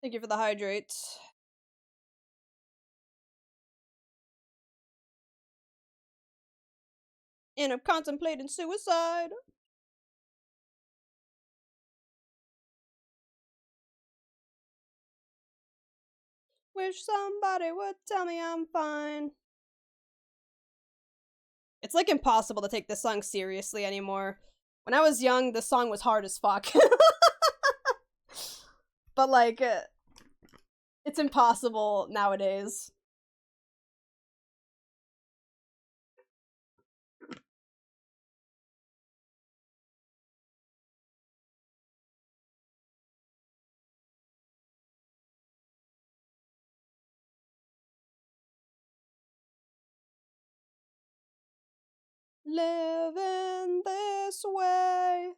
A: Thank you for the hydrates. And I'm contemplating suicide. Wish somebody would tell me I'm fine. It's like impossible to take this song seriously anymore. When I was young, this song was hard as fuck. But like, it's impossible nowadays. Living this way.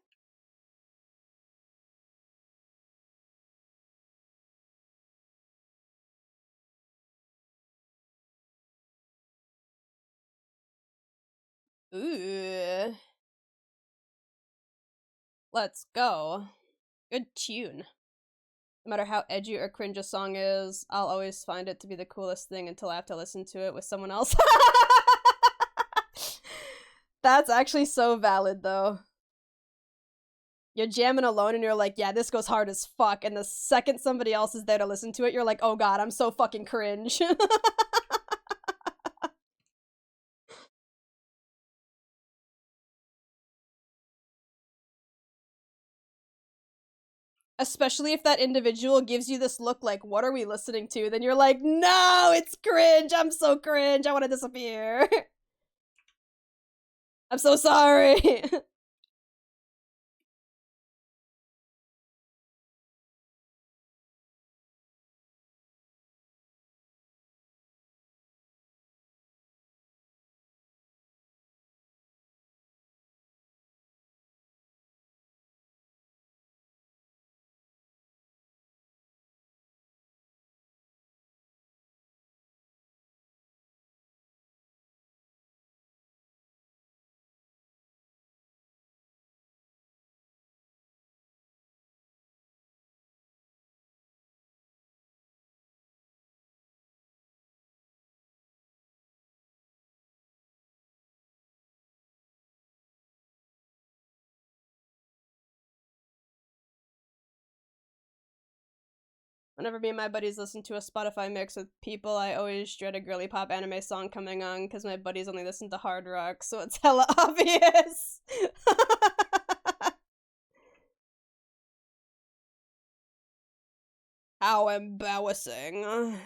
A: Ooh. Let's go. Good tune. No matter how edgy or cringe a song is, I'll always find it to be the coolest thing until I have to listen to it with someone else. That's actually so valid, though. You're jamming alone and you're like, yeah, this goes hard as fuck. And the second somebody else is there to listen to it, you're like, oh god, I'm so fucking cringe. Especially if that individual gives you this look like, what are we listening to? Then you're like, no, it's cringe. I'm so cringe. I want to disappear. I'm so sorry. Whenever me and my buddies listen to a Spotify mix with people, I always dread a girly pop anime song coming on because my buddies only listen to hard rock, so it's hella obvious. How embarrassing.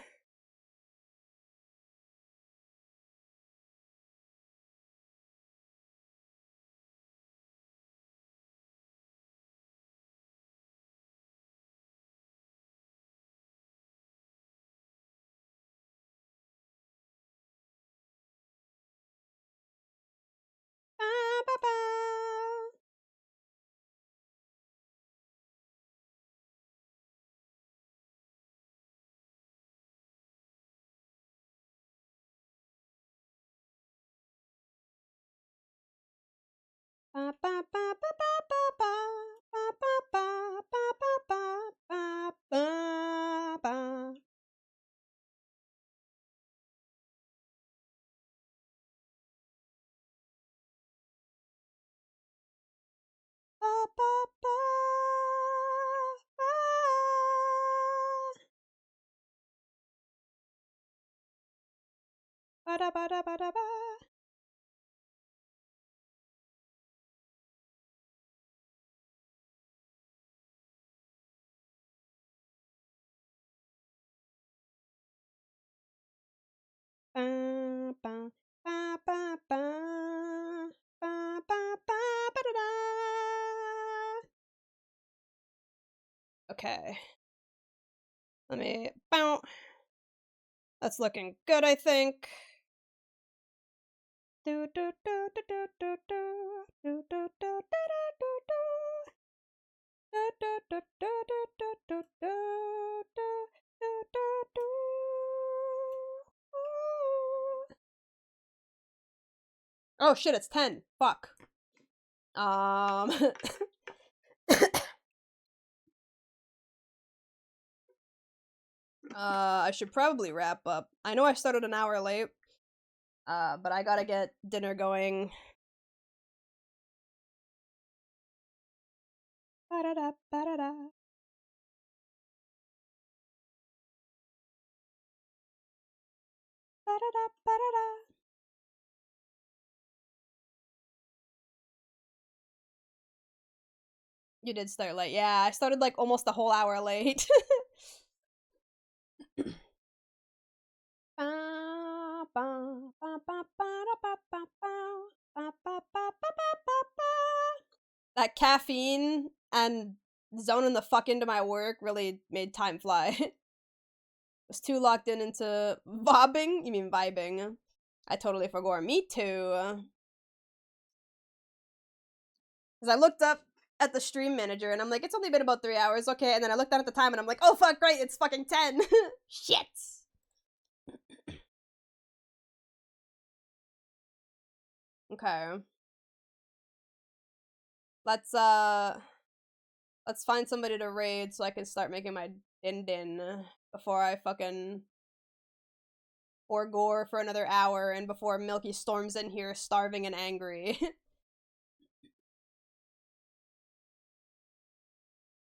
A: Okay. Let me. That's looking good, I think. Oh shit, it's 10. Fuck. I should probably wrap up. I know I started an hour late, but I gotta get dinner going. Ba-da-da, ba-da-da. You did start late. Yeah, I started like almost a whole hour late. That caffeine and zoning the fuck into my work really made time fly. Was too locked in into vobbing. You mean vibing? I totally forgot. Me too. Because I looked up at the stream manager and I'm like, it's only been about 3 hours, okay. And then I looked down at the time and I'm like, oh fuck, great, it's fucking 10. Shit. Okay. Let's find somebody to raid so I can start making my din before I fucking or gore for another hour and before Milky storms in here starving and angry.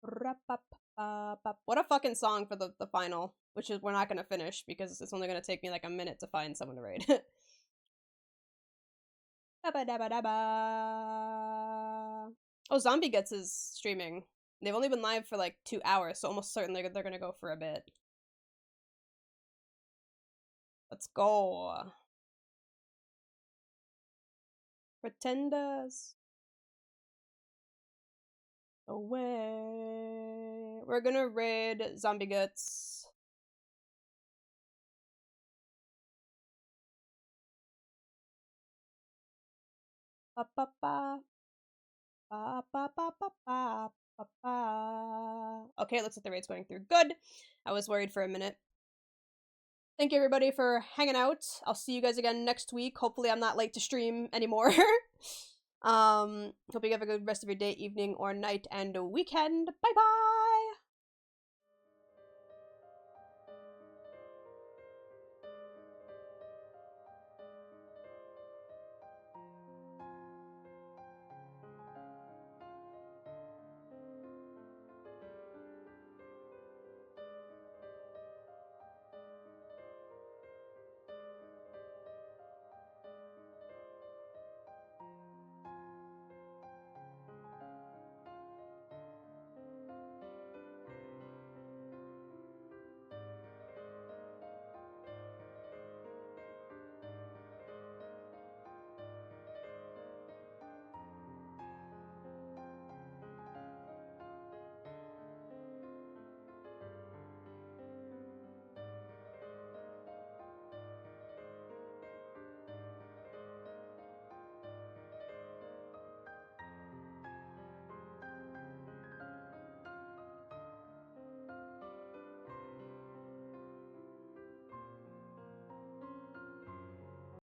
A: What a fucking song for the final, which is we're not gonna finish because it's only gonna take me like a minute to find someone to raid. Oh, Zombie Gets is streaming. They've only been live for like 2 hours, so almost certainly they're gonna go for a bit. Let's go. Pretenders. Away. We're gonna raid Zombie Guts. Ba ba ba. Ba ba ba ba ba ba ba. Okay, it looks like the raid's going through. Good. I was worried for a minute. Thank you everybody for hanging out. I'll see you guys again next week. Hopefully I'm not late to stream anymore. Hope you have a good rest of your day, evening, or night, and weekend. Bye bye!